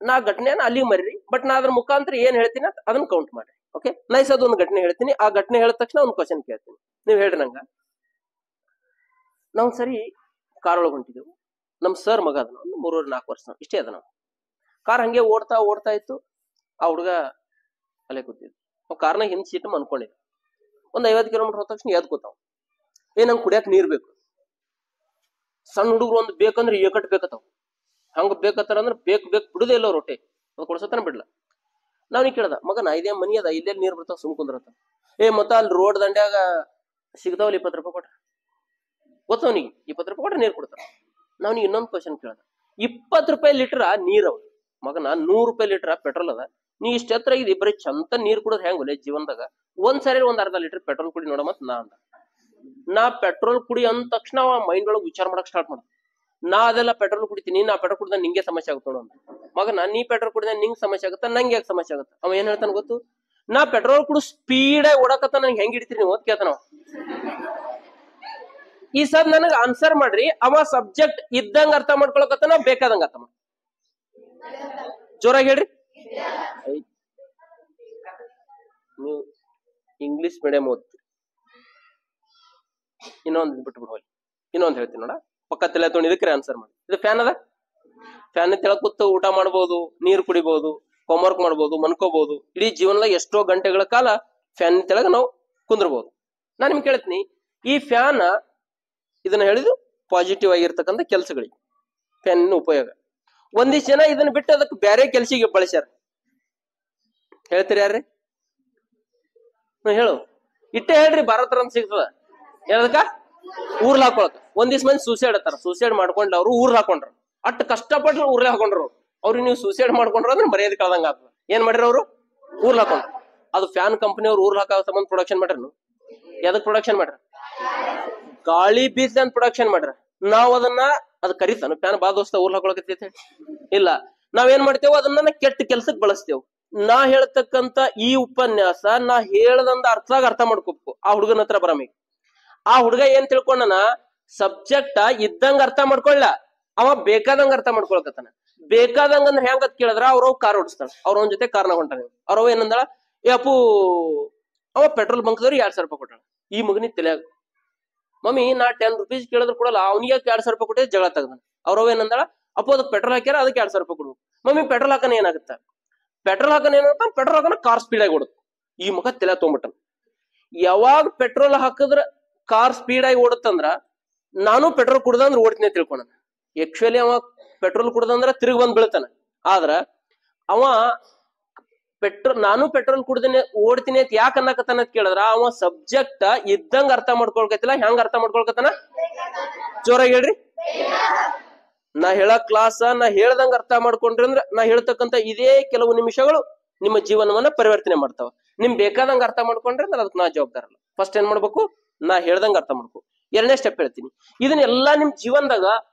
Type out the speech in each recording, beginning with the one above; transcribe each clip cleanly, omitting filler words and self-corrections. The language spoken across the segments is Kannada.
ನಾ ಘಟನೆನ ಅಲ್ಲಿ ಮರ್ರಿ, ಬಟ್ ನಾ ಅದ್ರ ಮುಖಾಂತರ ಏನ್ ಹೇಳ್ತೀನಿ ಅದನ್ನ ಕೌಂಟ್ ಮಾಡ್ರಿ. ಓಕೆ, ನೈಸ್ ಅದೊಂದು ಘಟನೆ ಹೇಳ್ತೀನಿ. ಆ ಘಟನೆ ಹೇಳಿದ ತಕ್ಷಣ ಒಂದು ಕ್ವಶನ್ ಕೇಳ್ತೀನಿ, ನೀವ್ ಹೇಳ್ರಿ ನಂಗ. ನಾವು ಸರಿ ಕಾರ್ ಒಳಗೆ ಹೊಂಟಿದೆವು. ನಮ್ ಸರ್ ಮಗ ಅದನ, ಒಂದು 3-4 ವರ್ಷ ಇಷ್ಟೇ ಅದ. ನಾವು ಕಾರ್ ಹಂಗೆ ಓಡ್ತಾ ಇತ್ತು. ಆ ಹುಡುಗ ಅಲ್ಲೇ ಕೂತಿದ್ವಿ. ನಾವು ಕಾರ್ನಾಗ ಹಿಂದ್ ಸೀಟ್ ಅನ್ಕೊಂಡಿದ್ವಿ. ಒಂದ್ 50 ಕಿಲೋಮೀಟರ್ ಹೋದ ತಕ್ಷಣ ಎದ್ ಕೂತಾವ್. ನಂಗೆ ಕುಡಿಯಕ್ ನೀರ್ ಬೇಕು. ಸಣ್ಣ ಹುಡುಗರು ಒಂದು ಬೇಕಂದ್ರೆ ಏಕಟ್ ಬೇಕತ್ತಾವ. ಹಂಗ ಬೇಕತ್ತಾರ ಅಂದ್ರೆ ಬೇಕು ಬಿಡುದೇ ಇಲ್ಲ ರೊಟ್ಟಿ, ಅದು ಕೊಡ್ಸತಾನ ಬಿಡ್ಲ. ನಾವ್ ಕೇಳ್ದ, ಮಗನ ಇದೇ ಮನಿ ಅದ, ಇಲ್ಲೇ ನೀರ್ ಬರ್ತಾವ, ಸುಮ್ ಕುಂದ್ರತ್ತ. ಮತ್ತ ಅಲ್ಲಿ ರೋಡ್ ದಂಡ್ಯಾಗ ಸಿಗ್ತಾವಲ್ಲ 20 ರೂಪಾಯಿ ಕೊಟ್ರ, ಗೊತ್ತವನಿಗೆ 20 ರೂಪಾಯಿ ಕೊಟ್ರೆ ನೀರ್ ಕೊಡ್ತಾರ. ನಾವ್ನಿಗೆ ಇನ್ನೊಂದು ಕ್ವಶನ್ ಕೇಳ್ದ, 20 ರೂಪಾಯಿ ಲೀಟರ್ ನೀರ್ ಅವ ಮಗನ, 100 ರೂಪಾಯಿ ಲೀಟರ್ ಪೆಟ್ರೋಲ್ ಅದ. ನೀ ಇಷ್ಟ ಎತ್ತರ ಇದಿ, ಬರೀ ಚಂತ ನೀರ್ ಕುಡೋದ್ ಹೆಂಗೊಲೆ ಜೀವನದಾಗ? ಒಂದ್ಸರಿ ಒಂದ್ ಅರ್ಧ ಲೀಟರ್ ಪೆಟ್ರೋಲ್ ಕುಡಿ ನೋಡ. ಮತ್ ನಾ ಪೆಟ್ರೋಲ್ ಕುಡಿ ಅಂದ ತಕ್ಷಣ ಮೈಂಡ್ ಒಳಗ್ ವಿಚಾರ ಮಾಡಕ್ ಸ್ಟಾರ್ಟ್ ಮಾಡ. ನಾ ಅದೆಲ್ಲ ಪೆಟ್ರೋಲ್ ಕುಡಿತೀನಿ, ನಾ ಪೆಟ್ರೋಲ್ ಕುಡಿದ ನಿಂಗೆ ಸಮಸ್ಯೆ ಆಗುತ್ತೆ ನೋಡ. ಮಗನ ನೀ ಪೆಟ್ರೋಲ್ ಕುಡಿದ ನಿಂಗೆ ಸಮಸ್ಯೆ ಆಗುತ್ತ, ನಂಗೆ ಯಾಕೆ ಸಮಸ್ಯೆ ಆಗುತ್ತೆ? ಅವ ಏನ್ ಹೇಳ್ತಾನ ಗೊತ್ತು? ನಾ ಪೆಟ್ರೋಲ್ ಕುಡು ಸ್ಪೀಡ್ ಆಗಿ ಓಡಕತ್ತ, ನಂಗೆ ಹೆಂಗ್ ಹಿಡಿತೀರಿ ನೀವು ಓದ್ ಕೇಳ್ತಾನ. ಈ ಸದ್ ನನಗ್ ಆನ್ಸರ್ ಮಾಡ್ರಿ. ಅವ ಸಬ್ಜೆಕ್ಟ್ ಇದ್ದಂಗ ಅರ್ಥ ಮಾಡ್ಕೊಳಕತ್ತಾನ, ಬೇಕಾದಂಗ ಅರ್ಥ ಮಾಡ. ಜೋರಾಗಿ ಹೇಳ್ರಿ. ನೀವು ಇಂಗ್ಲಿಷ್ ಮೀಡಿಯಂ ಓದ್ತೀರಿ, ಇನ್ನೊಂದು ಬಿಟ್ಬಿಡು. ಇನ್ನೊಂದು ಹೇಳ್ತೀನಿ ನೋಡ, ಪಕ್ಕ ತಲೆ ತೊಗೊಂಡು ಇದಕ್ಕೆ ಆನ್ಸರ್ ಮಾಡಿ. ಇದು ಫ್ಯಾನ್ ಅದ. ಫ್ಯಾನ್ ತೆಳಗ್ ಕೂತು ಊಟ ಮಾಡ್ಬೋದು, ನೀರ್ ಕುಡಿಬಹುದು, ಹೋಮ್ವರ್ಕ್ ಮಾಡ್ಬೋದು, ಮನ್ಕೋಬಹುದು. ಇಡೀ ಜೀವನದಾಗ ಎಷ್ಟೋ ಗಂಟೆಗಳ ಕಾಲ ಫ್ಯಾನ್ ತೆಳಗ ನಾವು ಕುಂದ್ರಬಹುದು. ನಾನ್ ನಿಮ್ಗೆ ಕೇಳ್ತೀನಿ, ಈ ಫ್ಯಾನ್ ಇದನ್ನ ಹೇಳಿದು ಪಾಸಿಟಿವ್ ಆಗಿರ್ತಕ್ಕಂಥ ಕೆಲಸಗಳಿಗೆ ಫ್ಯಾನ್ ಉಪಯೋಗ. ಒಂದಿಷ್ಟು ಜನ ಇದನ್ನ ಬಿಟ್ಟು ಅದಕ್ಕೆ ಬೇರೆ ಕೆಲ್ಸಿಗೆ ಬಳಸ್ಯಾರ. ಹೇಳ್ತೀರಿ ಯಾರ್ರಿ? ಹೇಳು, ಇಟ್ಟೆ ಹೇಳ್ರಿ. ಭಾರತ ರತ್ನ ಸಿಗ್ತದ ಹೇಳದಕ್ಕ ಊರ್ಲ್ ಹಾಕೊಳಕ. ಒಂದಿವ್ಸ ಮಂದಿ ಸೂಸೈಡ್ ಅತ್ತಾರ, ಸೂಸೈಡ್ ಮಾಡ್ಕೊಂಡ್ ಅವ್ರು ಊರ್ಲ್ ಹಾಕೊಂಡ್ರ. ಅಟ್ ಕಷ್ಟಪಟ್ಟು ಊರ್ಲೆ ಹಾಕೊಂಡ್ರು. ಅವ್ರಿಗೆ ನೀವು ಸೂಸೈಡ್ ಮಾಡ್ಕೊಂಡ್ರ ಅಂದ್ರೆ ಮರ್ಯಾದೆ ಕಳ್ದಂಗ ಆಗ್ತದ. ಏನ್ ಮಾಡ್ರಿ ಅವ್ರು? ಊರ್ಲ್ ಹಾಕೊಂಡ್ರು. ಅದು ಫ್ಯಾನ್ ಕಂಪನಿ ಅವ್ರು ಊರ್ಲ್ ಹಾಕೋ ಸಂಬಂಧ ಪ್ರೊಡಕ್ಷನ್ ಮಾಡ್ರಿ. ಎದಕ್ ಪ್ರೊಡಕ್ಷನ್ ಮಾಡ್ರಿ? ಗಾಳಿ ಬೀಸ್ ಅಂತ ಪ್ರೊಡಕ್ಷನ್ ಮಾಡ್ರ. ನಾವ್ ಅದನ್ನ ಅದ್ ಕರಿತಾನ ಫ್ಯಾನ್ ಬಾ ದೋಸ್ತ ಊರ್ಲ್ ಹಾಕೊಳಕತ್ತೈತೆ ಇಲ್ಲ. ನಾವೇನ್ ಮಾಡ್ತೇವೆ, ಅದನ್ನ ಕೆಟ್ಟ ಕೆಲ್ಸಕ್ ಬಳಸ್ತೇವೆ. ನಾ ಹೇಳ್ತಕ್ಕಂತ ಈ ಉಪನ್ಯಾಸ ನಾ ಹೇಳದಂದ ಅರ್ಥ ಮಾಡ್ಕೋಬೇಕು. ಆ ಹುಡುಗನ ಹತ್ರ ಬರಮೇಲೆ ಆ ಹುಡುಗ ಏನ್ ತಿಳ್ಕೊಂಡನ, ಸಬ್ಜೆಕ್ಟ್ ಇದ್ದಂಗ ಅರ್ಥ ಮಾಡ್ಕೊಳ್ಳ, ಅವ ಬೇಕಾದಂಗ ಅರ್ಥ ಮಾಡ್ಕೊಳಕತ್ತಾನ. ಬೇಕಾದಂಗ ಅಂದ್ರೆ ಹೆಂಗ್ ಅತ್ ಕೇಳಿದ್ರ, ಅವ್ರವ್ ಕಾರ್ ಓಡಿಸ್ತಾಳ, ಅವ್ರವನ್ ಜೊತೆ ಕಾರ್ನಾಗ ಹೊಂಟಾನ. ಅವ್ರವ್ ಏನಂದಳ, ಅಪ್ಪು ಅವ ಪೆಟ್ರೋಲ್ ಬಂಕ್ದವ್ರು 2000 ರೂಪಾಯಿ ಕೊಟ್ಟಾಳ. ಈ ಮಗನಿ ತಲೆಯಾಗ, ಮಮ್ಮಿ ನಾ 10 ರೂಪೀಸ್ ಕೇಳಿದ್ರು ಕೊಡಲ್ಲ, ಅವನಿಗೆ 2000 ರೂಪಾಯಿ ಕೊಟ್ಟೆ ಜಗಳ ತಗದ. ಅವ್ರವ್ ಏನಂದಳ, ಅಪ್ಪು ಅದಕ್ಕೆ ಪೆಟ್ರೋಲ್ ಹಾಕ್ಯಾರ, ಅದಕ್ಕೆ 2000 ರೂಪಾಯಿ ಕೊಡು. ಮಮ್ಮಿ ಪೆಟ್ರೋಲ್ ಹಾಕನ ಏನಾಗುತ್ತ? ಪೆಟ್ರೋಲ್ ಹಾಕನ ಏನಾಗುತ್ತ? ಪೆಟ್ರೋಲ್ ಹಾಕನ ಕಾರ್ ಸ್ಪೀಡ್ ಆಗಿ ಓಡುತ್ತೆ. ಈ ಮಗ ತಲೆ ತೊಗೊಂಬಿಟ್ಟನ. ಯಾವಾಗ ಪೆಟ್ರೋಲ್ ಹಾಕಿದ್ರ ಕಾರ್ ಸ್ಪೀಡ್ ಆಗಿ ಓಡುತ್ತಂದ್ರ, ನಾನು ಪೆಟ್ರೋಲ್ ಕುಡ್ದಂದ್ರ ಓಡ್ತೀನಿ ಅಂತ ತಿಳ್ಕೊಂಡ. ಆಕ್ಚುಲಿ ಅವ ಪೆಟ್ರೋಲ್ ಕುಡ್ದಂದ್ರ ತಿರುಗಿ ಬಂದ್ ಬೀಳ್ತಾನ. ಆದ್ರ ಅವ ನಾನು ಪೆಟ್ರೋಲ್ ಕುಡ್ದೇನೆ ಓಡ್ತೀನಿ ಅಂತ ಯಾಕೆ ಅನ್ನಕತ್ತಾನ ಅಂತ ಕೇಳಿದ್ರ, ಅವ ಸಬ್ಜೆಕ್ಟ್ ಇದ್ದಂಗ ಅರ್ಥ ಮಾಡ್ಕೊಳ್ಕತ್ತಿಲ್ಲ. ಹೆಂಗ ಅರ್ಥ ಮಾಡ್ಕೊಳ್ಕತ್ತಾನ? ಜೋರಾಗಿ ಹೇಳ್ರಿ. ನಾ ಹೇಳ ಕ್ಲಾಸ್ ನಾ ಹೇಳ್ದಂಗ ಅರ್ಥ ಮಾಡ್ಕೊಂಡ್ರಿ ಅಂದ್ರ, ನಾ ಹೇಳ್ತಕ್ಕಂತ ಇದೇ ಕೆಲವು ನಿಮಿಷಗಳು ನಿಮ್ಮ ಜೀವನವನ್ನ ಪರಿವರ್ತನೆ ಮಾಡ್ತಾವ. ನಿಮ್ ಬೇಕಾದಂಗ ಅರ್ಥ ಮಾಡ್ಕೊಂಡ್ರೆ ಅಂದ್ರೆ ಅದಕ್ಕೆ ನಾ ಜವಾಬ್ದಾರಲ್ಲ. ಫಸ್ಟ್ ಏನ್ ಮಾಡ್ಬೇಕು? ನಾ ಹೇಳ್ದಂಗ ಅರ್ಥ ಮಾಡ್ಕೊ. ಎರಡನೇ ಸ್ಟೆಪ್ ಹೇಳ್ತೀನಿ, ಇದನ್ನೆಲ್ಲಾ ನಿಮ್ ಜೀವನದಾಗ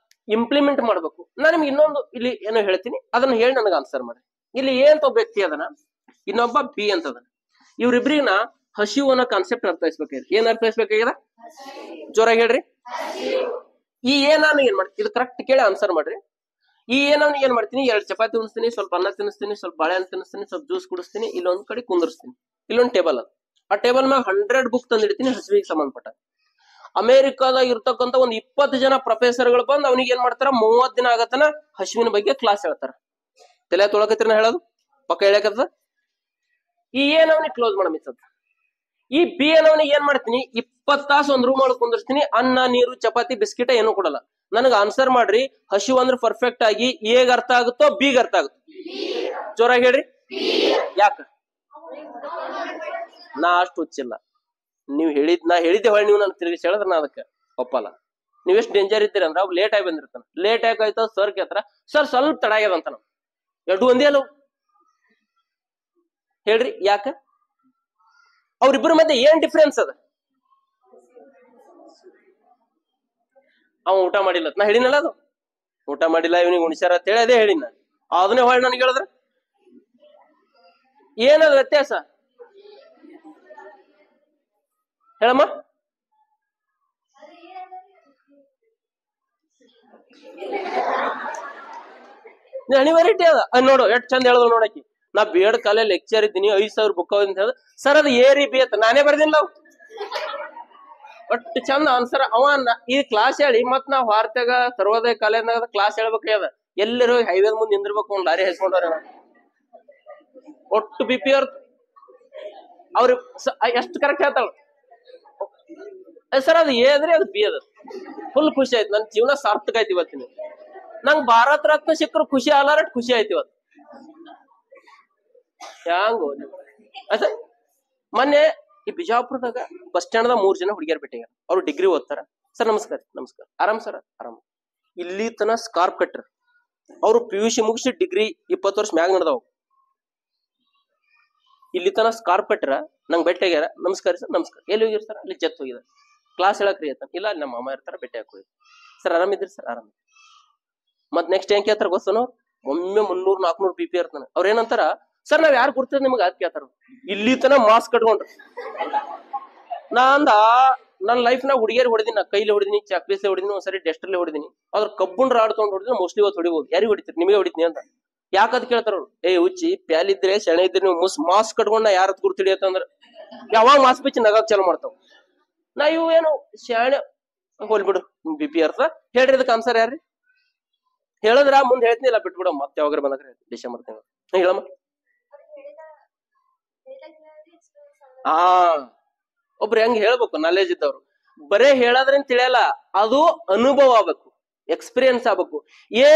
ಇಂಪ್ಲಿಮೆಂಟ್ ಮಾಡ್ಬೇಕು. ನಾ ನಿಮ್ಗೆ ಇನ್ನೊಂದು ಇಲ್ಲಿ ಏನೋ ಹೇಳ್ತೀನಿ, ಅದನ್ನ ಹೇಳಿ ನನಗೆ ಆನ್ಸರ್ ಮಾಡಿ. ಇಲ್ಲಿ ಎ ಅಂತ ಒಬ್ಬ ವ್ಯಕ್ತಿ ಅದನ, ಇನ್ನೊಬ್ಬ ಬಿ ಅಂತ ಅದನ. ಇವ್ರಿಬ್ರಿನ ಹಸಿವು ಅನ್ನೋ ಕಾನ್ಸೆಪ್ಟ್ ಅರ್ಥೈಸ್ಬೇಕಾಗಿದೆ. ಏನ್ ಅರ್ಥೈಸ್ಬೇಕಾಗ್ಯದ? ಜೋರಾಗಿ ಹೇಳ್ರಿ. ಈ ನಾನು ಏನ್ ಮಾಡ್ತೀನಿ, ಇದು ಕರೆಕ್ಟ್ ಕೇಳಿ ಆನ್ಸರ್ ಮಾಡ್ರಿ. ಈ ನಾನು ಏನ್ ಮಾಡ್ತೀನಿ, 2 ಚಪಾತಿ ಉಣಿಸ್ತೀನಿ, ಸ್ವಲ್ಪ ಅನ್ನ ತಿನ್ನಿಸ್ತೀನಿ, ಸ್ವಲ್ಪ ಬಾಳೆಹಣ್ಣು ತಿನ್ನಿಸ್ತೀನಿ, ಸ್ವಲ್ಪ ಜ್ಯೂಸ್ ಕುಡಿಸ್ತೀನಿ, ಇಲ್ಲೊಂದ್ ಕಡೆ ಕುಂದಿರ್ಸ್ತೀನಿ. ಇಲ್ಲೊಂದ್ ಟೇಬಲ್ ಅದ, ಆ ಟೇಬಲ್ ಮ್ಯಾಗ 100 ಬುಕ್ ತಂದಿಡ್ತೀನಿ ಹಸಿವಿಗೆ ಸಂಬಂಧಪಟ್ಟ. ಅಮೆರಿಕಾದಾಗ ಇರ್ತಕ್ಕಂಥ ಒಂದ್ 20 ಜನ ಪ್ರೊಫೆಸರ್ಗಳು ಬಂದ್ ಅವನಿಗೆ ಏನ್ ಮಾಡ್ತಾರ, 30 ದಿನ ಆಗತನ ಹಸಿವಿನ ಬಗ್ಗೆ ಕ್ಲಾಸ್ ಹೇಳ್ತಾರ. ತಲೆ ತೊಳಕತ್ತಿರ ಹೇಳೋದು ಪಕ್ಕ ಹೇಳಕತ್ತ. ಈ ಏನವನಿಗೆ ಕ್ಲೋಸ್ ಮಾಡಮಿತ್ತದ. ಈ ಬಿ ಏನವನಿಗೆ ಏನ್ ಮಾಡ್ತೀನಿ, 20 ತಾಸು ಒಂದ್ ರೂಮ್ ಒಳಗೆ ಕುಂದಿರ್ಸ್ತೀನಿ, ಅನ್ನ ನೀರು ಚಪಾತಿ ಬಿಸ್ಕಿಟ ಏನೂ ಕೊಡಲ್ಲ. ನನಗೆ ಆನ್ಸರ್ ಮಾಡ್ರಿ, ಹಸಿವು ಅಂದ್ರೆ ಪರ್ಫೆಕ್ಟ್ ಆಗಿ ಎಗ್ ಅರ್ಥ ಆಗುತ್ತೋ ಬಿಗ್ ಅರ್ಥ ಆಗುತ್ತೋ? ಜೋರಾಗಿ ಹೇಳ್ರಿ. ಯಾಕ? ನಾ ಅಷ್ಟು ಹುಚ್ಚಿಲ್ಲ. ನೀವ್ ನಾ ಹೇಳಿದ್ದೆ ಹೊಳ್ಳಿ ನೀವು ನನ್ ತಿರುಗಿಸಿ ಹೇಳಿದ್ರ ನಾ ಅದಕ್ಕೆ ಒಪ್ಪಲ್ಲ. ನೀವ್ ಎಷ್ಟು ಡೇಂಜರ್ ಇದ್ದೀರಿ ಅಂದ್ರೆ, ಅವ್ ಲೇಟ್ ಆಗಿ ಬಂದಿರ್ತಾನ. ಲೇಟ್ ಆಗಿ ಆಯ್ತು ಸರ್ ಕೇಳ್ತಾರ, ಸರ್ ಸ್ವಲ್ಪ ತಡ ಆಗ್ಯದಂತ. ನಾವು ಎರಡು ಒಂದೇ ಅಲ್ಲ ಹೇಳ್ರಿ. ಯಾಕ? ಅವ್ರಿಬ್ಬರ ಮಧ್ಯೆ ಏನ್ ಡಿಫ್ರೆನ್ಸ್ ಅದ? ಅವ ಊಟ ಮಾಡಿಲ್ಲ, ನಾ ಹೇಳಿನಲ್ಲ, ಅದು ಊಟ ಮಾಡಿಲ್ಲ ಇವನಿಗೆ ಉಣಿಸ್ಯಾರ ಅಂತ ಹೇಳಿ ಅದೇ ಹೇಳಿನ. ಅದನ್ನೇ ಹೊಳ್ಳಿ ನನಗೆ ಹೇಳಿದ್ರ ಏನದ ವ್ಯತ್ಯಾಸ ಹೇಳಮ್ಮ? ಅನಿವಾರ್ಯಟಿ ಅದ ನೋಡು ಎಷ್ಟ್ ಚಂದ ಹೇಳದ್ ನೋಡಕಿ ನಾ ಬೇಡ ಕಾಲೇ ಲೆಕ್ಚರ್ ಇದ್ದೀನಿ 5,000 ಬುಕ್ ಅಂತ ಹೇಳ ಸರ್ ಅದು ಏರಿ ಬಿ ಅಂತ ನಾನೇ ಬರ್ದಿಲ್ಲ ನಾವು ಒಟ್ಟು ಚಂದ ಆನ್ಸರ್ ಅವ ಈ ಕ್ಲಾಸ್ ಹೇಳಿ ಮತ್ ನಾವ್ ವಾರ್ತೆಗ ಸರ್ವೋದಯ ಕಾಲೇಜ್ನಾಗ ಕ್ಲಾಸ್ ಹೇಳ್ಬೇಕ್ರಿ ಅದ ಎಲ್ಲರೂ ಹೈವೇ ಮುಂದೆ ನಿಂದಿರ್ಬೇಕು ಒಂದ್ ಲಾರಿ ಹಚ್ಕೊಂಡ್ರ ಒಟ್ಟು ಬಿ ಪಿ ಅವ್ರು ಎಷ್ಟು ಕರೆಕ್ಟ್ ಹೇಳ್ತಾಳ ಸರ್ ಅದು ಏದ್ರಿ ಅದು ಬಿ ಅದ ಫುಲ್ ಖುಷಿ ಆಯ್ತು ನನ್ ಜೀವನ ಸಾರ್ಥಕ ಆಯ್ತು ಇವತ್ತಿನ ನಂಗ್ ಭಾರತ ರತ್ನ ಸಿಕ್ಕರು ಖುಷಿ ಅಲಾರಟ್ ಖುಷಿ ಆಯ್ತು ಇವತ್ತು ಹ್ಯಾಂಗೋ ಮೊನ್ನೆ ಈ ಬಿಜಾಪುರದಾಗ ಬಸ್ ಸ್ಟ್ಯಾಂಡ್ 3 ಜನ ಹುಡುಗಿಯರ್ ಬಿಟ್ಟಿಗ ಅವ್ರು ಡಿಗ್ರಿ ಓದ್ತಾರ ಸರ್ ನಮಸ್ಕಾರ ನಮಸ್ಕಾರ ಆರಾಮ್ ಸರ್ ಆರಾಮ್ ಇಲ್ಲಿ ತನ ಸ್ಕಾರ್ಪ್ ಕಟ್ರ ಅವ್ರು PUC ಮುಗಿಸಿ ಡಿಗ್ರಿ 20 ವರ್ಷ ಮ್ಯಾಗ ನಡೆದವ್ ಇಲ್ಲಿ ತನ ಸ್ಕಾರ್ಪ್ ಕಟ್ರ ನಂಗೆ ಭೇಟಿಯಾಗ್ಯಾರ ನಮಸ್ಕಾರ ಸರ್ ನಮಸ್ಕಾರ ಎಲ್ಲಿ ಹೋಗಿರ್ ಸರ್ ಅಲ್ಲಿ ಜತ್ ಹೋಗಿದ ಕ್ಲಾಸ್ ಹೇಳಕ್ರಿ ಅಂತ ಇಲ್ಲ ಅಲ್ಲಿ ನಮ್ಮ ಅಮ್ಮ ಇರ್ತಾರ ಭೇಟಿ ಹಾಕಿ ಸರ್ ಆರಾಮಿದ್ರಿ ಸರ್ ಆರಾಮ ಮತ್ ನೆಕ್ಸ್ಟ್ ಏನ್ ಕೇಳ್ತಾರ ಗೊತ್ತನೋ ಒಮ್ಮೆ 300-400 BP ಇರ್ತಾನ ಅವ್ರ ಏನಂತಾರ ಸರ್ ನಾವ್ ಯಾರು ಕೊಡ್ತೇವೆ ನಿಮ್ಗೆ ಅದ್ ಕೇಳ್ತಾರ ಇಲ್ಲಿ ತನ ಮಾಸ್ಕ್ ಕಟ್ಕೊಂಡ್ರ ನನ್ ಲೈಫ್ ನಾಗ ಹುಡುಗಿಯರ್ ಹೊಡೆದಿನಿ ಕೈಲಿ ಹೊಡೆದಿನಿ ಚಾಕ್ಲೇಸ್ ಹೊಡೆದಿನಿ ಒಂದ್ಸರಿ ಡೆಸ್ಟರ್ಲಿ ಹೊಡೆದಿನಿ ಅದ್ರ ಕಬ್ಬುಂಡ್ರ ಆಡ್ಕೊಂಡು ಹೊಡೆದಿನಿ ಮೋಸ್ಟ್ಲಿ ಇವತ್ತು ಹೊಡಿಬಹುದು ಯಾರಿಗೆ ಹೊಡಿತೀರಿ ನಿಮಗೆ ಹೊಡಿತೀನಿ ಅಂತ ಯಾಕದ್ ಕೇಳ್ತಾರ ಹುಚ್ಚಿ ಪ್ಯಾಲಿದ್ರೆ ಸೆಣೆ ಇದ್ರೆ ನೀವು ಮಾಸ್ಕ್ ಕಟ್ಕೊಂಡ ಯಾರ ಗುರ್ತಿಡಿ ಅಂತಂದ್ರ ಯಾವಾಗ ಮಾಸ್ಕ್ ಬಿಚ್ಚಿ ನಗಾಕ್ ಚಾಲು ಮಾಡ್ತಾವ ನಾ ಇವು ಏನು ಶಾಣೆ ಹೋಲ್ಬಿಡು BP ಅರ್ಥ ಹೇಳ್ರಿ ಇದಕ್ಕೆ ಆನ್ಸರ್ ಯಾರ್ರಿ ಹೇಳಿದ್ರ ಮುಂದೆ ಹೇಳ್ತೀನಿಲ್ಲ ಬಿಟ್ಬಿಡ ಮತ್ತೆ ಯಾವಾಗ ಬಂದ್ರೆ ಡಿಸೆಂಬರ್ ತಿಂಗಳು ಹೇಳಮ್ಮ ಒಬ್ರು ಹೆಂಗ್ ಹೇಳ್ಬೇಕು ನಾಲೆಜ್ ಇದ್ದವ್ರು ಬರೇ ಹೇಳೋದ್ರಿಂದ ತಿಳಿಯಲ್ಲ ಅದು ಅನುಭವ ಆಗ್ಬೇಕು ಎಕ್ಸ್ಪೀರಿಯನ್ಸ್ ಆಗ್ಬೇಕು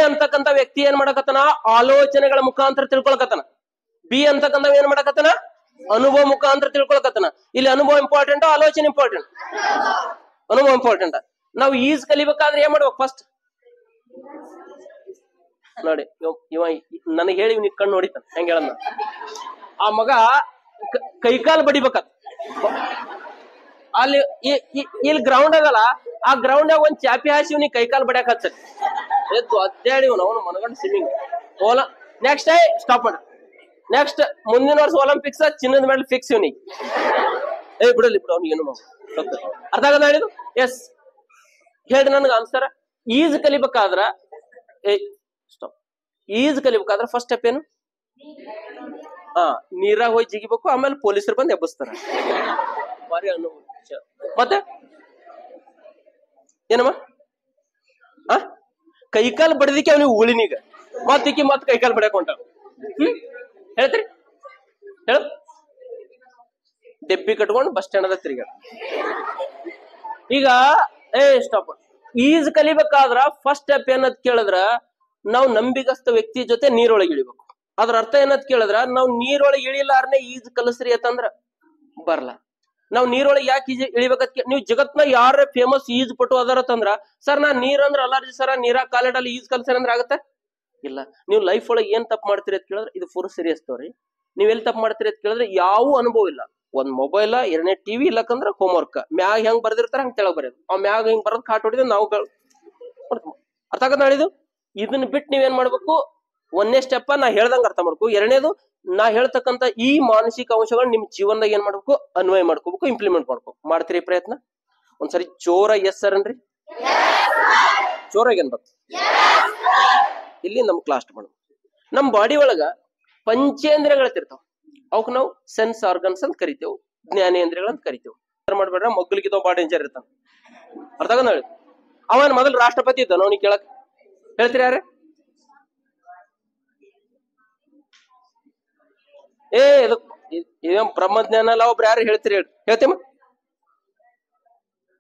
ಅಂತಕ್ಕಂಥ ವ್ಯಕ್ತಿ ಏನ್ ಮಾಡಕತ್ತನ ಆಲೋಚನೆಗಳ ಮುಖಾಂತರ ತಿಳ್ಕೊಳಕತ್ತನ B ಅಂತಕ್ಕಂಥ ಏನ್ ಮಾಡಕತ್ತನ ಅನುಭವ ಮುಖಾಂತರ ತಿಳ್ಕೊಳಕತ್ತನ ಇಲ್ಲಿ ಅನುಭವ ಇಂಪಾರ್ಟೆಂಟ್ ಆಲೋಚನೆ ಇಂಪಾರ್ಟೆಂಟ್ ಅನುಭವ ಇಂಪಾರ್ಟೆಂಟ್ ನಾವು ಈಜ್ ಕಲಿಬೇಕಾದ್ರೆ ಏನ್ ಮಾಡ್ಬೇಕು ಫಸ್ಟ್ ನೋಡಿ ಇವ ನನಗೆ ಹೇಳಿ ಇವ್ನಿಗೆ ಕಣ್ಣು ಹೊಡಿತಾನ ಹೆಂಗ ಹೇಳನ್ನ ಆ ಮಗ ಕೈಕಾಲ್ ಬಡಿಬೇಕತ್ ಅಲ್ಲಿ ಇಲ್ಲಿ ಗ್ರೌಂಡ್ ಆಗಲ್ಲ ಆ ಗ್ರೌಂಡ್ ಆಗ ಒಂದ್ ಚಾಪಿ ಹಾಸಿ ಇವ್ನಿಗೆ ಕೈಕಾಲ್ ಬಡಿಯಾಕ ಹಚ್ಚಕ್ ಎದ್ದು ಅದ್ದಾಡಿ ಅವನು ಮನಗಂಡು ಸ್ವಿಮ್ಮಿಂಗ್ ನೆಕ್ಸ್ಟ್ ಸ್ಟಾಪ್ ಮಾಡ ನೆಕ್ಸ್ಟ್ ಮುಂದಿನ ವರ್ಷ ಒಲಿಂಪಿಕ್ಸ್ ಚಿನ್ನದ ಮೆಡಲ್ ಫಿಕ್ಸ್ ಇವ್ನಿಗೆ ಬಿಡಲಿ ಬಿಡು ಅವ್ನಿಗೆ ಏನು ಅರ್ಥ ಆಗದ ಹೇಳಿದ್ರು ಎಸ್ ಹೇಳಿ ನನ್ಗೆ ಆನ್ಸರ್ ಈಜ್ ಕಲಿಬೇಕಾದ್ರ ಸ್ಟಾಪ್ ಈಜ್ ಕಲಿಬೇಕಾದ್ರ ಫಸ್ಟ್ ಸ್ಟೆಪ್ ಏನು ನೀರಾಗ ಹೋಗಿ ಜಿಗಿಬೇಕು ಆಮೇಲೆ ಪೊಲೀಸರು ಬಂದು ಎಬ್ಬಿಸ್ತಾರ ಭಾರಿ ಅನುಭವ ಮತ್ತೆ ಏನಮ್ಮ ಕೈಕಾಲ್ ಬಡದಿಕ್ಕೆ ಅವನಿಗೆ ಉಳಿನೀಗ ಮತ್ತಿಕ್ಕಿ ಮತ್ ಕೈಕಾಲ್ ಬಡಿಯಾಕ ಹೊಂಟ ಹೇಳ್ತೀರಿ ಹೇಳ ಡೆಬ್ಬಿ ಕಟ್ಕೊಂಡು ಬಸ್ ಸ್ಟ್ಯಾಂಡ್ ಅದ ತಿರುಗಾಡ ಈಗ ಸ್ಟಾಪ್ ಈಜ್ ಕಲಿಬೇಕಾದ್ರ ಫಸ್ಟ್ ಸ್ಟೆಪ್ ಏನದ್ ಕೇಳಿದ್ರ ನಾವು ನಂಬಿಗಸ್ತ ವ್ಯಕ್ತಿ ಜೊತೆ ನೀರೊಳಗೆ ಇಳಿಬೇಕು ಅದ್ರ ಅರ್ಥ ಏನದ್ ಕೇಳಿದ್ರ ನಾವ್ ನೀರೊಳಗೆ ಇಳಿಲಾರ್ನೆ ಈಜ್ ಕಲಸ್ರಿ ಅಂತಂದ್ರ ಬರ್ಲ ನಾವ್ ನೀರೊಳಗೆ ಯಾಕೆ ಇಳಿಬೇಕತ್ ನೀವು ಜಗತ್ನ ಯಾರ ಫೇಮಸ್ ಈಜ್ ಪಟು ಅದಾರತ್ತಂದ್ರ ಸರ್ ನಾ ನೀರ್ ಅಂದ್ರ ಅಲರ್ಜಿ ಸರ ನೀರಾಗ ಕಾಲಿಡಲ್ಲಿ ಈಜ್ ಕಲ್ಸರ್ ಅಂದ್ರ ಆಗತ್ತ ಇಲ್ಲ ನೀವು ಲೈಫ್ ಒಳಗೆ ಏನ್ ತಪ್ಪು ಮಾಡ್ತೀರಿ ಅಂತ ಕೇಳಿದ್ರೆ ಇದು ಫುಲ್ ಸೀರಿಯಸ್ ತೋರಿ ನೀವ್ ಎಲ್ಲಿ ತಪ್ಪು ಮಾಡ್ತೀರಿ ಅಂತ ಕೇಳಿದ್ರೆ ಯಾವ ಅನುಭವ ಇಲ್ಲ ಒಂದ್ ಮೊಬೈಲ್ 2ನೇ TV ಇಲ್ಲಕಂದ್ರ ಹೋಮ್ವರ್ಕ್ ಮ್ಯಾಗ ಹೆಂಗ್ ಬರ್ದಿರ್ತಾರ ಹಂಗ್ ತೆಳಗ್ ಬರೋದು ಆ ಮ್ಯಾಗ ಹಿಂಗ್ ಬರೋದ್ ಕಾಟ್ ಹೊಡಿದ್ರೆ ನಾವು ಅರ್ಥ ಆಗತ್ತ ಹೇಳಿದು ಇದನ್ನ ಬಿಟ್ಟು ನೀವೇನ್ ಮಾಡ್ಬೇಕು 1ನೇ ಸ್ಟೆಪ್ ನಾ ಹೇಳ್ದಂಗ ಅರ್ಥ ಮಾಡ್ಕೊ 2ನೇದು ನಾ ಹೇಳ್ತಕ್ಕಂತ ಈ ಮಾನಸಿಕ ಅಂಶಗಳನ್ನ ನಿಮ್ ಜೀವನದಾಗ ಏನ್ ಮಾಡ್ಬೇಕು ಅನ್ವಯ ಮಾಡ್ಕೋಬೇಕು ಇಂಪ್ಲಿಮೆಂಟ್ ಮಾಡ್ಕೊ ಮಾಡ್ತೀರಿ ಪ್ರಯತ್ನ ಒಂದ್ಸರಿ ಜೋರಾಗಿ ಎಸ್ ಸರ್ ಅನ್ರಿ ಜೋರಾಗಿ ಅನ್ಬೇಕು ಇಲ್ಲಿ ನಮ್ ಕ್ಲಾಸ್ ಮಾಡ್ಬೇಕು ನಮ್ ಬಾಡಿ ಒಳಗ ಪಂಚೇಂದ್ರಿಯಗಳಿರ್ತಾವ ಅವಕ್ ನಾವು ಸೆನ್ಸ್ ಆರ್ಗನ್ಸ್ ಅಂತ ಕರಿತೇವೆ ಜ್ಞಾನೇಂದ್ರಿಯಗಳಂತ ಕರಿತೇವೆ ಮಾಡ್ಬೇಡ್ರ ಮಗ್ಲಿಗಿದ ಬಾಳ ಡೇಂಜರ್ ಇರ್ತಾನ ಅರ್ಥ ಆಗದ ಹೇಳಿ ಅವನ್ ಮೊದಲು ರಾಷ್ಟ್ರಪತಿ ಇದ್ದ ಅವನಿಗೆ ಕೇಳಕ್ ಹೇಳ್ತೀರಿ ಯಾರ ಇದೇನ್ ಬ್ರಹ್ಮಜ್ಞಾನ ಅಲ್ಲ ಒಬ್ರು ಯಾರು ಹೇಳ್ತೀರಿ ಹೇಳ್ತೀಮ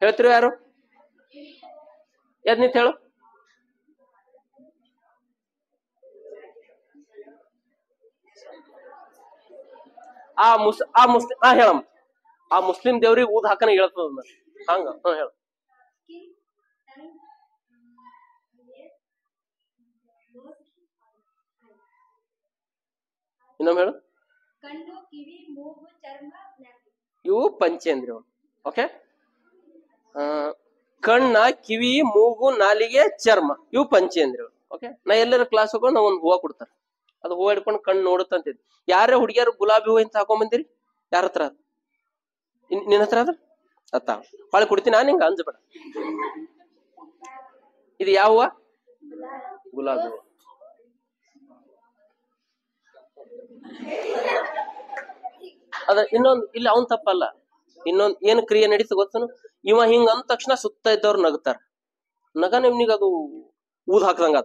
ಹೇಳ್ತಿರೋ ಯಾರು ಯಾದ್ ನಿಂತ ಹೇಳು ಹೇಳಮ್ಮ ಆ ಮುಸ್ಲಿಂ ದೇವ್ರಿಗೆ ಊದ್ ಹಾಕನ ಹೇಳ್ತದ ಹಂಗ ಹೇಳ ಇನ್ನೊಮ್ಮೆ ಹೇಳು ಇವು ಪಂಚೇಂದ್ರಿಯಗಳು ಓಕೆ ಕಣ್ಣ ಕಿವಿ ಮೂಗು ನಾಲಿಗೆ ಚರ್ಮ ಇವು ಪಂಚೇಂದ್ರಿಯಗಳು ಓಕೆ ನಾ ಎಲ್ಲರ ಕ್ಲಾಸ್ ಹೋಗೋಣ ಒಂದ್ ಹೂವ ಕೊಡ್ತಾರ ಅದು ಹೂವ ಹಿಡ್ಕೊಂಡು ಕಣ್ಣು ನೋಡುತ್ತಂತಿದ್ ಯಾರೇ ಹುಡುಗಿಯಾರು ಗುಲಾಬಿ ಹೂವ ಇಂತ ಹಾಕೊಂಡ್ ಬಂದಿರಿ ಯಾರ ಹತ್ರ ನಿನ್ನ ಹತ್ರ ಅದ ಅತ್ತ ಹೊಳೆ ಕೊಡ್ತೀನಿ ನಾನು ಹಿಂಗ ಅಂಜಬೇಡ ಇದು ಯಾವ ಹೂವ ಗುಲಾಬಿ ಹೂವ ಅದ ಇನ್ನೊಂದ್ ಇಲ್ಲಿ ಅವನ್ ತಪ್ಪಲ್ಲ, ಇನ್ನೊಂದ್ ಏನ್ ಕ್ರಿಯೆ ನಡೀತ ಗೊತ್ತನು, ಇವ ಹಿಂಗ ಅಂದ ತಕ್ಷಣ ಸುತ್ತ ಇದ್ದವ್ರು ನಗ್ತಾರ. ನಗ ನಿಮ್ನಿಗ ಅದು ಊದ್ ಹಾಕ್ದಂಗ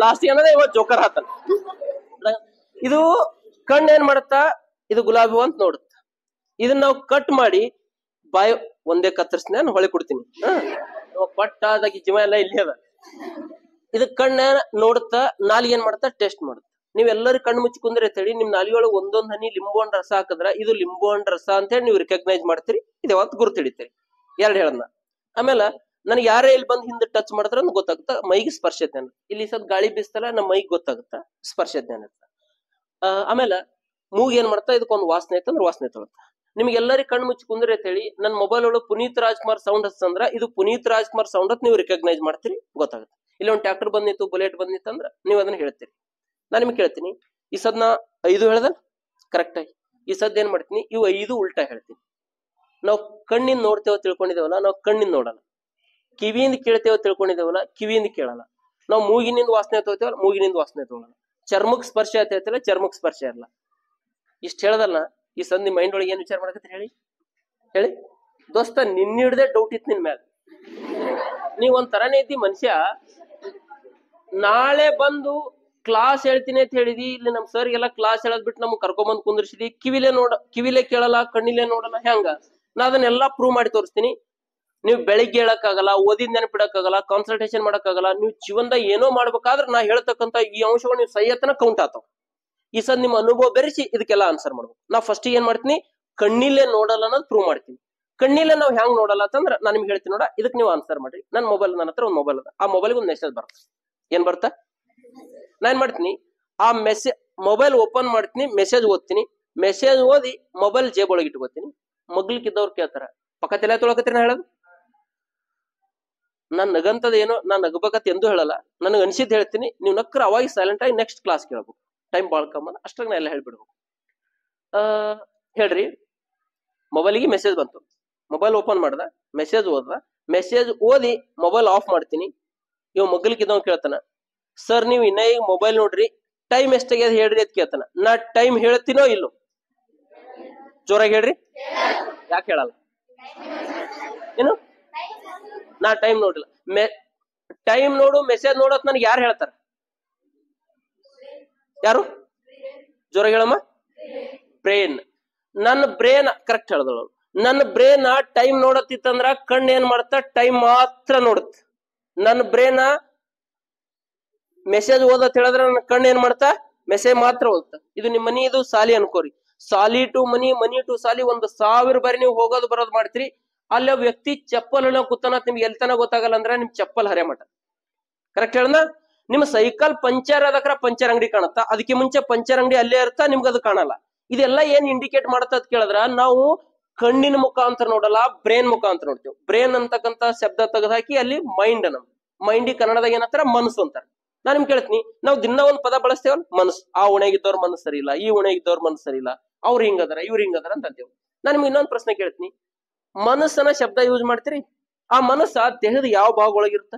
ಲಾಸ್ಟ್ ಏನದ ಇವ ಜೋಕರ್ ಹಾತಾನ. ಇದು ಕಣ್ಣು ಏನ್ ಮಾಡತ್ತಾ, ಇದು ಗುಲಾಬಿ ಹೂ ಅಂತ ನೋಡುತ್ತ. ಇದನ್ನ ನಾವು ಕಟ್ ಮಾಡಿ ಬಾಯಿ ಒಂದೇ ಕತ್ತರಿಸ್ತೀನಿ, ನಾನು ಹೊಳೆ ಕೊಡ್ತೀನಿ. ಪಟ್ಟ ಅದಾಗಿ ಜೀವ ಎಲ್ಲ ಇಲ್ಲಿ ಅದ. ಇದು ಕಣ್ಣ ನೋಡುತ್ತ, ನಾಲಿಗೆ ಏನ್ ಮಾಡತ್ತ, ಟೆಸ್ಟ್ ಮಾಡುತ್ತ. ನೀವೆಲ್ಲರೂ ಕಣ್ಣು ಮುಚ್ಚಿ ಕುಂದ್ರೆ ಹೇಳಿ ನಿಮ್ ನಾಲಿಗೆಯೊಳಗೆ ಒಂದೊಂದ್ ಹನಿ ಲಿಂಬು ಹಣ್ಣು ರಸ ಹಾಕಿದ್ರ ಇದು ಲಿಂಬು ಹಣ್ಣು ರಸ ಅಂತ ಹೇಳಿ ನೀವು ರಿಕಗ್ನೈಸ್ ಮಾಡ್ತೀರಿ, ಇದು ಯಾವತ್ತು ಗುರುತು ಹಿಡಿತೀರಿ. ಎರಡು ಹೇಳದ್ನ. ಆಮೇಲೆ ನನಗೆ ಯಾರೇ ಇಲ್ಲಿ ಬಂದು ಹಿಂದೆ ಟಚ್ ಮಾಡಿದ್ರ ಗೊತ್ತಾಗುತ್ತಾ ಮೈಗೆ ಸ್ಪರ್ಶ ಜ್ಞಾನ. ಇಲ್ಲಿ ಸ್ವಲ್ಪ ಗಾಳಿ ಬೀಸ್ತಲ್ಲ, ನಮ್ಮ ಮೈಗೆ ಗೊತ್ತಾಗುತ್ತಾ ಸ್ಪರ್ಶ ಜ್ಞಾನ ಇರ್ತ. ಆಮೇಲೆ ಮೂಗ್ ಏನ್ ಮಾಡ್ತಾ, ಇದಕ್ಕೊಂದು ವಾಸನೆ ಐತಂದ್ರೆ ವಾಸನೆ ತೊಗೊಳ್ತಾ. ನಿಮ್ಗೆಲ್ಲರಿಗೂ ಕಣ್ಣು ಮುಚ್ಚಿ ಕುಂದ್ರೆ ಅಂತ ಹೇಳಿ ನನ್ನ ಮೊಬೈಲ್ ಒಳಗೆ ಪುನೀತ್ ರಾಜ್ಕುಮಾರ್ ಸೌಂಡ್ ಹಚ್ಚಂದ್ರ ಇದು ಪುನೀತ್ ರಾಜ್ಕುಮಾರ್ ಸೌಂಡ್ ಅಂತ ನೀವು ರಿಕಗ್ನೈಸ್ ಮಾಡ್ತೀರಿ, ಗೊತ್ತಾಗುತ್ತೆ. ಇಲ್ಲಿ ಒಂದು ಟ್ರ್ಯಾಕ್ಟರ್ ಬಂದಿತ್ತು, ಬುಲೆಟ್ ಬಂದಿತ್ತು ಅಂದ್ರೆ ನೀವು ಅದನ್ನ ಹೇಳ್ತೀರಿ. ನಾನು ನಿಮ್ಗೆ ಕೇಳ್ತೀನಿ, ಈ ಸದ್ನ 5 ಹೇಳ್ದ ಕರೆಕ್ಟ್ ಆಗಿ, ಈ ಸದ್ ಏನ್ ಮಾಡ್ತೀನಿ, ಇವು 5 ಉಲ್ಟಾ ಹೇಳ್ತೀನಿ. ನಾವು ಕಣ್ಣಿಂದ ನೋಡ್ತೇವ ತಿಳ್ಕೊಂಡಿದೇವಲ್ಲ, ನಾವು ಕಣ್ಣಿಂದ ನೋಡಲ್ಲ. ಕಿವಿಯಿಂದ ಕೇಳ್ತೇವ ತಿಳ್ಕೊಂಡಿದೇವಲ್ಲ, ಕಿವಿಯಿಂದ ಕೇಳಲ್ಲ. ನಾವು ಮೂಗಿನಿಂದ ವಾಸನೆ ತಗೋತೇವಲ್ಲ, ಮೂಗಿನಿಂದ ವಾಸನೆ ತಗೊಳ್ಳಲ್ಲ. ಚರ್ಮಕ್ ಸ್ಪರ್ಶ ಆಯ್ತಲ್ಲ, ಚರ್ಮಕ್ ಸ್ಪರ್ಶ ಇರಲ್ಲ. ಇಷ್ಟ ಹೇಳದಲ್ಲ, ಈ ಸದ್ ನಿಮ್ ಮೈಂಡ್ ಒಳಗೆ ಏನ್ ವಿಚಾರ ಮಾಡಕತ್ತೀರಿ ಹೇಳಿ ಹೇಳಿ ದೋಸ್ತ. ನಿನ್ನ ಹಿಡ್ದೆ ಡೌಟ್ ಇತ್ತು ನಿನ್ ಮ್ಯಾಲ. ನೀವ್ ಒಂದ್ ತರಾನೇ ಐತಿ ಮನುಷ್ಯ. ನಾಳೆ ಬಂದು ಕ್ಲಾಸ್ ಹೇಳ್ತೀನಿ ಅಂತ ಹೇಳಿದಿ, ಇಲ್ಲಿ ನಮ್ ಸರ್ ಎಲ್ಲ ಕ್ಲಾಸ್ ಹೇಳದ್ ಬಿಟ್ಟು ನಮ್ಗೆ ಕರ್ಕೊಂಬಂದ್ ಕುಂದ್ರಿಸಿದಿ, ಕಿವಿಲೇ ಕೇಳಲ್ಲ, ಕಣ್ಣಿಲೇ ನೋಡಲ್ಲ. ಹೆಂಗ? ನಾ ಅದನ್ನೆಲ್ಲಾ ಪ್ರೂವ್ ಮಾಡಿ ತೋರಿಸ್ತೀನಿ. ನೀವು ಬೆಳಿಗ್ಗೆ ಹೇಳಕ್ಕಾಗಲ್ಲ, ಓದಿದ್ ನೆನಪಿಡಕ್ಕಾಗಲ್ಲ, ಕಾನ್ಸಂಟ್ರೇಷನ್ ಮಾಡಕ್ಕಾಗಲ್ಲ. ನೀವು ಜೀವನದಾಗ ಏನೋ ಮಾಡ್ಬೇಕಾದ್ರೆ ನಾ ಹೇಳ್ತಕ್ಕಂತ ಈ ಅಂಶಗಳು ನೀವು ಸಹಿತನ ಕೌಂಟ್ ಆತಾವ. ಈ ಸದ್ ನಿಮ್ಮ ಅನುಭವ ಬೆರೆಸಿ ಇದಕ್ಕೆಲ್ಲ ಆನ್ಸರ್ ಮಾಡ್ಬೇಕು. ನಾ ಫಸ್ಟ್ ಏನ್ ಮಾಡ್ತೀನಿ, ಕಣ್ಣಿಲ್ಲೇ ನೋಡಲ್ಲ ಅನ್ನೋದು ಪ್ರೂವ್ ಮಾಡ್ತೀನಿ. ಕಣ್ಣಿಲ್ಲೇ ನಾವು ಹೆಂಗ್ ನೋಡಲ್ಲ ಅಂತಂದ್ರ ನಾನು ನಿಮ್ಗೆ ಹೇಳ್ತೀನಿ ನೋಡ, ಇದಕ್ ನೀವು ಆನ್ಸರ್ ಮಾಡ್ರಿ. ನನ್ನ ಹತ್ರ ಒಂದು ಮೊಬೈಲ್ ಅದ, ಆ ಮೊಬೈಲ್ಗೆ ಒಂದು ಮೆಸೇಜ್ ಬರುತ್ತೆ. ಏನ್ ಬರ್ತಾ, ನಾ ಏನ್ ಮಾಡ್ತೀನಿ, ಆ ಮೊಬೈಲ್ ಓಪನ್ ಮಾಡ್ತೀನಿ, ಮೆಸೇಜ್ ಓದ್ತೀನಿ. ಮೆಸೇಜ್ ಓದಿ ಮೊಬೈಲ್ ಜೇಬ್ ಒಳಗೆ ಇಟ್ಕೋತೀನಿ. ಮಗ್ಲಿಕ್ಕಿದ್ದವ್ರು ಕೇಳ್ತಾರ, ಪಕ್ಕ ತಲೆ ತೊಳಕತ್ತೀರಿ ನಾ ಹೇಳೋದು. ನಾನ್ ನಗಂತದ ಏನೋ, ನಾನ್ ನಗಬೇಕತ್ ಎಂದು ಹೇಳಲ್ಲ, ನನಗೆ ಅನ್ಸಿದ್ ಹೇಳ್ತೀನಿ. ನೀವು ನಕ್ರ ಅವಾಗ ಸೈಲೆಂಟ್ ಆಗಿ ನೆಕ್ಸ್ಟ್ ಕ್ಲಾಸ್ ಕೇಳ್ಬೇಕು. ಟೈಮ್ ಬಾಳ್ ಕಮ್ಮದ, ಅಷ್ಟಾಗ ನಾ ಎಲ್ಲ ಹೇಳ್ಬಿಡ್ಬೇಕು. ಹೇಳ್ರಿ, ಮೊಬೈಲಿಗೆ ಮೆಸೇಜ್ ಬಂತು, ಮೊಬೈಲ್ ಓಪನ್ ಮಾಡ್ದ, ಮೆಸೇಜ್ ಓದ್ದ, ಮೆಸೇಜ್ ಓದಿ ಮೊಬೈಲ್ ಆಫ್ ಮಾಡ್ತೀನಿ. ಇವ್ ಮಗ್ಲಿಕ್ಕಿದ್ದವ್ ಕೇಳ್ತಾನ, ಸರ್ ನೀವು ಇನ್ನ ಈಗ ಮೊಬೈಲ್ ನೋಡ್ರಿ, ಟೈಮ್ ಎಷ್ಟಾಗ್ಯದ ಹೇಳ್ರಿ ಅಂತ ಕೇಳ್ತಾನ. ನಾ ಟೈಮ್ ಹೇಳ್ತೀನೋ ಇಲ್ಲೋ? ಜೋರಾಗಿ ಹೇಳ್ರಿ. ಯಾಕೆ ಹೇಳಲ್ಲ? ಏನು? ನಾ ಟೈಮ್ ನೋಡಿಲ್ಲ. ಟೈಮ್ ನೋಡು, ಮೆಸೇಜ್ ನೋಡತ್ ನನಗೆ ಯಾರು ಹೇಳ್ತಾರ? ಯಾರು? ಜೋರಾಗಿ ಹೇಳಮ್ಮ. ಬ್ರೇನ್. ನನ್ನ ಬ್ರೇನ್ ಕರೆಕ್ಟ್ ಹೇಳ್ದಳು. ನನ್ನ ಬ್ರೇನ್ ಟೈಮ್ ನೋಡತ್ತಿತ್ತಂದ್ರ ಕಣ್ಣು ಏನ್ ಮಾಡ್ತ, ಟೈಮ್ ಮಾತ್ರ ನೋಡುತ್ತ. ನನ್ನ ಬ್ರೇನ್ ಮೆಸೇಜ್ ಓದತ್ ಹೇಳಿದ್ರೆ ನನ್ನ ಕಣ್ಣು ಏನ್ ಮಾಡ್ತಾ, ಮೆಸೇಜ್ ಮಾತ್ರ ಓದುತ್ತ. ಇದು ನಿಮ್ ಮನಿ, ಇದು ಸಾಲಿ ಅನ್ಕೋರಿ. ಸಾಲಿ ಟು ಮನಿ, ಮನಿ ಟು ಸಾಲಿ 1000 ಬಾರಿ ನೀವು ಹೋಗೋದು ಬರೋದು ಮಾಡ್ತೀರಿ. ಅಲ್ಲಿ ವ್ಯಕ್ತಿ ಚಪ್ಪಲ್ ಕೂತಾನ, ನಿಮ್ಗೆ ಎಲ್ತನ ಗೊತ್ತಾಗಲ್ಲ ಅಂದ್ರೆ ನಿಮ್ ಚಪ್ಪಲ್ ಹರೇ ಮಠ. ಕರೆಕ್ಟ್ ಹೇಳನ? ನಿಮ್ ಸೈಕಲ್ ಪಂಚರ್ ಆದಕ್ರ ಪಂಚರ್ ಅಂಗಡಿ ಕಾಣುತ್ತಾ, ಅದಕ್ಕೆ ಮುಂಚೆ ಪಂಚರ್ ಅಂಗಡಿ ಅಲ್ಲೇ ಇರ್ತಾ, ನಿಮ್ಗೆ ಅದು ಕಾಣಲ್ಲ. ಇದೆಲ್ಲ ಏನ್ ಇಂಡಿಕೇಟ್ ಮಾಡತ್ತ ಕೇಳಿದ್ರ, ನಾವು ಕಣ್ಣಿನ ಮುಖಾಂತರ ನೋಡಲ್ಲ, ಬ್ರೇನ್ ಮುಖಾಂತರ ನೋಡ್ತೇವೆ. ಬ್ರೇನ್ ಅಂತಕ್ಕಂತ ಶಬ್ದ ತೆಗೆದಾಕಿ ಅಲ್ಲಿ ಮೈಂಡ್ ನಮ್ ಮೈಂಡಿ ಕನ್ನಡದಾಗ ಏನಂತಾರ, ಮನಸ್ಸು ಅಂತಾರ. ನಾನ್ ನಿಮ್ಗೆ ಕೇಳ್ತೀನಿ, ನಾವು ದಿನ ಒಂದ್ ಪದ ಬಳಸ್ತೇವಲ್ಲ, ಮನಸ್ಸು. ಆ ಉಣೆಗಿದ್ದವ್ರ ಮನಸ್ಸು ಸರಿ ಇಲ್ಲ, ಈ ಉಣೆಗಿದ್ದವ್ರ ಮನಸ್ಸು ಸರಿ ಇಲ್ಲ, ಅವ್ರು ಹಿಂಗದಾರ, ಇವ್ರು ಹಿಂಗದಾರ ಅಂತ ಅಂತೇವೆ. ನಾನ್ ನಿಮ್ಗೆ ಇನ್ನೊಂದು ಪ್ರಶ್ನೆ ಕೇಳ್ತೀನಿ, ಮನಸ್ಸನ್ನ ಶಬ್ದ ಯೂಸ್ ಮಾಡ್ತೀರಿ, ಆ ಮನಸ್ಸ ದೇಹದ ಯಾವ ಭಾಗ ಒಳಗಿರುತ್ತ?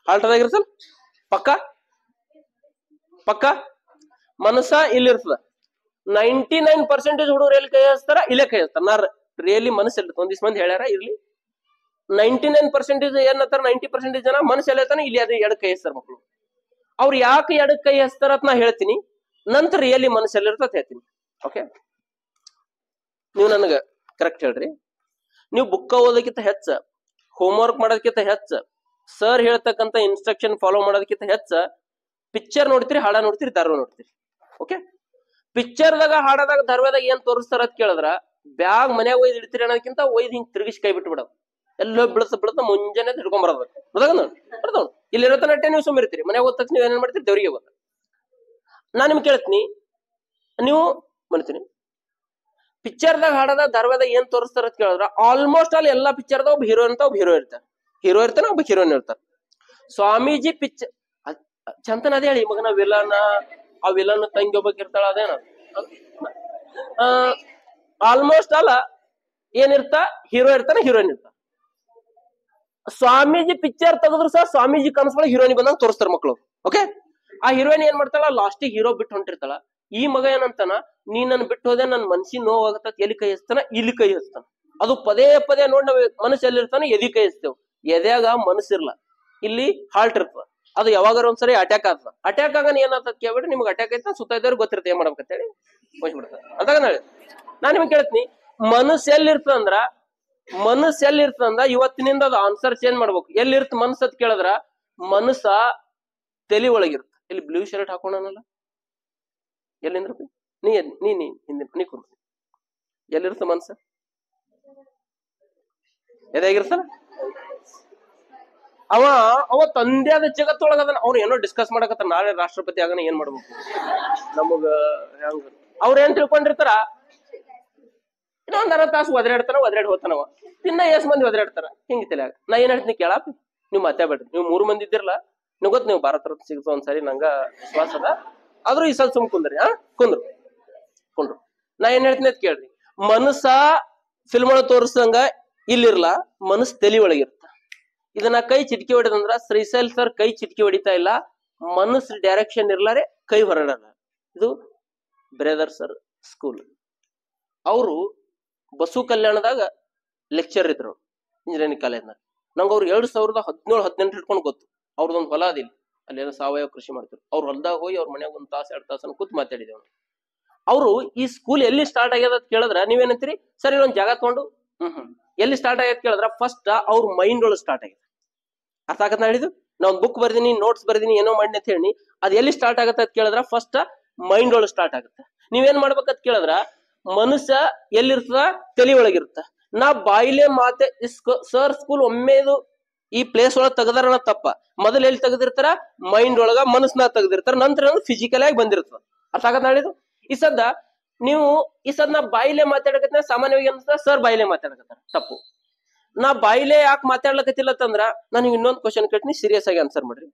ಆಲ್ಟದಾಗಿರ್ತಲ್ಲ, ಪಕ್ಕ ಪಕ್ಕ ಮನಸ್ಸ ಇಲ್ಲಿರ್ತದ. 99% ಹುಡುಗರು ಎಲ್ಲಿ ಕೈ ಹಚ್ತಾರ, ಇಲ್ಲೇ ಕೈ ಹಚ್ತಾರ. ನಾ ರಿಯಲಿ ಮನಸ್ಸು ಇರ್ತದೆ. ಒಂದಿಷ್ಟು ಮಂದಿ ಹೇಳ್ಯಾರ, ಇರ್ಲಿ. 99% ಏನಂತಾರ, 90% ಜನ ಮನಸ್ಸು ಎಲ್ಲ ಇರ್ತಾನೆ, ಇಲ್ಲಿ ಅದು ಎಡಕ್ ಕೈ ಹಚ್ತಾರ ಮಕ್ಕಳು. ಅವ್ರು ಯಾಕೆ ಎಡಕ್ ಕೈ ಹಚ್ತಾರ ಅಂತ ನಾ ಹೇಳ್ತೀನಿ, ನಂತರ ರಿಯಲಿ ಮನಸ್ಸು ಎಲ್ಲಿರ್ತದ ಹೇಳ್ತೀನಿ. ಓಕೆ, ನೀವು ನನಗ ಕರೆಕ್ಟ್ ಹೇಳ್ರಿ. ನೀವು ಬುಕ್ಕ ಓದೋದಕ್ಕಿಂತ ಹೆಚ್ಚ, ಹೋಮ್ವರ್ಕ್ ಮಾಡೋದಕ್ಕಿಂತ ಹೆಚ್ಚ, ಸರ್ ಹೇಳ್ತಕ್ಕಂತ ಇನ್ಸ್ಟ್ರಕ್ಷನ್ ಫಾಲೋ ಮಾಡೋದಕ್ಕಿಂತ ಹೆಚ್ಚ ಪಿಕ್ಚರ್ ನೋಡ್ತೀರಿ, ಹಾಡ ನೋಡ್ತೀರಿ, ಧರ್ಮ ನೋಡ್ತೀರಿ. ಓಕೆ, ಪಿಕ್ಚರ್ದಾಗ ಹಾಡದಾಗ ಧರ್ಮದಾಗ ಏನ್ ತೋರಿಸ್ತಾರ ಅಂತ ಕೇಳಿದ್ರ, ಬ್ಯಾಗ್ ಮನ್ಯಾಗ ಒಯ್ದು ಇಡ್ತೀರಿ ಅನ್ನೋದಕ್ಕಿಂತ ಒಯ್ದು ಹಿಂಗ್ ತಿರುಗಿಸಿ ಕೈ ಬಿಟ್ಟು ಬಿಡವ್. ಎಲ್ಲೋ ಬಿಳಸ ಮುಂಜಾನೆ ಹಿಡ್ಕೊಂಡ್ ಬರೋದು. ಇಲ್ಲಿ ಇರತ್ತ ನಟ್ಟೆ ನೀವು ಸುಮ್ಮಿರ್ತೀರಿ, ಮನ್ಯಾಗ ಓದ್ ತಕ್ಷಣ ನೀವ್ ಏನೇನ್ ಮಾಡ್ತೀರಿ, ದೇವ್ರಿಗೆ ಗೊತ್ತ. ನಾನ್ ನಿಮ್ಗೆ ಕೇಳ್ತೀನಿ, ನೀವು ಮಾಡ್ತೀನಿ ಪಿಕ್ಚರ್ದಾಗ ಹಾಡದ ಧರ್ಮದಾಗ ಏನ್ ತೋರಿಸ್ತಾರ ಅಂತ ಕೇಳಿದ್ರ, ಆಲ್ಮೋಸ್ಟ್ ಆಲ್ ಎಲ್ಲಾ ಪಿಕ್ಚರ್ದಾಗ ಒಬ್ಬ ಹೀರೋ ಅಂತ ಒಬ್ಬ ಹೀರೋ ಇರ್ತಾರ. ಹೀರೋ ಇರ್ತಾನೆ, ಒಬ್ಬ ಹೀರೋಯಿನ್ ಇರ್ತಾರ. ಸ್ವಾಮೀಜಿ ಪಿಕ್ಚರ್ ಚಂತನ ಅದೇ ಹೇಳಿ ಮಗನ, ವಿಲನ್, ಆ ವಿಲನ್ ತಂಗಿ ಒಬ್ಬಕ್ ಇರ್ತಾಳ, ಅದೇನ ಆಲ್ಮೋಸ್ಟ್ ಅಲ್ಲ ಏನಿರ್ತ, ಹೀರೋ ಇರ್ತಾನೆ, ಹೀರೋಯಿನ್ ಇರ್ತಾರ. ಸ್ವಾಮೀಜಿ ಪಿಕ್ಚರ್ ತೆಗೆದ್ರು ಸಹ ಸ್ವಾಮೀಜಿ ಕನಸೊಳಗೆ ಹೀರೋಯಿನ್ ಬಂದಾಗ ತೋರಿಸ್ತಾರ ಮಕ್ಕಳು. ಓಕೆ, ಆ ಹೀರೋಯಿನ್ ಏನ್ ಮಾಡ್ತಾಳ, ಲಾಸ್ಟಿಗೆ ಹೀರೋ ಬಿಟ್ಟು ಹೊಂಟಿರ್ತಾಳ. ಈ ಮಗ ಏನಂತಾನ, ನೀ ನನ್ ಬಿಟ್ಟು ಹೋದೆ, ನನ್ ಮನ್ಸಿಗೆ ನೋವಾಗತ್ತ, ಎಲ್ಲಿ ಕೈ ಹಚ್ತಾನ, ಇಲ್ಲಿ ಕೈ ಹಚ್ತಾನ. ಅದು ಪದೇ ಪದೇ ನೋಡಿ ನಾವ್ ಮನಸ್ಸು ಎಲ್ಲಿರ್ತಾನೆ, ಎದಿ ಕೈ ಹಚ್ತೇವ್. ಎದ್ಯಾಗ ಮನಸ್ಸಿರ್ಲ, ಇಲ್ಲಿ ಹಾಲ್ಟ್ ಇರ್ತದ. ಅದು ಯಾವಾಗಾರ ಒಂದ್ಸರಿ ಅಟ್ಯಾಕ್ ಆಗ್ತದ. ಅಟ್ಯಾಕ್ ಆಗ ಏನಾಗ್ತದ ಕೇಳ್ಬಿಟ್ರೆ, ನಿಮ್ಗೆ ಅಟ್ಯಾಕ್ ಐತ ಸುತ್ತ ಇದ್ದವ್ರಿಗೆ ಗೊತ್ತಿರುತ್ತೆ ಏನ್ ಮಾಡ್ಬೇಕಂತ ಹೇಳಿ ಹೋಗ್ಬಿಡ್ತಾರೆ. ಅದಾಗ ನಾನ್ ನಿಮ್ಗೆ ಕೇಳ್ತೀನಿ, ಮನಸ್ಸು ಎಲ್ಲಿರ್ತದಂದ್ರ ಇವತ್ತಿನಿಂದ ಅದು ಆನ್ಸರ್ ಚೇಂಜ್ ಮಾಡ್ಬೇಕು. ಎಲ್ಲಿರ್ತ ಮನಸ್ಸು ಅಂತ ಕೇಳಿದ್ರ, ಮನಸ್ಸ ತಲಿ ಒಳಗಿರುತ್ತೆ. ಇಲ್ಲಿ ಬ್ಲೂ ಶರ್ಟ್ ಹಾಕೋಣನಲ್ಲ, ಎಲ್ಲಿಂದ್ರ ನೀ ನೀ ನೀ ನೀ ಕುಂತ ಎಲ್ಲಿರ್ತ ಮನಸ್ಸ? ಎದಾಗಿರ್ತಾನ ಅವ ತಂದೆ ಆದ ಜಗತ್ತೊಳಗ ಅದನ್ನ ಅವ್ರು ಏನೋ ಡಿಸ್ಕಸ್ ಮಾಡಕತ್ತ, ನಾಳೆ ರಾಷ್ಟ್ರಪತಿ ಆಗನ ಏನ್ ಮಾಡ್ಬೇಕು ನಮಗ ಹೆಂಗ. ಅವ್ರ ಏನ್ ತಿಳ್ಕೊಂಡಿರ್ತಾರ, ಇನ್ನೊಂದ್ ಅರ್ಧ ತಾಸು ಒದರಾಡಿ ಹೋಗ್ತಾನವ. ಇನ್ನ ಎಷ್ಟ್ ಮಂದಿ ಒದರಾಡ್ತಾರ ಹಿಂಗ ತಲ್ಯಾಗ. ನಾ ಏನ್ ಹೇಳ್ತೀನಿ ಕೇಳಪ್ಪ, ನೀವ್ ಮಾತಾಡ್ಬೇಡ್ರಿ. ನೀವು 3 ಮಂದಿ ಇದ್ದಿರಲ್ಲ, ನೀವು ಗೊತ್ತು ನೀವು ಭಾರತ ರತ್ನ ಸಿಗ್ತೋ ಒಂದ್ಸರಿ, ನಂಗ ವಿಶ್ವಾಸ ಅದ. ಆದ್ರೂ ಈ ಸಲ ಸುಮ್ ಕುಂದ್ರಿ, ಕುಂಡ್ರು. ನಾ ಏನ್ ಹೇಳ್ತೀನಿ ಅದ್ ಕೇಳ್ರಿ. ಮನಸ್ಸ ಫಿಲ್ಮ್ ಒಳಗೆ ತೋರಿಸ್ದಂಗ ಇಲ್ಲಿರ್ಲ, ಮನಸ್ಸು ತಲಿ ಒಳಗಿರ್ತ. ಇದನ್ನ ಕೈ ಚಿಟ್ಕಿ ಹೊಡಿದಂದ್ರ ಶ್ರೀಶೈಲ್ ಸರ್ ಕೈ ಚಿಟ್ಕಿ ಹೊಡಿತಾ ಇಲ್ಲ, ಮನಸ್ಸು ಡೈರೆಕ್ಷನ್ ಇರ್ಲಾರೆ ಕೈ ಹೊರಡಲ್ಲ. ಇದು ಬ್ರದರ್ ಸರ್ ಸ್ಕೂಲ್. ಅವರು ಬಸು ಕಲ್ಯಾಣದಾಗ ಲೆಕ್ಚರ್ ಇದ್ರು ಇಂಜಿನಿಯರಿಂಗ್ ಕಾಲೇಜ್ನಾಗ. ನಂಗೆ ಅವ್ರು 2017-18 ಹಿಡ್ಕೊಂಡು ಗೊತ್ತು. ಅವ್ರದೊಂದು ಹೊಲ ಅದಿಲ್ಲ, ಅಲ್ಲೆಲ್ಲ ಸಾವಯವ ಕೃಷಿ ಮಾಡ್ತಿದ್ರು. ಅವ್ರ ಹೊಲದಾಗ ಹೋಗಿ ಅವ್ರ ಮನ್ಯಾಗ 1 ತಾಸು 2 ತಾಸನ್ನು ಕೂತ್ ಮಾತಾಡಿದೇವ್. ಅವರು ಈ ಸ್ಕೂಲ್ ಎಲ್ಲಿ ಸ್ಟಾರ್ಟ್ ಆಗ್ಯದ ಅಂತ ಕೇಳಿದ್ರ ನೀವೇನಂತೀರಿ, ಸರ್ ಇಲ್ಲೊಂದ್ ಜಾಗ ತಗೊಂಡು ಎಲ್ಲಿ ಸ್ಟಾರ್ಟ್ ಆಗ್ಯದ ಕೇಳಿದ್ರ, ಫಸ್ಟ್ ಅವ್ರ ಮೈಂಡ್ ಒಳಗೆ ಸ್ಟಾರ್ಟ್ ಆಗಿದೆ. ಅರ್ಥ ಆಗತ್ತ ಹೇಳಿದ್ದು. ನಾ ಒಂದ್ ಬುಕ್ ಬರ್ದೀನಿ, ನೋಟ್ಸ್ ಬರ್ದೀನಿ, ಏನೋ ಮಾಡಿ ಅಂತ ಹೇಳಿ, ಅದ್ ಎಲ್ಲಿ ಸ್ಟಾರ್ಟ್ ಆಗತ್ತ ಅಂತ ಕೇಳಿದ್ರ ಫಸ್ಟ್ ಮೈಂಡ್ ಒಳಗೆ ಸ್ಟಾರ್ಟ್ ಆಗುತ್ತೆ. ನೀವೇನ್ ಮಾಡ್ಬೇಕಂತ ಕೇಳಿದ್ರ, ಮನುಷ್ಯ ಎಲ್ಲಿರ್ತದ, ತಲೆ ಒಳಗಿರುತ್ತ. ನಾ ಬಾಯಿಲೆ ಮಾತೆ ಸರ್ ಸ್ಕೂಲ್ ಒಮ್ಮೆದು ಈ ಪ್ಲೇಸ್ ಒಳಗ್ ತೆಗದಾರ ತಪ್ಪ. ಮೊದಲು ಎಲ್ಲಿ ತೆಗೆದಿರ್ತಾರ, ಮೈಂಡ್ ಒಳಗ ಮನಸ್ಸನ್ನ ತೆಗೆದಿರ್ತಾರ, ನಂತರ ಫಿಸಿಕಲ್ ಆಗಿ ಬಂದಿರ್ತದ. ಅರ್ಥ ಆಗತ್ತ ಹೇಳಿದ್ದು. ಈ ಸದ್ದ ನಾ ಬಾಯಿಲೆ ಮಾತಾಡಕತ್ತ, ಸಾಮಾನ್ಯವಾಗಿ ಅನ್ಸ್ತ ಸರ್ ಬಾಯಿಲೆ ಮಾತಾಡಕತ್ತಾರ, ತಪ್ಪು. ನಾ ಬಾಯಿಲೆ ಯಾಕೆ ಮಾತಾಡ್ಲಕತ್ತಿಲ್ಲ ಅಂತಂದ್ರ, ನಾನು ಇನ್ನೊಂದು ಕ್ವಶನ್ ಕೇಳ್ತೀನಿ, ಸೀರಿಯಸ್ ಆಗಿ ಆನ್ಸರ್ ಮಾಡ್ರಿ.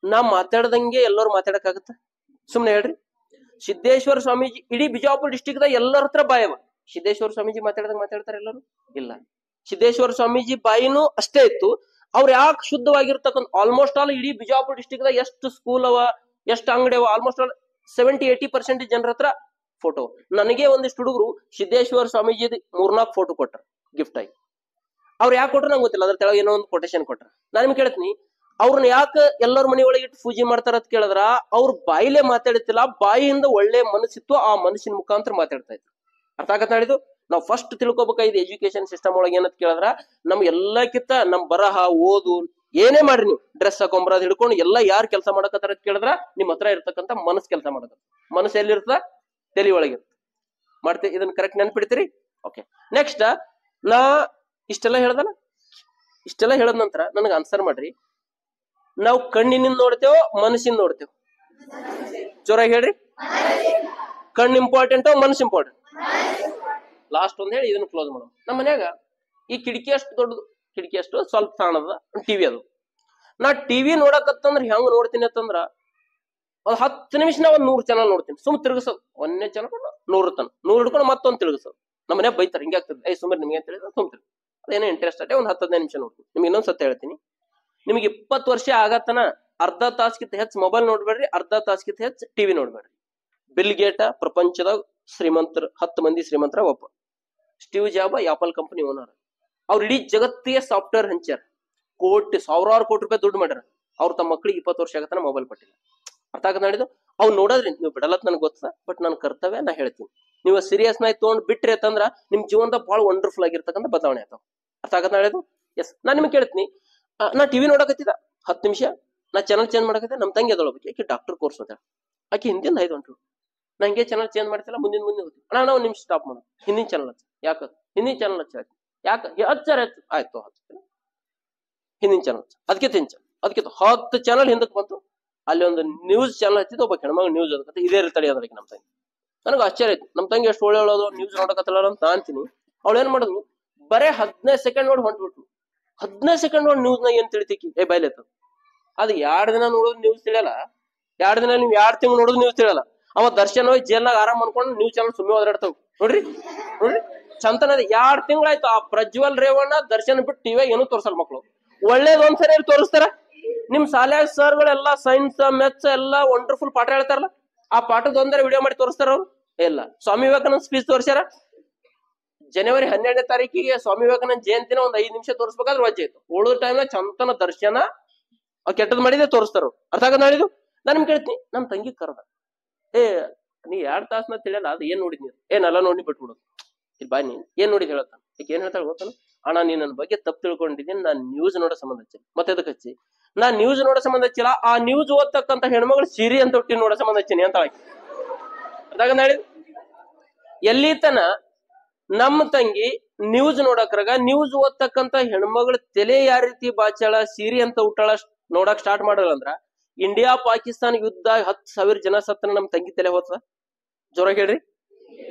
ನಾ ಮಾತಾಡ್ದಂಗೆ ಎಲ್ಲರೂ ಮಾತಾಡಕ್ಕಾಗತ್ತ? ಸುಮ್ನೆ ಹೇಳ್ರಿ. ಸಿದ್ದೇಶ್ವರ ಸ್ವಾಮೀಜಿ ಇಡೀ ಬಿಜಾಪುರ ಡಿಸ್ಟಿಕ್ ದಾಗ ಎಲ್ಲರ ಹತ್ರ ಬಾಯವ. ಸಿದ್ದೇಶ್ವರ ಸ್ವಾಮೀಜಿ ಮಾತಾಡ್ದಂಗ ಮಾತಾಡ್ತಾರ ಎಲ್ಲರೂ? ಇಲ್ಲ. ಸಿದ್ದೇಶ್ವರ ಸ್ವಾಮೀಜಿ ಬಾಯಿನೂ ಅಷ್ಟೇ ಇತ್ತು. ಅವ್ರು ಯಾಕೆ ಶುದ್ಧವಾಗಿರ್ತಕ್ಕಂಥ ಆಲ್ಮೋಸ್ಟ್ ಆಲ್ ಇಡೀ ಬಿಜಾಪುರ ಡಿಸ್ಟಿಕ್ ದಾಗ ಎಷ್ಟು ಸ್ಕೂಲ್ ಅವ, ಎಷ್ಟು ಅಂಗಡಿ ಅವ, ಆಲ್ಮೋಸ್ಟ್ ಆಲ್ 70-80% ಜನರ ಹತ್ರ ಫೋಟೋ. ನನಗೆ ಒಂದಿಷ್ಟು ಹುಡುಗರು ಸಿದ್ದೇಶ್ವರ ಸ್ವಾಮೀಜಿ 3-4 ಫೋಟೋ ಕೊಟ್ರ ಗಿಫ್ಟ್ ಆಗಿ. ಅವ್ರು ಯಾಕೆ ಕೊಟ್ರು ನಂಗೆ ಗೊತ್ತಿಲ್ಲ, ಅದ್ರ ತೆಳಗೆ ಏನೋ ಒಂದು ಕೊಟೇಶನ್ ಕೊಟ್ರ. ನಾನು ನಿಮ್ಗೆ ಕೇಳ್ತೀನಿ, ಅವ್ರನ್ನ ಯಾಕೆ ಎಲ್ಲರ ಮನೆ ಒಳಗೆ ಇಟ್ಟು ಪೂಜೆ ಮಾಡ್ತಾರ ಅಂತ ಕೇಳಿದ್ರ, ಅವ್ರ ಬಾಯಿಲೆ ಮಾತಾಡ್ತಿಲ್ಲ, ಬಾಯಿಯಿಂದ ಒಳ್ಳೆ ಮನಸ್ಸಿತ್ತು, ಆ ಮನಸ್ಸಿನ ಮುಖಾಂತರ ಮಾತಾಡ್ತಾ ಇದ್ರು. ಅರ್ಥ ಆಗತ್ತ ಹೇಳಿದ್ದು. ನಾವು ಫಸ್ಟ್ ತಿಳ್ಕೊಬೇಕಾಗಿದೆ ಎಜುಕೇಶನ್ ಸಿಸ್ಟಮ್ ಒಳಗೆ ಏನಂತ ಕೇಳಿದ್ರ, ನಮ್ಗೆ ಎಲ್ಲಕ್ಕಿಂತ ನಮ್ ಬರಹ, ಓದು, ಏನೇ ಮಾಡ್ರಿ ನೀವು, ಡ್ರೆಸ್ ಹಾಕೊಂಬರೋದ್ ಹಿಡ್ಕೊಂಡು ಎಲ್ಲ ಯಾರು ಕೆಲಸ ಮಾಡಕತ್ತಾರ ಅಂತ ಕೇಳಿದ್ರ, ನಿಮ್ ಹತ್ರ ಇರ್ತಕ್ಕಂಥ ಮನಸ್ಸು ಕೆಲಸ ಮಾಡಕತ್ತ. ಮನಸ್ಸು ಎಲ್ಲಿರ್ತದ, ತಲೆ ಒಳಗಿರ್ತ. ಮಾಡ್ತೀವಿ, ಇದನ್ನ ಕರೆಕ್ಟ್ ನೆನ್ಪಿಡ್ತೀರಿ? ಓಕೆ. ನೆಕ್ಸ್ಟ್ ನಾ ಇಷ್ಟೆಲ್ಲ ಹೇಳದ ನಂತರ ನನಗೆ ಆನ್ಸರ್ ಮಾಡ್ರಿ. ನಾವು ಕಣ್ಣಿನಿಂದ ನೋಡ್ತೇವೋ ಮನಸ್ಸಿಂದ ನೋಡ್ತೇವೆ? ಜೋರಾಗಿ ಹೇಳ್ರಿ. ಕಣ್ಣು ಇಂಪಾರ್ಟೆಂಟೋ ಮನಸ್ಸು ಇಂಪಾರ್ಟೆಂಟ್? ಲಾಸ್ಟ್ ಒಂದ್ ಹೇಳಿ ಇದನ್ನ ಕ್ಲೋಸ್ ಮಾಡೋಣ. ನಮ್ಮ ಮನ್ಯಾಗ ಈ ಕಿಟಕಿ ಅಷ್ಟು ದೊಡ್ಡದು, ಕಿಟಕಿ ಅಷ್ಟು ಸ್ವಲ್ಪ ಸಣ್ಣದ ಟಿವಿ ಅದು. ನಾ ಟಿವಿ ನೋಡಕತ್ತಂದ್ರ ಹೆಂಗ್ ನೋಡ್ತೀನಿ ಅಂತಂದ್ರ, ಒಂದ್ 10 ನಿಮಿಷ ನಾ 100 ಚಾನಲ್ ನೋಡ್ತೀನಿ. ಸುಮ್ ತಿರುಗಿಸೋದು, 1ನೇ ಚಾನಲ್ 100 ತನ 100 ಹಿಡ್ಕೊಂಡು ಮತ್ತೊಂದು ತಿರುಗಿಸೋದು. ನಮ್ಮ ಮನ್ಯಾಗ ಬೈತಾರೆ, ಹಿಂಗೆ ಆಗ್ತದೆ, ಸುಮ್ಮನೆ ನಿಮ್ಗೆ ಅಂತ ಹೇಳಿದ್ರೆ ಸುಮ್ ತಿರುಗಿ. ಅದೇನೋ ಇಂಟ್ರೆಸ್ಟ್ ಅಟ್ಟೆ ಒಂದ್ 10-15 ನಿಮಿಷ ನೋಡ್ತೀನಿ. ನಿಮ್ಗೆ ಇನ್ನೊಂದ್ ಸತ್ತ ಹೇಳ್ತೀನಿ, ನಿಮ್ಗೆ 20 ವರ್ಷ ಆಗತ್ತನ ಅರ್ಧ ತಾಸ್ಕಿಂತ ಹೆಚ್ಚು ಮೊಬೈಲ್ ನೋಡ್ಬೇಡ್ರಿ, ಅರ್ಧ ತಾಸ್ಕಿಂತ ಹೆಚ್ಚು ಟಿವಿ ನೋಡ್ಬೇಡ್ರಿ. ಬಿಲ್ ಗೇಟ ಪ್ರಪಂಚದಾಗ ಶ್ರೀಮಂತರ 10 ಮಂದಿ ಶ್ರೀಮಂತರ ಒಬ್ಬ. Steve job apple company owner. ಅವ್ರು ಇಡೀ ಜಗತ್ತಿಗೆ ಸಾಫ್ಟ್ವೇರ್ ಹಂಚ್ಯಾರ, ಸಾವಿರಾರು ಕೋಟಿ ರೂಪಾಯಿ ದುಡ್ಡು ಮಾಡ್ಯಾರ. ಅವ್ರು ತಮ್ಮ ಮಕ್ಳಿಗೆ 20 ವರ್ಷ ಆಗತ್ತನ ಮೊಬೈಲ್ ಕೊಟ್ಟಿಲ್ಲ. ಅರ್ಥ ಆಗತ್ತ ಹೇಳಿದ್ದು. ಅವ್ರು ನೋಡೋದ್ರಿ ನೀವು ಬಿಡಲತ್ ನನಗೆ ಗೊತ್ತ, ಬಟ್ ನನ್ನ ಕರ್ತವ್ಯ ನಾ ಹೇಳ್ತೀನಿ. ನೀವು ಸೀರಿಯಸ್ ನಾಗಿ ತೊಗೊಂಡ್ ಬಿಟ್ರಿ ಅಂತಂದ್ರ ನಿಮ್ ಜೀವನದಾಗ ಬಹಳ ವಂಡರ್ಫುಲ್ ಆಗಿರ್ತಕ್ಕಂಥ ಬದಲಾವಣೆ ಆಗ್ತಾವ. ಅರ್ಥ ಆಗತ್ತ ಹೇಳಿದ್ದು. ಎಸ್, ನಾನ್ ನಿಮ್ಗೆ ಕೇಳ್ತೀನಿ, ನಾ ಟಿವಿ ನೋಡಕತ್ತಿದ 10 ನಿಮಿಷ, ನಾ ಚಾನಲ್ ಚೇಂಜ್ ಮಾಡಕತ್ತೆ. ನಮ್ ತಂಗಿ ಅದೊಳಗೆ ಆಕಿ ಡಾಕ್ಟರ್ ಕೋರ್ಸ್ ಅಂತ, ಆಕಿ ಹಿಂದಿನ 5 ಗಂಟೆ ನಾ ಹಿಂಗೆ ಚಾನಲ್ ಚೇಂಜ್ ಮಾಡ್ತಿಲ್ಲ, ಮುಂದಿನ ಅಣ್ಣ ನಾವು ನಿಮಿಷ ಸ್ಟಾಪ್ ಮಾಡೋದು, ಹಿಂದಿನ ಚಾನಲ್ ಹಚ್ಚ. ಯಾಕ ಹಿಂದಿನ ಚಾನಲ್ ಹಚ್ಚ? ಯಾಕೆ ಹಚ್ಚಾರ? ಆಯ್ತು ಹಚ್ತೀನಿ, ಹಿಂದಿನ ಚಾನಲ್ ಅದಕ್ಕೆ 10 ಚಾನಲ್ ಹಿಂದಕ್ಕೆ ಬಂತು. ಅಲ್ಲಿ ಒಂದು ನ್ಯೂಸ್ ಚಾನಲ್ ಹಚ್ಚಿದ್ದು, ಒಬ್ಬ ಹೆಣ್ಮಗ ನ್ಯೂಸ್ ಅದಕ್ಕೆ ಇದೇ ತಳಿ ಅದಕ್ಕೆ. ನಮ್ ತಂಗಿ ನನಗೆ ಆಶ್ಚರ್ಯ ಆಯ್ತು, ನಮ್ ತಂಗಿ ಎಷ್ಟು ಒಳ್ಳೆ ಹೇಳೋದು, ನ್ಯೂಸ್ ನೋಡಕತ್ತಲ್ಲ ಅಂತ ಅಂತೀನಿ. ಅವಳು ಏನ್ ಮಾಡಿದ್ಲು, ಬರೇ 15 ಸೆಕೆಂಡ್ ನೋಡಿ ಹೊಂಟ್ಬಿಟ್ಲು. 15 ಸೆಕೆಂಡ್ ನೋಡಿ ನ್ಯೂಸ್ ನ ಏನ್ ತಿಳಿತಿಕಿ ಬಯಲೇತ. ಅದು 2 ದಿನ ನೋಡೋದು ನ್ಯೂಸ್ ತಿಳಿಯಲ್ಲ, 2 ದಿನ ನೀವು 2 ತಿಂಗಳು ನೋಡೋದು ನ್ಯೂಸ್ ತಿಳಿಯಲ್ಲ. ಅವ ದರ್ಶನ ಹೋಗಿ ಜೇಲ್ನಾಗ ಆರಾಮ್ ಅನ್ಕೊಂಡು ನ್ಯೂಸ್ ಚಾನಲ್ ಸುಮ್ಮನೆ ಓದಾಡ್ತಾವ್. ನೋಡ್ರಿ ಚಂತನ 2 ತಿಂಗಳಾಯ್ತು ಆ ಪ್ರಜ್ವಲ್ ರೇವಣ್ಣ ದರ್ಶನ್ ಬಿಟ್ಟು ಟಿವಿ ಏನು ತೋರ್ಸಲ್ ಮಕ್ಳು. ಒಳ್ಳೇದ್ ಒಂದ್ಸರಿ ತೋರಿಸ್ತಾರ. ನಿಮ್ ಶಾಲ್ಯಾಗ ಸರ್ಗಳೆಲ್ಲಾ ಸೈನ್ಸ್ ಮೆಥ್ಸ್ ಎಲ್ಲಾ ವಂಡರ್ಫುಲ್ ಪಾಠ ಹೇಳ್ತಾರಲ್ಲ, ಆ ಪಾಠದ ಒಂದರ ವಿಡಿಯೋ ಮಾಡಿ ತೋರಿಸ್ತಾರ ಅವ್ರು? ಇಲ್ಲ. ಸ್ವಾಮಿ ವಿವೇಕಾನಂದ ಸ್ಪೀಚ್ ತೋರಿಸ್ಯಾರ. ಜನವರಿ 12ನೇ ತಾರೀಕಿಗೆ ಸ್ವಾಮಿ ವಿವೇಕಾನಂದ ಜಯಂತಿನ 5 ನಿಮಿಷ ತೋರಿಸ್ಬೇಕಾದ್ರೆ ವಜ್ಜೆ ಇತ್ತು. ಉಳಿದ ಟೈಮ್ ಚಂತನ ದರ್ಶನ ಕೆಟ್ಟದ್ ಮಾಡಿದೆ ತೋರಿಸ್ತಾರ. ಅರ್ಥ ಆಗದ್ ನಾಳಿದು. ನಾನ್ ನಿಮ್ ಕೇಳ್ತೀನಿ, ನಮ್ ತಂಗಿ ಕರ್ದ, ನೀ 2 ತಾಸನ ತಿಳಿಯಲ್ಲ, ಅದು ಏನ್ ನೋಡಿದ್ನಿ? ನಾನೆಲ್ಲ ನೋಡಿ ಬಿಟ್ಬಿಡೋದು. ಇಲ್ಲಿ ಬಾ, ನೀನ್ ಏನ್ ನೋಡಿದ್ ಹೇಳತ್ತಾನ. ಈಗ ಏನ್ ಹೇಳ್ತಾಳ ಗೊತ್ತಾನ? ಅಣ್ಣ ನೀನ್ ನನ್ನ ಬಗ್ಗೆ ತಪ್ಪು ತಿಳ್ಕೊಂಡಿದ್ದೀನಿ, ನಾನ್ ನ್ಯೂಸ್ ನೋಡೋ ಸಂಬಂಧ ಹಚ್ಚಿ. ಮತ್ತೆ ಅದಕ್ಕೆ ಹಚ್ಚಿ? ನಾನ್ ನ್ಯೂಸ್ ನೋಡೋ ಸಂಬಂಧ ಹಚ್ಚಿಲ್ಲ, ಆ ನ್ಯೂಸ್ ಓದ್ತಕ್ಕಂತ ಹೆಣ್ಮಗಳು ಸೀರೆ ಅಂತ ಹುಟ್ಟಿ ನೋಡೋ ಸಂಬಂಧ ಹಚ್ಚಿನಿ ಅಂತ ಆಯ್ತು. ಅದಾಗ ನಾಳಿ ಎಲ್ಲಿ ತನ ನಮ್ಮ ತಂಗಿ ನ್ಯೂಸ್ ನೋಡಕ್ರಾಗ ನ್ಯೂಸ್ ಓದ್ತಕ್ಕಂತ ಹೆಣ್ಮಗಳ ತಲೆ ಯಾವ ರೀತಿ ಬಾಚಾಳ ಸೀರೆ ಅಂತ ಹುಟ್ಟಾಳ ನೋಡಕ್ ಸ್ಟಾರ್ಟ್ ಮಾಡಲ್ಲ ಅಂದ್ರ, ಇಂಡಿಯಾ ಪಾಕಿಸ್ತಾನ ಯುದ್ಧ 10,000 ಜನ ಸತ್ತನ ನಮ್ ತಂಗಿ ತಲೆ ಹೋದ ಜೋರ ಹೇಳ್ರಿ.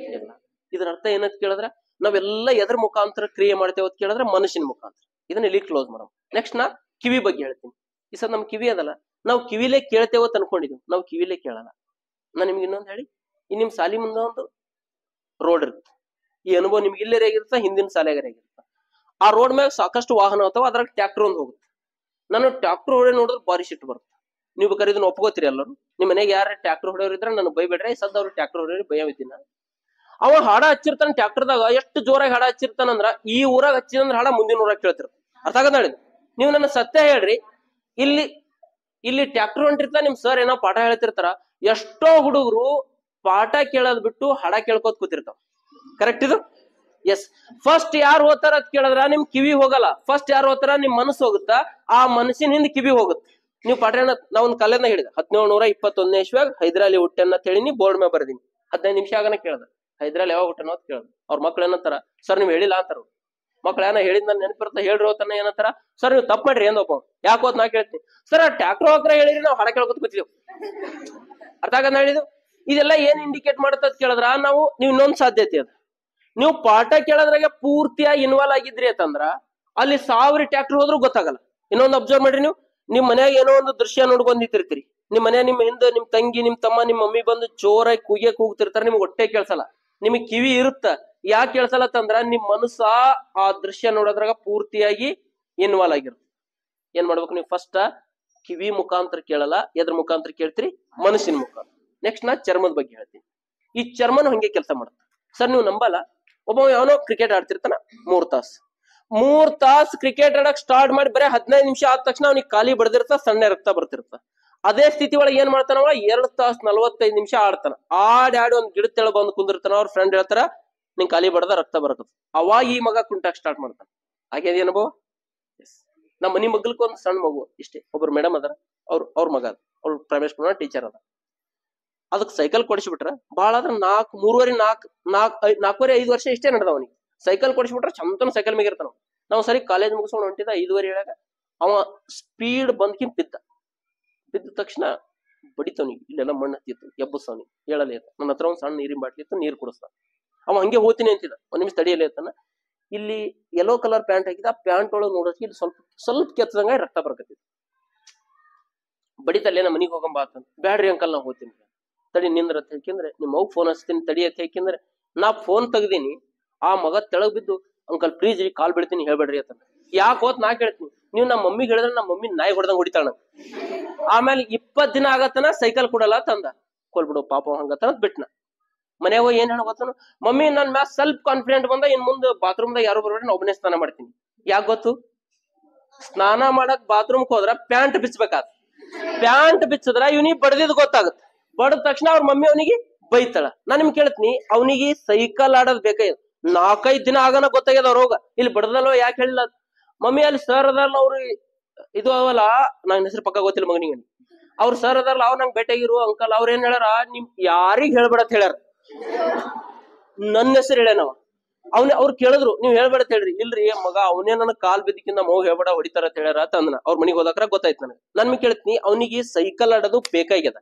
ಇದ್ರ ಅರ್ಥ ಏನಂತ ಕೇಳಿದ್ರ, ನಾವೆಲ್ಲ ಎದ್ರ ಮುಖಾಂತರ ಕ್ರಿಯೆ ಮಾಡ್ತೇವೆ ಅಂತ ಕೇಳಿದ್ರೆ ಮನುಷ್ಯನ ಮುಖಾಂತರ. ಇದನ್ನ ಇಲ್ಲಿ ಕ್ಲೋಸ್ ಮಾಡಮ್. ನೆಕ್ಸ್ಟ್ ನಾ ಕಿವಿ ಬಗ್ಗೆ ಹೇಳ್ತೀನಿ. ಈ ಸದ್ ನಮ್ ಕಿವಿ ಅದಲ್ಲ, ನಾವು ಕಿವಿಲೇ ಕೇಳ್ತೇವತ್ ಅನ್ಕೊಂಡಿದ್ವಿ, ನಾವು ಕಿವಿಲೇ ಕೇಳಲ್ಲ. ನಾನ್ ನಿಮ್ಗೆ ಇನ್ನೊಂದು ಹೇಳಿ, ಈ ನಿಮ್ ಸಾಲಿ ಮುಂದೆ ಒಂದು ರೋಡ್ ಇರುತ್ತೆ. ಈ ಅನುಭವ ನಿಮ್ಗೆ ಇಲ್ಲೇ ಆಗಿರುತ್ತೆ, ಹಿಂದಿನ ಸಾಲಿಯಾಗ ಆಗಿರುತ್ತೆ. ಆ ರೋಡ್ ಮ್ಯಾಗ ಸಾಕಷ್ಟು ವಾಹನ ಅಥವಾ ಅದ್ರಾಗ ಟ್ರ್ಯಾಕ್ಟರ್ ಒಂದು ಹೋಗುತ್ತೆ. ನಾನು ಟ್ರ್ಯಾಕ್ಟರ್ ಹೊಡೆ ನೋಡಿದ್ರೆ ಬಾರಿ ಸಿಟ್ಟು ಬರುತ್ತೆ. ನೀವು ಬೇಕಾದ್ರೆ ಇದನ್ನ ಒಪ್ಕೋತೀರಿ ಎಲ್ಲರೂ. ನಿಮ್ ಮನೆಗೆ ಯಾರ ಟ್ರ್ಯಾಕ್ಟರ್ ಹೊಡೆಯವ್ರು ಇದ್ರೆ ನಾನು ಬೈಬೇಡ್ರಿ, ಸದ್ ಅವ್ರು ಟ್ರ್ಯಾಕ್ಟರ್ ಹೊಡೆಯವ್ರಿ ಭಯವಿದ್ದೀನಿ ನಾನು. ಅವ ಹಾಡ ಹಚ್ಚಿರ್ತಾನ ಟ್ರ್ಯಾಕ್ಟರ್ದಾಗ, ಎಷ್ಟು ಜೋರಾಗಿ ಹಾಡ ಹಚ್ಚಿರ್ತಾನಂದ್ರ ಈ ಊರಾಗ ಹಚ್ಚಿದಂದ್ರ ಹಾಡ ಮುಂದಿನ ಊರಾಗ ಕೇಳ್ತಿರ್. ಅರ್ಥ ಆಗದ್ ನಾಳಿದ್. ನೀವು ನನ್ನ ಸತ್ಯ ಹೇಳ್ರಿ, ಇಲ್ಲಿ ಟ್ರ್ಯಾಕ್ಟರ್ ಹೊಂಟಿರ್ತಾ ನಿಮ್ ಸರ್ ಏನೋ ಪಾಠ ಹೇಳ್ತಿರ್ತಾರ, ಎಷ್ಟೋ ಹುಡುಗರು ಪಾಠ ಕೇಳೋದ್ ಬಿಟ್ಟು ಹಾಡ ಕೇಳ್ಕೋತ್ ಕೂತಿರ್ತಾವ. ಕರೆಕ್ಟ್ ಇದು? ಎಸ್. ಫಸ್ಟ್ ಯಾರು ಹೋಗ್ತಾರ ಅಂತ ಕೇಳಿದ್ರ ನಿಮ್ ಕಿವಿ ಹೋಗಲ್ಲ. ಫಸ್ಟ್ ಯಾರು ಹೋಗ್ತಾರ ನಿಮ್ ಮನಸ್ಸು ಹೋಗುತ್ತಾ, ಆ ಮನಸ್ಸಿನ ಹಿಂದ್ ಕಿವಿ ಹೋಗುತ್ತೆ. ನೀವು ಪಾಠ ನಾವ್ ಒಂದು ಕಾಲೇಜ್ನಾಗ ಹೇಳಿದ 1721ನೇ ಇಸ್ವಿಯಾಗ ಹೈದರಾಲಿ ಹುಟ್ಟೆನ್ನ ಅಂತ ಹೇಳಿ ಬೋರ್ಡ್ ಮೇಲೆ ಬರ್ದೀನಿ. 15 ನಿಮಿಷ ಆಗನ ಕೇಳ್ದ ಹೈದರಾಲಿ ಯಾವಾಗ ಹುಟ್ಟನ ಅಂತ ಕೇಳ್ದ. ಅವ್ರ ಮಕ್ಳು ಏನಂತಾರ, ಸರ್ ನೀವ್ ಹೇಳಿಲ್ಲ ಅಂತಾರ. ಮಕ್ಳು ಏನ ಹೇಳಿದ್ ನನ್ ನೆನಪಿರ್ತ ಹೇಳ್ರಿ ಹೋತನ ಏನಂತಾರ, ಸರ್ ನೀವು ತಪ್ಪು ಮಾಡ್ರಿ ಏನಪ್ಪ ಯಾಕೋತ್ ನಾ ಕೇಳ್ತೀನಿ. ಸರ್ ಟ್ರ್ಯಾಕ್ಟರ್ ಹೋಗ್ರ ಹೇಳಿರಿ, ನಾವು ಹಾಡ ಕೇಳ್ಕೊತ ಕೂತಿದ್ವಿ. ಅರ್ಥ ಆಗದ್ ಹೇಳಿದು. ಇದೆಲ್ಲ ಏನ್ ಇಂಡಿಕೇಟ್ ಮಾಡುತ್ತ ಕೇಳಿದ್ರ, ನೀವು ಇನ್ನೊಂದ್ ಸಾಧ್ಯತೆ ಅದ, ನೀವು ಪಾಠ ಕೇಳೋದ್ರಾಗೆ ಪೂರ್ತಿಯಾಗಿ ಇನ್ವಾಲ್ವ್ ಆಗಿದ್ರಿ ಅಂತಂದ್ರ ಅಲ್ಲಿ 1000 ಟ್ರ್ಯಾಕ್ಟರ್ ಹೋದ್ರು ಗೊತ್ತಾಗಲ್ಲ. ಇನ್ನೊಂದು ಅಬ್ಸರ್ವ್ ಮಾಡ್ರಿ, ನೀವು ನಿಮ್ ಮನ್ಯಾಗ ಏನೋ ಒಂದು ದೃಶ್ಯ ನೋಡ್ಕೊಂಡ್ ನಿಂತಿರ್ತೀರಿ. ನಿಮ್ ಮನೆ ನಿಮ್ ಹಿಂದೆ ನಿಮ್ ತಂಗಿ ನಿಮ್ ತಮ್ಮ ನಿಮ್ ಮಮ್ಮಿ ಬಂದು ಜೋರಾಗಿ ಕೂಗ್ತಿರ್ತಾರ, ನಿಮ್ಗೆ ಹೊಟ್ಟೆ ಕೇಳ್ಸಲ್ಲ, ನಿಮಗ್ ಕಿವಿ ಇರುತ್ತ. ಯಾಕೆ ಕೇಳ್ಸಲ್ಲ ಅಂತಂದ್ರ ನಿಮ್ ಮನಸ್ಸ ಆ ದೃಶ್ಯ ನೋಡೋದ್ರಾಗ ಪೂರ್ತಿಯಾಗಿ ಇನ್ವಾಲ್ವ್ ಆಗಿರುತ್ತೆ. ಏನ್ ಮಾಡ್ಬೇಕು ನೀವು? ಫಸ್ಟ್ ಕಿವಿ ಮುಖಾಂತರ ಕೇಳಲ್ಲ, ಎದ್ರ ಮುಖಾಂತರ ಕೇಳ್ತೀರಿ? ಮನಸ್ಸಿನ ಮುಖಾಂತರ. ನೆಕ್ಸ್ಟ್ ನಾ ಚರ್ಮದ ಬಗ್ಗೆ ಹೇಳ್ತೀನಿ. ಈ ಚರ್ಮನು ಹಂಗೆ ಕೆಲಸ ಮಾಡುತ್ತೆ. ಸರ್ ನೀವು ನಂಬಲ್ಲ, ಒಬ್ಬ ಯಾವನೋ ಕ್ರಿಕೆಟ್ ಆಡ್ತಿರ್ತಾನ 3 ತಾಸು ಕ್ರಿಕೆಟ್ ಆಡಕ್ ಸ್ಟಾರ್ಟ್ ಮಾಡಿ ಬರೀ 15 ನಿಮಿಷ ಆದ ತಕ್ಷಣ ಅವ್ನಿಗೆ ಖಾಲಿ ಬಡ್ದಿರ್ತ, ಸಣ್ಣ ರಕ್ತ ಬರ್ತಿರ್ತ. ಅದೇ ಸ್ಥಿತಿ ಒಳಗೆ ಏನ್ ಮಾಡ್ತಾನವ, 2 ತಾಸು 45 ನಿಮಿಷ ಆಡ್ತಾನ. ಆಡಿ ಒಂದ್ ಗಿಡ ತೆಳ ಬಂದು ಕುಂದಿರ್ತಾನ. ಅವ್ರ ಫ್ರೆಂಡ್ ಹೇಳ್ತಾರ ನಿಂಗ್ ಖಾಲಿ ಬಡ್ದ ರಕ್ತ ಬರ್ತದ. ಅವಾಗ ಈ ಮಗ ಕುಂಟಾಕ್ ಸ್ಟಾರ್ಟ್ ಮಾಡ್ತಾನ. ಹಾಗೇದ ಅನುಭವ? ನಮ್ಮ ಮನಿ ಮಗ್ಲಕ್ ಒಂದ್ ಸಣ್ಣ ಮಗು ಇಷ್ಟೇ, ಒಬ್ರು ಮೇಡಮ್ ಅದಾರ, ಅವ್ರ ಮಗ ಅದ, ಅವ್ರು ಪ್ರೈವೇಟ್ ಸ್ಕೂಲ್ ಟೀಚರ್ ಅದ. ಅದಕ್ ಸೈಕಲ್ ಕೊಡಿಸ್ಬಿಟ್ರ ಭಾಳ ಆದ್ರ 4.5 ವರ್ಷ ಇಷ್ಟೇ ನಡೆದ. ಅವನಿಗೆ ಸೈಕಲ್ ಕೊಡಿಸ್ಬಿಟ್ರ ಚಂತನ ಸೈಕಲ್ ಮ್ಯಾಗ ಇರ್ತಾನ. ನಾವು ಸರಿ ಕಾಲೇಜ್ ಮುಗಿಸ್ಕೊಂಡು ಹೊಂಟಿದ 5:30 ಹೇಳಾಗ ಅವ ಸ್ಪೀಡ್ ಬಂದ್ಕಿ ಬಿದ್ದ ತಕ್ಷಣ ಬಡಿತವನಿಗೆ, ಇಲ್ಲೆಲ್ಲ ಮಣ್ಣು ಹತ್ತಿತ್ತು, ಎಬ್ಬಸವನಿಗೆ ಹೇಳಲೇ ಇತ್ತ. ನನ್ನ ಹತ್ರ ಒಂದ್ ಸಣ್ಣ ನೀರಿನ ಬಾಟ್ಲಿ ಇತ್ತು, ನೀರು ಕುಡಿಸ್ತಾನ. ಅವ ಹಂಗೆ ಹೋಗ್ತೀನಿ ಅಂತಿದ, 1 ನಿಮಿಷ ತಡಿಯಲೇ ಇರ್ತಾನ. ಇಲ್ಲಿ ಯೆಲ್ಲೋ ಕಲರ್ ಪ್ಯಾಂಟ್ ಹಾಕಿದ, ಆ ಪ್ಯಾಂಟ್ ಒಳಗೆ ನೋಡೋಕೆ ಇಲ್ಲಿ ಸ್ವಲ್ಪ ಕೆತ್ತದಂಗ ರಕ್ತ ಬರಕತ್ತಿತ್ತು. ಬಡಿತಲ್ಲೇ ನಮ್ಮ ಮನಿಗೆ ಹೋಗಂಬ ಆತಂತ. ಬ್ಯಾಡ್ರಿ ಅಂಕಲ್ ನಾ ಹೋಗ್ತೀನಿ, ತಡಿ ನಿಂದ್ರ ಅಂತ ಹೇಳ್ಕಂದ್ರೆ ನಿಮ್ಮ ಮಗು ಫೋನ್ ಹಚ್ತೀನಿ ತಡಿ ಅಂತ ಹೇಳ್ಕಂದ್ರೆ ನಾ ಫೋನ್ ತೆಗ್ದೀನಿ. ಆ ಮಗ ತೆಳಗ್ ಬಿದ್ದು ಅಂಕಲ್ ಪ್ಲೀಸ್ ರೀ ಕಾಲ್ ಬಿಡ್ತೀನಿ ಹೇಳ್ಬೇಡ್ರಿ ಅಂತ. ಯಾಕೆ ಹೋತ್ ನಾ ಕೇಳ್ತೀನಿ, ನೀವು ನಮ್ಮ ಮಮ್ಮಿಗೆ ಹೇಳಿದ್ರೆ ನಮ್ಮ ಮಮ್ಮಿ ನಾಯಿ ಹೊಡೆದಂಗ್ ಹೊಡಿತಾಳ. ಆಮೇಲೆ 20 ದಿನ ಆಗತ್ತನ ಸೈಕಲ್ ಕೊಡಲ್ಲ ತಂದ. ಕೊಲ್ಬಿಡು ಪಾಪ ಹಂಗತ್ತನ ಬಿಟ್ನ. ಮನ್ಯಾಗ ಏನ್ ಹೇಳ ಗೊತ್ತನು, ಮಮ್ಮಿ ನನ್ ಮ್ಯಾಲ ಸ್ವಲ್ಪ ಕಾನ್ಫಿಡೆಂಟ್ ಬಂದ, ಇನ್ ಮುಂದೆ ಬಾತ್ರೂಮ್ದಾಗ ಯಾರು ಬರ್ಬೇಡ್ರಿ, ನಾ ಒಬ್ಬನೇ ಸ್ನಾನ ಮಾಡ್ತೀನಿ. ಯಾಕೆ ಗೊತ್ತು? ಸ್ನಾನ ಮಾಡಕ್ ಬಾತ್ರೂಮ್ಗೆ ಹೋದ್ರ ಪ್ಯಾಂಟ್ ಬಿಚ್ಚಬೇಕಾದ. ಪ್ಯಾಂಟ್ ಬಿಚ್ಚಿದ್ರ ಇವ್ನಿಗೆ ಬಡ್ದಿದ್ ಗೊತ್ತಾಗತ್ತ. ಬಡದ ತಕ್ಷಣ ಅವ್ರ ಮಮ್ಮಿ ಅವನಿಗೆ ಬೈತಾಳ. ನಾನ್ ನಿಮ್ಗೆ ಕೇಳ್ತೀನಿ, ಅವನಿಗೆ ಸೈಕಲ್ ಆಡೋದ್ ಬೇಕಾಗ್ಯದ. 4-5 ದಿನ ಆಗನ ಗೊತ್ತಾಗ್ಯದ ಅವ್ರ ಹೋಗ. ಇಲ್ಲಿ ಬಡದಲ್ವ ಯಾಕೆ ಹೇಳಿಲ್ಲ? ಮಮ್ಮಿ ಅಲ್ಲಿ ಸರ್ ಅದಾರಲ್ಲ ಅವ್ರು ಇದು ಅವಲ್ಲ, ನಂಗೆ ಹೆಸರು ಪಕ್ಕ ಗೊತ್ತಿಲ್ಲ ಮಗನಿಗೆ. ಅವ್ರ ಸರ್ ಅದಾರಲ್ಲ, ಅವ್ರು ನಂಗೆ ಭೇಟಿಯಾಗಿರು ಅಂಕಲ್, ಅವ್ರ ಏನ್ ಹೇಳ್ಯಾರ, ನಿಮ್ ಯಾರಿಗ್ ಹೇಳ್ಬೇಡತ್ ಹೇಳ್ಯಾರ. ನನ್ನ ಹೆಸರು ಹೇಳ್ಯಾನವ. ಅವ್ರು ಕೇಳಿದ್ರು ನೀವ್ ಹೇಳ್ಬೇಡತ್ ಹೇಳ್ರಿ. ಇಲ್ರಿ ಮಗ ಅವನೇ ನನಗ್ ಕಾಲ್ ಬಿದ್ದಕ್ಕಿಂತ ಮಗು ಹೇಳ್ಬೇಡ ಹೊಡಿತಾರ ಅಂತ ಹೇಳ್ಯಾರ ಅಂದನ. ಅವ್ರ ಮನಿಗ್ ಹೋದಾಕ್ರ ಗೊತ್ತಾಯ್ತು ನನಗೆ. ನನ್ ಕೇಳ್ತೀನಿ, ಅವನಿಗೆ ಸೈಕಲ್ ಆಡೋದು ಬೇಕಾಗ್ಯದ,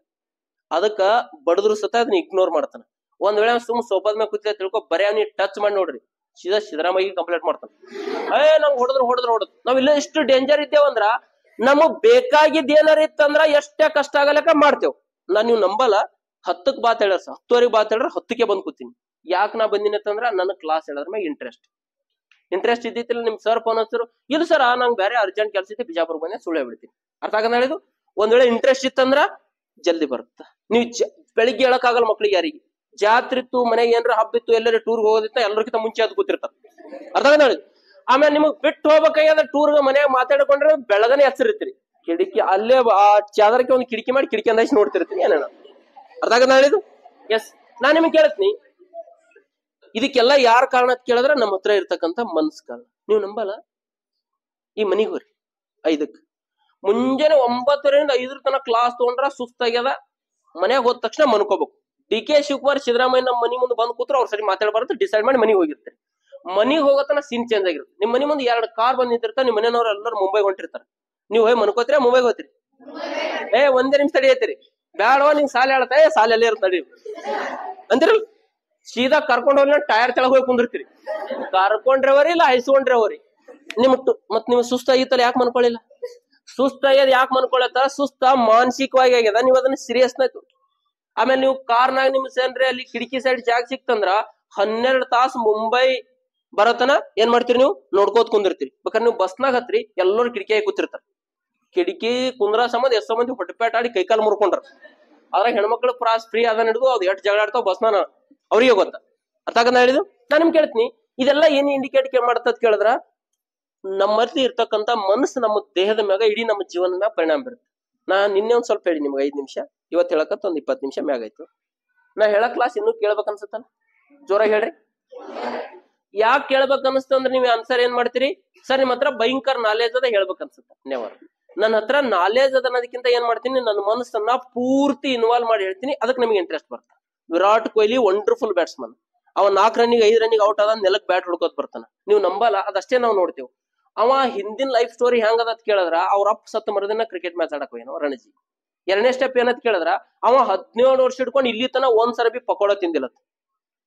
ಅದಕ್ಕ ಬಡದ್ರು ಸತ ಅದನ್ನ ಇಗ್ನೋರ್ ಮಾಡ್ತಾನ. ಒಂದ್ ವೇಳೆ ಸುಮ್ ಸೋಫಾದ ಮೇಲೆ ಕೂತಿದ ತಿಳ್ಕೊ, ಬರೀ ಅವ್ನಿಗೆ ಟಚ್ ಮಾಡಿ ನೋಡ್ರಿ, ಸಿದ್ದರಾಮಯ್ಯ ಕಂಪ್ಲೇಂಟ್ ಮಾಡ್ತಾನ. ನಂಗ್ ಹೊಡೆದ್ರು. ನಾವ್ ಇಲ್ಲ ಎಷ್ಟು ಡೇಂಜರ್ ಇದ್ದೇವಂದ್ರ, ನಮಗ್ ಬೇಕಾಗಿದ್ ಏನಾರ ಇತ್ತಂದ್ರ ಎಷ್ಟೇ ಕಷ್ಟ ಆಗಲಕ್ಕ ಮಾಡ್ತೇವ್. ನೀವು ನಂಬಲ್ಲ, 10ಕ್ಕೆ ಬಾತ್ ಹೇಳ್ಯಾರ, 10:15 ಬಾತ್ ಹೇಳ್ರ 10ಕ್ಕೆ ಬಂದ್ ಕೂತೀನಿ. ಯಾಕೆ ನಾ ಬಂದಿನಿ ಅಂತಂದ್ರ ನನ್ನ ಕ್ಲಾಸ್ ಹೇಳೋದ್ರ ಮ್ಯಾಗ ಇಂಟ್ರೆಸ್ಟ್ ಇದ್ದಿತ್ತಿಲ್ಲ. ನಿಮ್ ಸರ್ ಫೋನ್ ಹಚ್ಚಿರು, ಇಲ್ಲ ಸರ್ ನಂಗೆ ಬೇರೆ ಅರ್ಜೆಂಟ್ ಕೆಲಸ ಐತಿ ಬಿಜಾಪುರ ಬಂದೆ, ಸುಳ್ಳು ಹೇಳ್ಬಿಡ್ತೀನಿ. ಅರ್ಥ ಆಗಂದ ಹೇಳಿದು. ಒಂದ್ ವೇಳೆ ಇಂಟ್ರೆಸ್ಟ್ ಇತ್ತಂದ್ರ ಜಲ್ದಿ ಬರುತ್ತ. ನೀವು ಬೆಳಿಗ್ಗೆ ಹೇಳಕ್ಕಾಗಲ್ಲ ಮಕ್ಳಿಗೆ, ಯಾರಿಗೆ ಜಾತ್ರೆ ಇತ್ತು, ಮನೆಗೆ ಏನಾರ ಹಬ್ಬ ಇತ್ತು, ಎಲ್ಲರೂ ಟೂರ್ಗೆ ಹೋಗೋದಿತ್ತ, ಎಲ್ಲರಿಗಿಂತ ಮುಂಚೆ ಅದು ಕೂತಿರ್ತಾರ. ಅರ್ಥ ಆಗಂದ ಹೇಳಿದ್. ಆಮೇಲೆ ನಿಮಗ್ ಬಿಟ್ಟು ಹೋಗ್ಬೇಕಾಗ್ಯದ ಟೂರ್ಗ, ಮನ್ಯಾಗ ಮಾತಾಡ್ಕೊಂಡ್ರೆ ಬೆಳಗನೆ ಹಚ್ಚಿರ್ತೀರಿ. ಕಿಟಕಿ ಅಲ್ಲೇ ಆ ಚಾದರಕ್ಕೆ ಒಂದು ಕಿಟಕಿ ಮಾಡಿ ಕಿಟಕಿ ಅಂದಾಜ್ ನೋಡ್ತಿರ್ತೀನಿ ಏನೇನ. ಅರ್ಥ ಆಗಂದ ಹೇಳಿದು. ಎಸ್, ನಾನ್ ನಿಮ್ಗೆ ಕೇಳ್ತೀನಿ, ಇದಕ್ಕೆಲ್ಲ ಯಾರ ಕಾರಣ ಅಂತ ಕೇಳಿದ್ರೆ ನಮ್ಮ ಹತ್ರ ಇರ್ತಕ್ಕಂಥ ಮನ್ಸ್ ಕಾರಣ. ನೀವು ನಂಬಲ್ಲ, ಈ ಮನಿಗ್ ಹೋರಿ 5ಕ್ಕೆ, ಮುಂಜಾನೆ 9ರಿಂದ 5 ತನಕ ಕ್ಲಾಸ್ ತಗೊಂಡ್ರ ಸುಸ್ತಾಗ್ಯದ, ಮನ್ಯಾಗ ಹೋದ ತಕ್ಷಣ ಮನ್ಕೋಬೇಕು. DK ಶಿವಕುಮಾರ್ ಸಿದ್ದರಾಮಯ್ಯ ನಮ್ಮ ಮನಿ ಮುಂದೆ ಬಂದ್ ಕೂತ್ರ ಅವ್ರ ಸರಿ ಮಾತಾಡಬಾರ್ದು, ಡಿಸೈಡ್ ಮಾಡಿ ಮನಿಗ್ ಹೋಗಿರ್ತಾರೆ. ಮನಿಗ್ ಹೋಗತನ ಸೀನ್ ಚೇಂಜ್ ಆಗಿರುತ್ತೆ. ನಿಮ್ ಮನಿ ಮುಂದೆ 2 ಕಾರ್ ಬಂದ್ ನಿಂತಿರ್ತಾರೆ, ನಿಮ್ ಮನೆಯವ್ರು ಎಲ್ಲರೂ ಮುಂಬೈಗೆ ಹೊಂಟಿರ್ತಾರೆ. ನೀವು ಹೋಗಿ ಮನ್ಕೋತೀರ, ಮುಂಬೈಗೆ ಹೋಗ್ತೀರಿ. ಒಂದೇ ನಿಮಿಷ ತಡಿ ಐತಿರಿ, ಬ್ಯಾಡವಾ ನಿಂಗ್ ಸಾಲ ಹೇಳ್ತಾ, ಸಾಲ ಎಲ್ಲೇ ಇರ್ತಡಿ ಅಂತಿರಲ್. ಸೀದಾ ಕರ್ಕೊಂಡ್ ಹೋಗ್ಲಿ ಟೈರ್ ತೆಳಗ್ ಹೋಗಿ ಕುಂದಿರ್ತೀರಿ. ಕರ್ಕೊಂಡ್ರವರಿ ಇಲ್ಲ ಹೈಸ್ಕೊಂಡ್ರವರಿ. ಮತ್ ನಿಮ್ ಸುಸ್ತ ಆಗಿತ್ತಲ್ಲ, ಯಾಕೆ ಮನ್ಕೊಳ್ಳಿಲ್ಲ? ಸುಸ್ತ ಆಗ್ಯದ ಯಾಕೆ ಮನ್ಕೊಳತ್ತ? ಸುಸ್ತ ಮಾನಸಿಕವಾಗಿ ಆಗ್ಯದ, ನೀವ್ ಅದನ್ನ ಸೀರಿಯಸ್ನಾಯ್ತು. ಆಮೇಲೆ ನೀವು ಕಾರ್ನಾಗ ನಿಮ್ ಸೇನ್ರಿ ಅಲ್ಲಿ ಕಿಟಕಿ ಸೈಡ್ ಜಾಗ ಸಿಕ್ತಂದ್ರ 12 ತಾಸು ಮುಂಬೈ ಬರತನ ಏನ್ ಮಾಡ್ತೀರಿ? ನೀವು ನೋಡ್ಕೋತ್ ಕುಂದಿರ್ತೀರಿ. ಬೇಕಾದ್ರೆ ನೀವು ಬಸ್ನಾಗ ಹತ್ರಿ, ಎಲ್ಲರೂ ಕಿಟಕಿಯಾಗಿ ಕೂತಿರ್ತಾರ. ಕಿಟಕಿ ಕುಂದ್ರ ಸಂಬಂಧ ಎಷ್ಟೋ ಮಂದಿ ಹೊಟ್ಟೆಪೇಟ ಆಡಿ ಕೈಕಾಲು ಮುರ್ಕೊಂಡ್ರ. ಅದ್ರಾಗ ಹೆಣ್ಮಕ್ಳು ಪ್ರಾಸ್ ಫ್ರೀ ಅದನ್ನ ಹಿಡಿದು ಅದು ಎಷ್ಟು ಜಗಳ ಆಡ್ತಾವ ಬಸ್ನ ಅವ್ರಿಗೆ ಗೊತ್ತ. ಅರ್ಥ ಆಗಂದ ಹೇಳಿದು. ನಾನ್ ನಿಮ್ಗೆ ಕೇಳ್ತೀನಿ, ಇದೆಲ್ಲ ಏನ್ ಇಂಡಿಕೇಟ್ ಮಾಡ್ತದ ಕೇಳಿದ್ರ, ನಮ್ಮಲ್ಲಿ ಇರ್ತಕ್ಕಂಥ ಮನಸ್ಸು ನಮ್ಮ ದೇಹದ ಮ್ಯಾಗ ಇಡೀ ನಮ್ಮ ಜೀವನದ ಮ್ಯಾಗ ಪರಿಣಾಮ ಬೀರುತ್ತೆ. ನಾ ನಿನ್ನೆ ಒಂದ್ ಸ್ವಲ್ಪ ಹೇಳಿ ನಿಮ್ಗೆ 5 ನಿಮಿಷ, ಇವತ್ತು ಹೇಳಕತ್ತ ಒಂದ್ 20 ನಿಮಿಷ ಮ್ಯಾಗ ಆಯ್ತು. ನಾ ಹೇಳ ಕ್ಲಾಸ್ ಇನ್ನೂ ಕೇಳ್ಬೇಕ ಅನ್ಸತ್ತಲ್ಲ, ಜೋರಾಗಿ ಹೇಳ್ರಿ. ಯಾಕೆ ಕೇಳ್ಬೇಕ ಅನ್ಸ್ತ ಅಂದ್ರೆ ನೀವ್ ಆನ್ಸರ್ ಏನ್ ಮಾಡ್ತೀರಿ? ಸರ್ ನಿಮ್ ಹತ್ರ ಭಯಂಕರ ನಾಲೆಜ್ ಅದ ಹೇಳ್ಬೇಕ ಅನ್ಸುತ್ತ. ನೆವರ್. ನನ್ನ ಹತ್ರ ನಾಲೆಜ್ ಅದ ಅನ್ನೋದಕ್ಕಿಂತ ಏನ್ ಮಾಡ್ತೀನಿ, ನನ್ನ ಮನಸ್ಸನ್ನ ಪೂರ್ತಿ ಇನ್ವಾಲ್ವ್ ಮಾಡಿ ಹೇಳ್ತೀನಿ, ಅದಕ್ಕೆ ನಮಗೆ ಇಂಟ್ರೆಸ್ಟ್ ಬರುತ್ತೆ. ವಿರಾಟ್ ಕೊಹ್ಲಿ ವಂಡರ್ಫುಲ್ ಬ್ಯಾಟ್ಸ್ಮನ್, ಅವ 4 ರನ್ನಿಗೆ 5 ರನ್ನಿಗೆ ಔಟ್ ಆದ ನೆಲಕ್ ಬ್ಯಾಟ್ ಹುಡ್ಕೋತ್ ಬರ್ತಾನ. ನೀವು ನಂಬಲ್ಲ, ಅದಷ್ಟೇ ನಾವು ನೋಡ್ತೇವೆ. ಅವ ಹಿಂದಿನ ಲೈಫ್ ಸ್ಟೋರಿ ಹೆಂಗ್ ಅದ ಕೇಳಿದ್ರ, ಅವ್ರ ಅಪ್ಪ ಸತ್ತ ಮರದಿನ ಕ್ರಿಕೆಟ್ ಮ್ಯಾಚ್ ಆಡಕ್ ಹೋಯ್ನೋ ರಣಜಿ. 2ನೇ ಸ್ಟೆಪ್ ಏನಂತ ಕೇಳಿದ್ರ, ಅವ 17 ವರ್ಷ ಹಿಡ್ಕೊಂಡು ಇಲ್ಲಿ ತನ ಒಂದ್ಸರ ಬಿ ಪಕೋಡ ತಿಂದಿಲ್ಲತ್.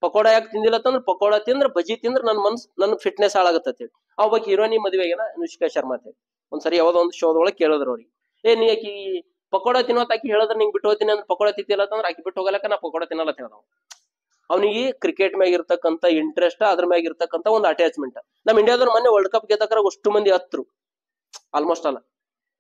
ಪಕೋಡ ಯಾಕೆ ತಿಂದಿಲ್ಲತ್ತಂದ್ರ, ಪಕೋಡ ತಿಂದ್ರ ಬಜಿ ತಿಂದ್ರ ನನ್ನ ಫಿಟ್ನೆಸ್ ಹಾಳಾಗತ್ತೇಳಿ. ಅವ ಬಗ್ಗೆ ಹೀರೋನಿ ಮದುವೆ ಆಗ್ಯಾನ, ಅನುಷ್ಕಾ ಶರ್ಮಾ ಅಂತೇಳಿ. ಒಂದ್ಸರಿ ಯಾವ್ದೋ ಒಂದು ಶೋದೊಳಗೆ ಕೇಳಿದ್ರು ಅವ್ರಿಗೆ, ನೀ ಆಕಿ ಪಕೋಡ ತಿನ್ನೋತ್ ಆಕಿ ಹೇಳದ್ರ ನಿಂಗ್ ಬಿಟ್ಟು ಹೋಗ್ತೀನಿ ಅಂದ್ರೆ ಪಕೋಡ ತಿಂತಿಲ್ಲತ್ತಂದ್ರ ಆಕಿ ಬಿಟ್ಟು ಹೋಗಲಕ್ಕ ನಾ ಪಕೋಡ ತಿನ್ನಲ್ಲ ಹೇಳ್ದವ. ಅವನಿಗೆ ಕ್ರಿಕೆಟ್ ಮ್ಯಾಗ ಇರ್ತಕ್ಕಂಥ ಇಂಟ್ರೆಸ್ಟ್, ಅದ್ರ ಮ್ಯಾಗ ಇರ್ತಕ್ಕಂಥ ಒಂದು ಅಟ್ಯಾಚ್ಮೆಂಟ್. ನಮ್ ಇಂಡಿಯಾದವ್ರು ಮೊನ್ನೆ ವರ್ಲ್ಡ್ ಕಪ್ ಗೆದ್ದಕ್ರ ಅಷ್ಟು ಮಂದಿ ಹತ್ರು, ಆಲ್ಮೋಸ್ಟ್ ಅಲ್ಲ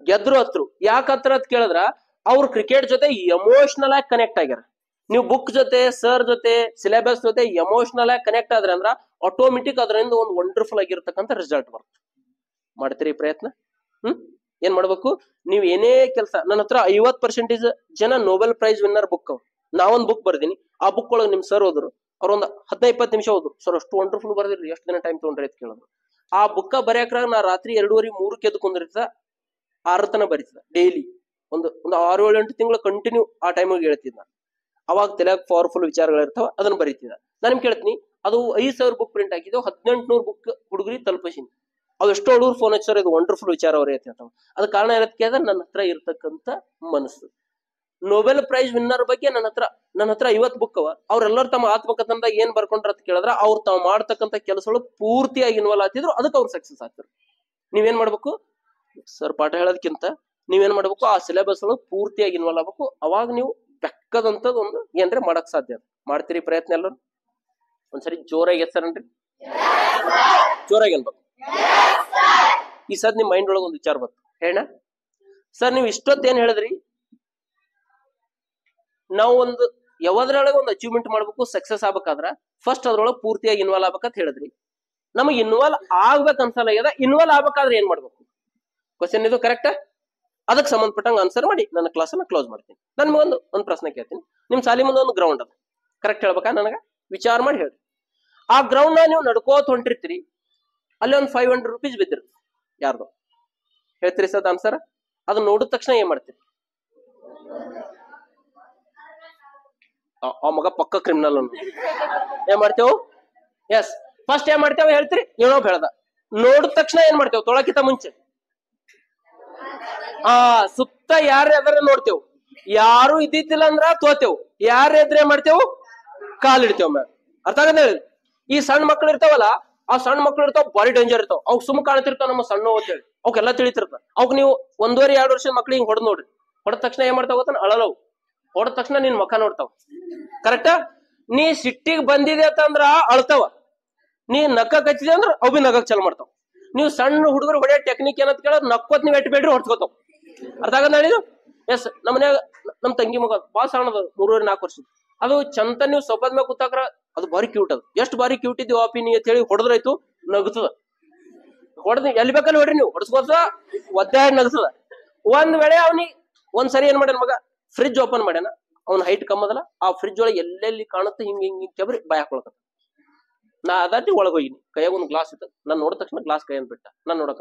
ಗೆದ್ರು ಹತ್ರು. ಯಾಕೆ ಹತ್ರ ಅಂತ ಕೇಳಿದ್ರ, ಅವ್ರು ಕ್ರಿಕೆಟ್ ಜೊತೆ ಎಮೋಷನಲ್ ಆಗಿ ಕನೆಕ್ಟ್ ಆಗ್ಯಾರ. ನೀವು ಬುಕ್ ಜೊತೆ, ಸರ್ ಜೊತೆ, ಸಿಲೆಬಸ್ ಜೊತೆ ಎಮೋಷನಲ್ ಆಗಿ ಕನೆಕ್ಟ್ ಆದ್ರೆ ಅಂದ್ರ ಆಟೋಮೆಟಿಕ್ ಅದರಿಂದ ಒಂದು ವಂಡರ್ಫುಲ್ ಆಗಿರ್ತಕ್ಕಂಥ ರಿಸಲ್ಟ್ ಬರುತ್ತೆ. ಮಾಡ್ತೀರಿ ಪ್ರಯತ್ನ? ಏನ್ ಮಾಡ್ಬೇಕು? ನೀವ್ ಏನೇ ಕೆಲಸ, ನನ್ನ ಹತ್ರ 50% ಜನ ನೊಬೆಲ್ ಪ್ರೈಸ್ ವಿನ್ನರ್ ಬುಕ್ ಅವ್. ನಾವೊಂದ್ ಬುಕ್ ಬರ್ದೀನಿ, ಆ ಬುಕ್ ಒಳಗೆ ನಿಮ್ ಸರ್ ಹೋದ್ರು, ಅವ್ರೊಂದ್ 15-20 ನಿಮಿಷ ಹೋದ್ರು. ಸರ್ ಅಷ್ಟು ವಂಡರ್ಫುಲ್ ಬರ್ದಿರಿ, ಎಷ್ಟು ದಿನ ಟೈಮ್ ತಗೊಂಡ್ರಿ ಅಂತ ಕೇಳಿದ್ರು. ಆ ಬುಕ್ಕ ಬರೆಯಕ್ರಾಗ ನಾ ರಾತ್ರಿ 2:30-3 ಎದ್ದು ಕುಂದಿರ್ತ 6 ತನ ಬರೀತದ ಡೈಲಿ. ಒಂದು 6-7-8 ತಿಂಗಳು ಕಂಟಿನ್ಯೂ ಆ ಟೈಮಿಗೆ ಹೇಳ್ತಿದ್ದ. ಅವಾಗ ತಲೆಯಾಗ ಪವರ್ಫುಲ್ ವಿಚಾರಗಳಿರ್ತಾವ, ಅದನ್ನ ಬರೀತಿದ್ದ. ನಾನು ನಿಮ್ಗೆ ಕೇಳ್ತೀನಿ, ಅದು 5,000 ಬುಕ್ ಪ್ರಿಂಟ್ ಹಾಕಿದ್ದು, 1800 ಬುಕ್ ಹುಡುಗರಿ ತಲುಪಿಸಿನಿ. ಅವು ಎಷ್ಟೋ ಹುಡುಗರು ಫೋನ್ ಹಚ್ಚಾರ, ಇದು ವಂಡರ್ಫುಲ್ ವಿಚಾರ ಅವ್ರ ಹೇಳ್ತಾವ. ಅದ ಕಾರಣ ಏನಕ್ಕೆ ಅಂದ್ರೆ ನನ್ನ ಹತ್ರ ಇರ್ತಕ್ಕಂಥ ಮನಸ್ಸು. ನೊಬೆಲ್ ಪ್ರೈಸ್ ವಿನ್ನರ್ ಬಗ್ಗೆ ನನ್ನ ಹತ್ರ 50 ಬುಕ್ ಅವ. ಅವ್ರೆಲ್ಲರೂ ತಮ್ಮ ಆತ್ಮಕಥನದಾಗ ಏನ್ ಬರ್ಕೊಂಡ್ರ ಅಂತ ಕೇಳಿದ್ರ, ಅವ್ರು ತಾವ್ ಮಾಡ್ತಕ್ಕಂಥ ಕೆಲಸಗಳು ಪೂರ್ತಿಯಾಗಿ ಇನ್ವಾಲ್ವ್ ಆಗ್ತಿದ್ರು, ಅದಕ್ಕೆ ಅವ್ರು ಸಕ್ಸಸ್ ಆಗ್ತಾರೆ. ನೀವೇನ್ ಮಾಡ್ಬೇಕು? ಸರ್ ಪಾಠ ಹೇಳೋದಕ್ಕಿಂತ ನೀವೇನ್ ಮಾಡ್ಬೇಕು, ಆ ಸಿಲೆಬಸ್ ಒಳಗೆ ಪೂರ್ತಿಯಾಗಿ ಇನ್ವಾಲ್ವ್ ಆಗ್ಬೇಕು. ಅವಾಗ ನೀವು ಬೆಕ್ಕದಂತದ್ ಒಂದು ಏನ್ರೆ ಮಾಡಕ್ ಸಾಧ್ಯ. ಮಾಡ್ತೀರಿ ಪ್ರಯತ್ನ ಎಲ್ಲರೂ? ಒಂದ್ಸರಿ ಜೋರಾಗಿ ಎತ್ತರನ್ರಿ, ಜೋರಾಗಿ ಅನ್ಬೇಕು. ಈ ಸದ್ ನಿಮ್ ಮೈಂಡ್ ಒಳಗೆ ಒಂದು ವಿಚಾರ ಬಂತು, ಹೇಳ ಸರ್ ನೀವು ಇಷ್ಟೊತ್ತು ಏನ್ ಹೇಳಿದ್ರಿ, ನಾವು ಒಂದು ಯಾವ್ದ್ರೊಳಗೆ ಒಂದು ಅಚೀವ್ಮೆಂಟ್ ಮಾಡ್ಬೇಕು, ಸಕ್ಸಸ್ ಆಗ್ಬೇಕಾದ್ರ ಫಸ್ಟ್ ಅದ್ರೊಳಗೆ ಪೂರ್ತಿಯಾಗಿ ಇನ್ವಾಲ್ವ್ ಆಗ್ಬೇಕಂತ ಹೇಳಿದ್ರಿ. ನಮಗೆ ಇನ್ವಾಲ್ವ್ ಆಗ್ಬೇಕು ಅನ್ಸಲ್ಲ, ಇನ್ವಾಲ್ವ್ ಆಗ್ಬೇಕಾದ್ರೆ ಏನ್ ಮಾಡ್ಬೇಕು? ಕ್ವಶನ್ ಇದು ಕರೆಕ್ಟ್? ಅದಕ್ಕೆ ಸಂಬಂಧಪಟ್ಟಂಗ ಆನ್ಸರ್ ಮಾಡಿ ನನ್ನ ಕ್ಲಾಸ್ ಅನ್ನ ಕ್ಲೋಸ್ ಮಾಡ್ತೀನಿ. ನನ್ ಒಂದು ಪ್ರಶ್ನೆ ಕೇಳ್ತೀನಿ. ನಿಮ್ ಸಾಲಿ ಮುಂದೆ ಒಂದು ಗ್ರೌಂಡ್ ಅದ, ಕರೆಕ್ಟ್ ಹೇಳ್ಬೇಕಾ? ನನಗ ವಿಚಾರ ಮಾಡಿ ಹೇಳಿ. ಆ ಗ್ರೌಂಡ್ ನ ನೀವು ನಡ್ಕೋತ ಹೊಂಟಿರ್ತೀರಿ, ಅಲ್ಲಿ ಒಂದು 500 ರೂಪೀಸ್ ಬಿದ್ದಿರುತ್ತೆ ಯಾರ್ದು, ಹೇಳ್ತೀರಿ ಸದ್ ಆನ್ಸರ್? ಅದನ್ನ ನೋಡಿದ ತಕ್ಷಣ ಏನ್ ಮಾಡ್ತೀರಿ? ಆ ಮಗ ಪಕ್ಕ ಕ್ರಿಮಿನಲ್ ಅನ್ನು ಏನ್ ಮಾಡ್ತೇವು? ಎಸ್, ಫಸ್ಟ್ ಏನ್ ಮಾಡ್ತೇವೆ ಹೇಳ್ತೀರಿ? ಏನೋ ಹೇಳ್ದ. ನೋಡಿದ ತಕ್ಷಣ ಏನ್ ಮಾಡ್ತೇವೆ? ತೊಳಕಿತ ಮುಂಚೆ ಸುತ್ತ ಯಾರ ಎದ್ರ ನೋಡ್ತೇವ್, ಯಾರು ಇದ್ದಿದ್ದಿಲ್ಲ ಅಂದ್ರ ತೋತೇವ್, ಯಾರ ಎದ್ರೆ ಮಾಡ್ತೇವು? ಕಾಲಿಡ್ತೇವ್ ಮ್ಯಾಲ. ಅರ್ಥ ಆಗದ ಹೇಳಿ? ಈ ಸಣ್ಣ ಮಕ್ಳು ಇರ್ತಾವಲ್ಲ, ಆ ಸಣ್ಣ ಮಕ್ಳು ಇರ್ತಾವ, ಬಾರಿ ಡೇಂಜರ್ ಇರ್ತಾವ. ಅವ್ ಸುಮ್ ಕಾಣ್ತಿರ್ತಾವ ನಮ್ಮ ಸಣ್ಣ ಅಂತೇಳಿ, ಅವಕ್ಕೆಲ್ಲ ತಿಳಿತಿರ್ತಾವ. ಅವಕ್ ನೀವು 1.5-2 ವರ್ಷದ ಮಕ್ಳಿಗೆ ಹಿಂಗ್ ಹೊಡೆದ್ ನೋಡ್ರಿ, ಹೊಡೆದ ತಕ್ಷಣ ಏನ್ ಮಾಡ್ತಾವ ಗೊತ್ತ? ಅಳಲವು. ಹೊಡೆದ ತಕ್ಷಣ ನಿನ್ ಮುಖ ನೋಡ್ತಾವ. ಕರೆಕ್ಟಾ? ನೀ ಸಿಟ್ಟಿಗೆ ಬಂದಿದೆ ಅಂತಂದ್ರ ಅಳ್ತಾವ, ನೀ ನಕ್ಕ ಕಚ್ಚಿದೆ ಅಂದ್ರ ಅವ್ ಬಿ ನಗಕ್ ಚಾಲು ಮಾಡ್ತಾವ. ನೀವು ಸಣ್ಣ ಹುಡುಗರು ಹೊಡೆಯೋ ಟೆಕ್ನಿಕ್ ಏನಂತ ಕೇಳೋದು ನಕ್ಕೋತ್ ನೀವ್ ಎಟ್ಟು ಬೇಡ್ರಿ ಹೊಡ್ಸ್ಕೊತಾವ್. ಅರ್ಥ ಆಗದ ಹೇಳಿದ್ರು. ಎಸ್ ನಮ್ಮ ಮನ್ಯಾಗ ನಮ್ ತಂಗಿ ಮಗ ಬಾಳ ಸಣ್ಣದ 3-4 ವರ್ಷ, ಅದು ಚಂತ ನೀವು ಸೊಪ್ಪದ ಮ್ಯಾಗ ಕೂತಾಕ್ರ ಅದು ಬಾರಿ ಕ್ಯೂಟ್, ಅದು ಎಷ್ಟು ಬಾರಿ ಕ್ಯೂಟ್ ಇದ್ದೀವಿ ಆಪಿ ನೀ ಅಂತ ಹೇಳಿ ಹೊಡೆದ್ರಾಯ್ತು ನಗ್ತದ. ಹೊಡೆದ್ ಎಲ್ಲಿ ಬೇಕಲ್ಲಿ ಹೊಡ್ರಿ ನೀವು ಹೊಡ್ಸ್ಕೋತ ಒದ್ದಾಡಿ ನಗ್ತದ. ಒಂದ್ ವೇಳೆ ಅವನಿಗೆ ಒಂದ್ಸರಿ ಏನ್ ಮಾಡ್ಯಾನ ಮಗ, ಫ್ರಿಜ್ ಓಪನ್ ಮಾಡ್ಯಾನ, ಅವ್ನ ಹೈಟ್ ಕಮ್ಮದಲ್ಲ, ಆ ಫ್ರಿಜ್ ಒಳಗೆ ಎಲ್ಲೆಲ್ಲಿ ಕಾಣುತ್ತೆ ಹಿಂಗ್ ಹಿಂಗ್ ಹಿಂಗ್ ಕೆಬ್ರಿ ಬಾಯ್ ಹಾಕೊಳಕ. ನಾ ಅದಾಟಿ ಒಳಗೋಗಿನಿ, ಕೈಯಾಗ ಒಂದ್ ಗ್ಲಾಸ್ ಇತ್ತು, ನಾನ್ ನೋಡಿದ ತಕ್ಷಣ ಗ್ಲಾಸ್ ಕೈಯಂದ್ ಬಿಟ್ಟ. ನಾನ್ ನೋಡಕ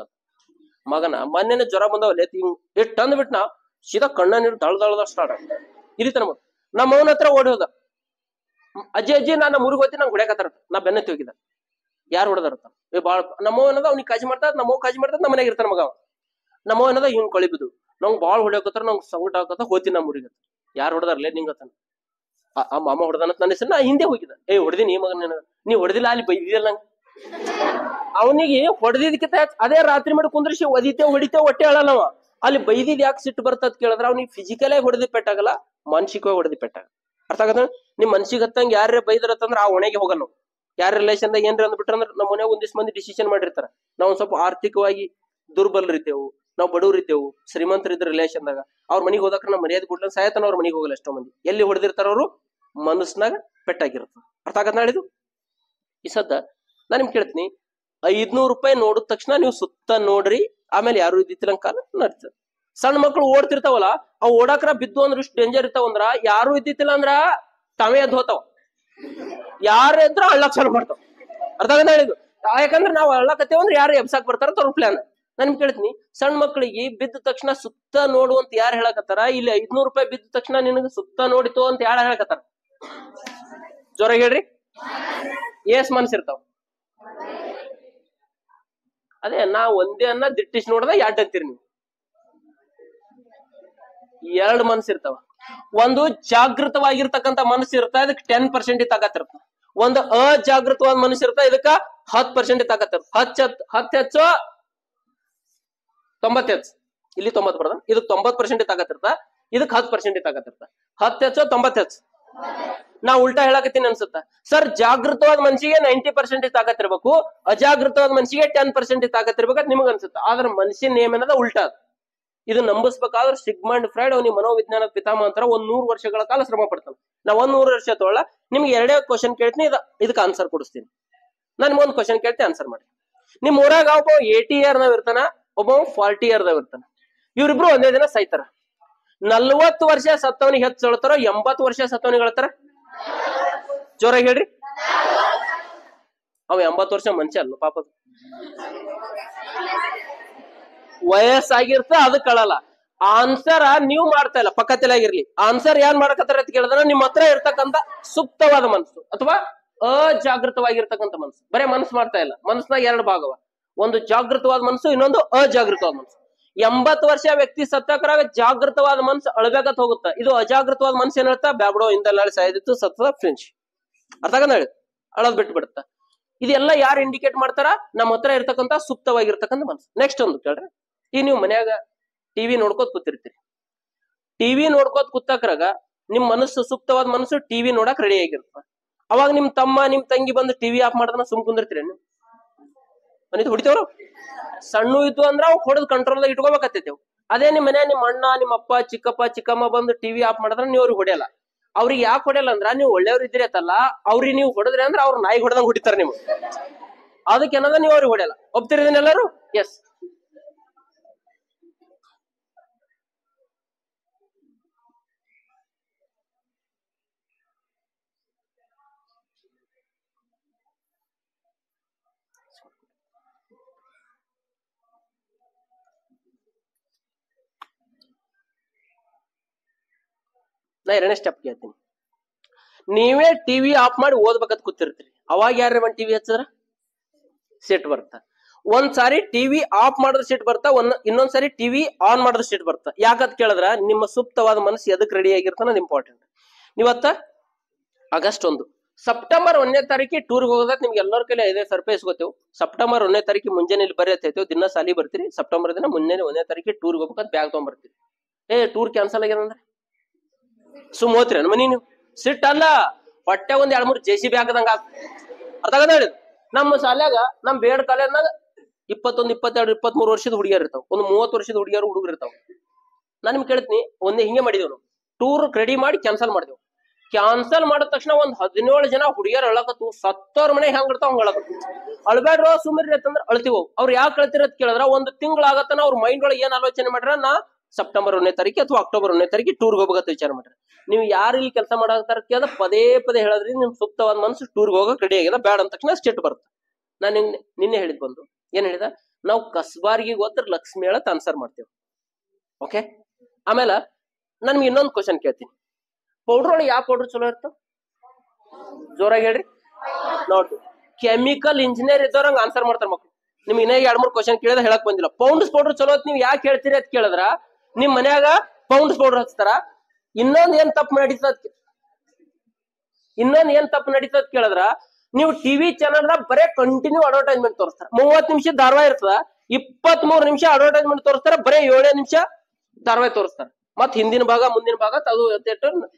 ಮಗನ ಮೊನ್ನೆ ಜ್ವರ ಬಂದವಲ್ಲ ಹಿಂಗ್ ಎಷ್ಟು ತಂದ್ ಬಿಟ್ನಾ, ಸೀದಾ ಕಣ್ಣ ನೀರು ದಳದಳದ ಸ್ಟಾರ್ಟ್ ಆಗ ಇರಿತನ. ನಮ್ಮ ಅವನ ಹತ್ರ ಓಡಿ ಹೋದ, ಅಜ್ಜಿ ಅಜ್ಜಿ ನಾನು ಮುರುಗ್ ಹೋಗ್ತೀನಿ, ನಂಗೆ ಹೊಡ್ಯಾಕತ್ತಾರ. ನಾ ಬೆನ್ನತ್ತಿ ಹೋಗಿದ್ದ, ಯಾರು ಹೊಡೆದಾರತ್ತ ಏ ಬಾಳ ನಮ್ಮವ್ ಏನದ ಅವ್ನಿಗೆ ಕಾಜಿ ಮಾಡ್ತಾರ, ನಮ್ಮವ್ ಕಾಜಿ ಮಾಡ್ತಾರ, ನಮ್ಮ ಮನ್ಯಾಗ ಇರ್ತಾನ ಮಗ. ನಮ್ಮವ್ ಏನದ ಹಿಂಗ್ ಕಳಿಬಿದ್ದು ನಂಗ್ ಬಾಳ್ ಹೊಡ್ಯಾಕತ್ತಾರ, ನಂಗೆ ಸಂಕಟ ಆಗತ್ತ, ಹೋಗ್ತೀನಿ ನಾ ಮುರಿಗ. ಯಾರು ಹೊಡೆದಾರ್ಲೆ ನಿಂಗತ್ತಾನ, ಆ ಮಾಮ ಹೊಡೆದಾನತ್ ನನ್ನ ಹೆಸರು. ನಾ ಹಿಂದೆ ಹೋಗಿದ್ದ, ಏ ಹೊಡೆದಿನಿ ಈ ಮಗನ, ನೀ ಹೊಡೆದಿಲ್ಲ ಅಲ್ಲಿ ಬೈದಿಯಲ್ಲ ನಂಗೆ. ಅವನಿಗೆ ಹೊಡೆದಿದ್ಕಿಂತ ಅದೇ ರಾತ್ರಿ ಮಾಡಿ ಕುಂದ್ರಿಸಿ ಒದಿತೇವ್ ಹೊಡಿತೇವ್ ಹೊಟ್ಟೆ ಹೇಳಲ್ಲವ. ಅಲ್ಲಿ ಬೈದಿದ್ ಯಾಕೆ ಸಿಟ್ಟು ಬರ್ತದ ಕೇಳಿದ್ರ ಅವ್ನಿಗೆ ಫಿಸಿಕಲ್ ಆಗಿ ಹೊಡೆದಿ ಪೆಟ್ಟಾಗಲ್ಲ, ಮಾನಸಿಕವಾಗಿ ಹೊಡೆದಿ ಪೆಟ್ಟಾಗ. ಅರ್ಥ ಆಗತ್ತ. ನಿಮ್ ಮನ್ಸಿಗೆ ಹತ್ತಂಗ ಯಾರೇ ಬೈದ್ರತ್ತಂದ್ರ ಆ ಹೊಣೆಗೆ ಹೋಗಲ್ಲ ನಾವು. ಯಾರ ರಿಲೇಷನ್ದಾಗ ಏನ್ರಿ ಅಂದ್ಬಿಟ್ರಂದ್ರ ನಮ್ಮ ಮನ್ಯಾಗ ಒಂದಿಷ್ಟು ಮಂದಿ ಡಿಸಿಷನ್ ಮಾಡಿರ್ತಾರ, ನಾವ್ ಒಂದ್ ಸ್ವಲ್ಪ ಆರ್ಥಿಕವಾಗಿ ದುರ್ಬಲರಿದ್ದೇವು, ನಾವು ಬಡವರಿದ್ದೇವು, ಶ್ರೀಮಂತರಿದ್ರ ರಿಲೇಷನ್ದಾಗ ಅವ್ರ ಮನೆಗೆ ಹೋದಕ್ರ ನಮ್ಮ ಮರ್ಯಾದೆ ಕೊಡ್ಲ ಸಾಯತನ ಅವ್ರ ಮನೆಗೆ ಹೋಗಲ್ಲ. ಎಷ್ಟೋ ಮಂದಿ ಎಲ್ಲಿ ಹೊಡೆದಿರ್ತಾರ ಅವರು ಮನಸ್ನಾಗ ಪೆಟ್ಟಾಗಿರುತ್ತೆ. ಅರ್ಥ ಆಗತ್ ನಾಳಿದು. ಈ ಸದ್ದ ನಾನ್ ನಿಮ್ಗೆ ಕೇಳ್ತೀನಿ, 500 ರೂಪಾಯಿ ನೋಡಿದ ತಕ್ಷಣ ನೀವು ಸುತ್ತ ನೋಡ್ರಿ, ಆಮೇಲೆ ಯಾರು ಇದ್ದಿತ್ತಿಲ್ಲ ಕಾಲ ನಡ್ತದ. ಸಣ್ಣ ಮಕ್ಳು ಓಡ್ತಿರ್ತಾವಲ್ಲ, ಅವ್ ಓಡಾಕ್ರ ಬಿದ್ದು ಅಂದ್ರ ಇಷ್ಟು ಡೇಂಜರ್ ಇರ್ತಾವಂದ್ರ ಯಾರು ಇದ್ದಿತ್ತಿಲ್ಲ ಅಂದ್ರ ತಾವೇ ಎದ್ದು ಹೋತಾವ, ಯಾರ ಇದ್ರ ಹಳ್ಳಕ್ ಚಾಲು ಮಾಡ್ತಾವ. ಅರ್ಥ ಆಗದ ಹೇಳಿದ್ದು. ಯಾಕಂದ್ರೆ ನಾವು ಹಳ್ಳಕತ್ತೇವ ಅಂದ್ರೆ ಯಾರು ಎಬ್ಸಾಕ್ ಬರ್ತಾರ ಅವ್ರ ಪ್ಲಾನ್. ನಾನ್ ನಿಮ್ಗೆ ಕೇಳ್ತೀನಿ, ಸಣ್ಣ ಮಕ್ಳಿಗೆ ಬಿದ್ದ ತಕ್ಷಣ ಸುತ್ತ ನೋಡು ಅಂತ ಯಾರು ಹೇಳಕತ್ತಾರ? ಇಲ್ಲಿ 500 ರೂಪಾಯಿ ಬಿದ್ದ ತಕ್ಷಣ ನಿನಗ ಸುತ್ತ ನೋಡಿತು ಅಂತ ಯಾರು ಹೇಳಕತ್ತಾರ? ಜ್ವರ ಹೇಳ್ರಿ. ಏಸ್ ಮನ್ಸಿರ್ತಾವ? ಅದೇ ನಾ ಒಂದೇ ಅನ್ನ ದಿಟ್ಟಿಸಿ ನೋಡ್ದ 2 ಅಂತೀರಿ ನೀವು. 2 ಮನಸ್ಸಿರ್ತಾವ. ಒಂದು ಜಾಗೃತವಾಗಿರ್ತಕ್ಕಂಥ ಮನಸ್ಸು ಇರ್ತಾ, ಇದಕ್ಕೆ 10% ತಾಕತ್ತಿರ್ತ. ಒಂದು ಅಜಾಗೃತವಾದ ಮನಸ್ಸು ಇರ್ತಾ, ಇದಕ್ಕ 10% ತಾಕತ್ತಿರ್ತ. 10 ಹೆಚ್ಚು 90 ಹೆಚ್ಚು, ಇಲ್ಲಿ 90 ಬರ್ತದ, ಇದಕ್ 90% ತಾಕತ್ತಿರ್ತ, ಇದಕ್ 10% ತಾಕತ್ತಿರ್ತ. 10 ಹೆಚ್ಚು 90 ಹೆಚ್ಚು. ನಾ ಉಲ್ಟಾ ಹೇಳಕತ್ತೀನಿ ಅನ್ಸುತ್ತ ಸರ್. ಜಾಗೃತವಾದ ಮನ್ಸಿಗೆ 90% ತಾಕತ್ತಿರ್ಬೇಕು, ಅಜಾಗೃತವಾದ ಮನ್ಸಿಗೆ 10% ತಾಕತ್ತಿರ್ಬೇಕಂತ ನಿಮಗ ಅನ್ಸುತ್ತ. ಆದ್ರ ಮನುಷ್ಯನ ನೇಮ್ ಏನದ ಉಲ್ಟಾ. ಇದು ನಂಬಿಸ್ಬೇಕಾದ್ರೆ ಸಿಗ್ಮಂಡ್ ಫ್ರೈಡ್ ಅವನಿಗೆ ಮನೋವಿಜ್ಞಾನದ ಪಿತಾಮಹ ಅಂತರ 100 ವರ್ಷಗಳ ಕಾಲ ಶ್ರಮ ಪಡ್ತಾನೆ. ನಾ 100 ವರ್ಷ ತೊಗೊಳ್ಳ, ನಿಮ್ಗೆ 2 ಕ್ವಶನ್ ಕೇಳ್ತೀನಿ, ಇದಕ್ಕೆ ಆನ್ಸರ್ ಕೊಡಿಸ್ತೀನಿ. ನಾನು ನಿಮ್ಗೊಂದು ಕ್ವಶನ್ ಕೇಳ್ತೀನಿ, ಆನ್ಸರ್ ಮಾಡಿ. ನಿಮ್ ಊರಾಗ ಒಬ್ಬ 80 ಇಯರ್ ನಾವ್ ಇರ್ತಾನ, ಒಬ್ಬ 40 ಇಯರ್ ನಾವ್ ಇರ್ತಾನ. ಇವ್ರಿಬ್ರು ಒಂದೇ ದಿನ ಸಾಯ್ತಾರ. 40 ವರ್ಷ ಸತ್ತವನಿಗೆ ಹೆಚ್ಚು ಹೇಳ್ತಾರ, 80 ವರ್ಷ ಸತ್ತವನಿಗೆ ಹೇಳ್ತಾರ? ಜೋರಾಗಿ ಹೇಳ್ರಿ. ಅವ 80 ವರ್ಷ ಮನುಷ್ಯ ಅಲ್ಲ ಪಾಪದ, ವಯಸ್ಸಾಗಿರ್ತ, ಅದು ಕಳಲ್ಲ. ಆನ್ಸರ್ ನೀವು ಮಾಡ್ತಾ ಇಲ್ಲ, ಪಕ್ಕ ತಲೆಯಾಗಿರ್ಲಿ. ಆನ್ಸರ್ ಯಾನ್ ಮಾಡಕತ್ತಾರ ಅಂತ ಕೇಳಿದ್ರೆ ನಿಮ್ ಹತ್ರ ಇರ್ತಕ್ಕಂಥ ಸುಪ್ತವಾದ ಮನಸ್ಸು ಅಥವಾ ಅಜಾಗೃತವಾಗಿರ್ತಕ್ಕಂಥ ಮನಸ್ಸು. ಬರೇ ಮನಸ್ಸು ಮಾಡ್ತಾ ಇಲ್ಲ. ಮನಸ್ಸಿನಾಗ 2 ಭಾಗವ, ಒಂದು ಜಾಗೃತವಾದ ಮನಸ್ಸು, ಇನ್ನೊಂದು ಅಜಾಗೃತವಾದ ಮನಸ್ಸು. 80 ವರ್ಷ ವ್ಯಕ್ತಿ ಸತ್ತಕ್ರಾಗ ಜಾಗೃತವಾದ ಮನಸ್ಸು ಅಳಬೇಕತ್ ಹೋಗುತ್ತ. ಇದು ಅಜಾಗೃತವಾದ ಮನಸ್ಸು ಏನ್ ಹೇಳ್ತಾ, ಬ್ಯಾಬ್ಡೋ ಇಂದ ನಾಳೆ ಸಾಯದಿತ್ತು, ಸತ್ತದ ಫ್ರೆಂಚ್. ಅರ್ಥ ಆಗಂದ ಹೇಳಿ ಅಳದ್ ಬಿಟ್ಟು ಬಿಡುತ್ತ. ಇದೆಲ್ಲ ಯಾರು ಇಂಡಿಕೇಟ್ ಮಾಡ್ತಾರ? ನಮ್ಮ ಹತ್ರ ಇರ್ತಕ್ಕಂಥ ಸುಪ್ತವಾಗಿರ್ತಕ್ಕಂಥ ಮನಸ್ಸು. ನೆಕ್ಸ್ಟ್ ಒಂದು ಕೇಳ್ರಿ. ಈಗ ನೀವು ಮನ್ಯಾಗ ಟಿವಿ ನೋಡ್ಕೋತ ಕೂತಿರ್ತೀರಿ. ಟಿವಿ ನೋಡ್ಕೋತ ಕೂತಕ್ರಾಗ ನಿಮ್ ಮನಸ್ಸು, ಸುಪ್ತವಾದ ಮನಸ್ಸು ಟಿವಿ ನೋಡಕ್ ರೆಡಿ ಆಗಿರುತ್ತೆ. ಅವಾಗ ನಿಮ್ ತಮ್ಮ ನಿಮ್ ತಂಗಿ ಬಂದು ಟಿವಿ ಆಫ್ ಮಾಡಿದ್ರೆ ಸುಮ್ ಕುಂದಿರ್ತೀರಿ ನೀವು? ಮನಿದು ಹೊಡಿತೇವ್ರು. ಸಣ್ಣ ಇತ್ತು ಅಂದ್ರ ಅವ್ ಹೊಡೆದ್ ಕಂಟ್ರೋಲ್ದಾಗ ಇಟ್ಕೋಬೇಕತ್ತೇವ್. ಅದೇ ನಿಮ್ ಮನ್ಯಾಗ ನಿಮ್ ಅಣ್ಣ, ನಿಮ್ಮ ಅಪ್ಪ, ಚಿಕ್ಕಪ್ಪ, ಚಿಕ್ಕಮ್ಮ ಬಂದು ಟಿವಿ ಆಫ್ ಮಾಡಿದ್ರೆ ನೀವು ಅವ್ರಿಗೆ ಹೊಡೆಯಲ್ಲ. ಅವ್ರಿಗೆ ಯಾಕೆ ಹೊಡೆಯಲ್ಲ ಅಂದ್ರ ನೀವು ಒಳ್ಳೆಯವ್ರು ಇದ್ದಿರತ್ತಲ್ಲ, ಅವ್ರಿಗೆ ನೀವು ಹೊಡೆದ್ರಿ ಅಂದ್ರೆ ಅವ್ರ ನಾಯಿ ಹೊಡೆದಂಗ್ ಹೊಡಿತಾರ ನೀವು. ಅದಕ್ಕೆ ಏನದ ನೀವು ಅವ್ರಿಗೆ ಹೊಡೆಯಲ್ಲ. ಒಪ್ತಿರಿದೀನಿ ಎಲ್ಲರೂ? ಎಸ್. ನಾ 2ನೇ ಸ್ಟೆಪ್ ಕೇಳ್ತೀನಿ. ನೀವೇ ಟಿವಿ ಆಫ್ ಮಾಡಿ ಓದ್ಬೇಕಂತ ಕೂತಿರ್ತೀರಿ. ಅವಾಗ ಯಾರ ಒಂದ್ ಟಿವಿ ಹಚ್ಚಿದ್ರ ಸಿಟ್ ಬರ್ತಾ. ಒಂದ್ಸಾರಿ ಟಿವಿ ಆಫ್ ಮಾಡಿದ್ರೆ ಸಿಟ್ ಬರ್ತಾ, ಇನ್ನೊಂದ್ಸಾರಿ ಟಿವಿ ಆನ್ ಮಾಡಿದ್ರೆ ಸಿಟ್ ಬರ್ತಾ. ಯಾಕಂತ ಕೇಳಿದ್ರ ನಿಮ್ಮ ಸುಪ್ತವಾದ ಮನಸ್ಸು ಎದಕ್ ರೆಡಿ ಆಗಿರ್ತಾನ ಇಂಪಾರ್ಟೆಂಟ್. ನೀವತ್ತ ಆಗಸ್ಟ್ 1 ಸೆಪ್ಟೆಂಬರ್ 1ನೇ ತಾರೀಕಿಗೆ ಟೂರ್ಗೆ ಹೋಗೋದಕ್ಕೆ ನಿಮ್ಗೆ ಎಲ್ಲರ ಕೈಲಿ 5,000 ರೂಪಾಯಿ ಇಸ್ಕೊತೇವ್. ಸೆಪ್ಟೆಂಬರ್ 1ನೇ ತಾರೀಕಿಗೆ ಮುಂಜಾನೆ ಇಲ್ಲಿ ಬರ್ರಿ ಅಂತೇವ್. ದಿನ ಸಾಲಿ ಬರ್ತೀರಿ. ಸೆಪ್ಟೆಂಬರ್ ದಿನ ಮುಂಜಾನೆ 1ನೇ ತಾರೀಕಿಗೆ ಟೂರ್ಗೆ ಹೋಗ್ಬೇಕಂತ ಬ್ಯಾಗ್ ತಗೊಂಡ್ಬರ್ತೀರಿ. ಟೂರ್ ಕ್ಯಾನ್ಸಲ್ ಆಗ್ಯದಂದ್ರೆ ಸುಮ್ ಹೋತ್ರಿ ಮನಿ ನೀವು? ಸಿಟ್ ಅಲ್ಲ, ಹೊಟ್ಟೆ ಒಂದ್ 2-3 JCB ಹಾಕದಂಗ ಅರ್ಥ ಆಗದ ಹೇಳಿ. ನಮ್ಮ ಶಾಲ್ಯಾಗ ನಮ್ ಬೇಡ್ ಕಾಲೇಜ್ನಾಗ 21, 22, 23 ವರ್ಷದ ಹುಡುಗಿಯರ್ ಇರ್ತಾವ, ಒಂದು 30 ವರ್ಷದ ಹುಡುಗಿಯರು ಹುಡುಗರು ಇರ್ತಾವ. ನಾನ್ ನಿಮ್ಗೆ ಕೇಳ್ತೀನಿ, ಒಂದೇ ಹಿಂಗೆ ಮಾಡಿದೇವ್ ನಾವು, ಟೂರ್ ರೆಡಿ ಮಾಡಿ ಕ್ಯಾನ್ಸಲ್ ಮಾಡಿದೆವು. ಕ್ಯಾನ್ಸಲ್ ಮಾಡಿದ ತಕ್ಷಣ ಒಂದ್ 17 ಜನ ಹುಡುಗಿಯರ್ ಅಳಕತ್ತು, ಸತ್ತೋರ್ ಮನೆ ಹೆಂಗ್ ಇರ್ತಾವ ಹಂಗ ಅಳಕತ್ತು. ಅಳ್ಬೇಡ್ರೋ ಸುಮ್ರಿ ಅಂತಂದ್ರ ಅಳ್ತಿವ್. ಅವ್ರು ಯಾಕೆ ಅಳ್ತಿರತ್ ಕೇಳಿದ್ರ, ಒಂದು ತಿಂಗಳಾಗತ್ತನ ಅವ್ರ ಮೈಂಡ್ ಒಳಗೆ ಏನ್ ಆಲೋಚನೆ ಮಾಡ್ರ, ನಾ ಸೆಪ್ಟೆಂಬರ್ 1ನೇ ತಾರೀಕು ಅಥವಾ ಅಕ್ಟೋಬರ್ 1ನೇ ತಾರೀಕು ಟೂರ್ಗೆ ಹೋಗಬೇಕಂತ ವಿಚಾರ ಮಾಡ್ರಿ. ನೀವು ಯಾರು ಇಲ್ಲಿ ಕೆಲಸ ಮಾಡಾಕತ್ತಾರ ಕೇಳಿದ್ರೆ ಪದೇ ಪದೇ ಹೇಳಿದ್ರಿ ನಿಮ್ ಸೂಕ್ತವಾದ ಮನಸ್ಸು ಟೂರ್ಗೆ ಹೋಗಕ್ ರೆಡಿ ಆಗಿದೆ, ಬ್ಯಾಡ ಅಂದ ತಕ್ಷಣ ಸ್ಟೇಟ್ ಬರುತ್ತೆ. ನಾನು ನಿನ್ನೆ ಹೇಳಿದ್ ಬಂದು ಏನ್ ಹೇಳಿದ, ನಾವು ಕಸ್ಬಾರ್ಗಿ ಹೋದ್ರ ಲಕ್ಷ್ಮಿ ಹೇಳತ್ ಆನ್ಸರ್ ಮಾಡ್ತೇವೆ. ಓಕೆ, ಆಮೇಲೆ ನನ್ಗೆ ಇನ್ನೊಂದು ಕ್ವಶನ್ ಕೇಳ್ತೀನಿ, ಪೌಡರ್ ಒಳಗೆ ಯಾವ ಪೌಡರ್ ಚಲೋ ಇರ್ತಾವ? ಜೋರಾಗಿ ಹೇಳ್ರಿ. ನೋಡ್ರಿ, ಕೆಮಿಕಲ್ ಇಂಜಿನಿಯರ್ ಇದ್ದವ್ರಂಗ ಆನ್ಸರ್ ಮಾಡ್ತಾರ ಮಕ್ಳು. ನಿಮ್ಗೆ ಇನ್ನೇ 2-3 ಕ್ವಶನ್ ಕೇಳಿದ ಹೇಳಕ್ ಬಂದಿಲ್ಲ. ಪೌಂಡ್ಸ್ ಪೌಡರ್ ಚಲೋ ನೀವು ಯಾಕೆ ಹೇಳ್ತೀರಿ ಅಂತ ಕೇಳಿದ್ರ, ನಿಮ್ ಮನ್ಯಾಗ ಪೌಂಡ್ಸ್ ಪೌಡರ್ ಹಚ್ತಾರ. ಇನ್ನೊಂದ್ ಏನ್ ತಪ್ಪು ನಡೀತದ ಕೇಳಿದ್ರ, ನೀವು ಟಿವಿ ಚಾನಲ್ ಬರೇ ಕಂಟಿನ್ಯೂ ಅಡ್ವರ್ಟೈಸ್ಮೆಂಟ್ ತೋರಿಸ್ತಾರ. 30 ನಿಮಿಷ ಧಾರಾವಾಹಿ ಇರ್ತದ, 23 ನಿಮಿಷ ಅಡ್ವರ್ಟೈಸ್ಮೆಂಟ್ ತೋರಿಸ್ತಾರ, ಬರೇ 7 ನಿಮಿಷ ಧಾರಾವಾಹಿ ತೋರಿಸ್ತಾರ. ಮತ್ ಹಿಂದಿನ ಭಾಗ ಮುಂದಿನ ಭಾಗ ಅದು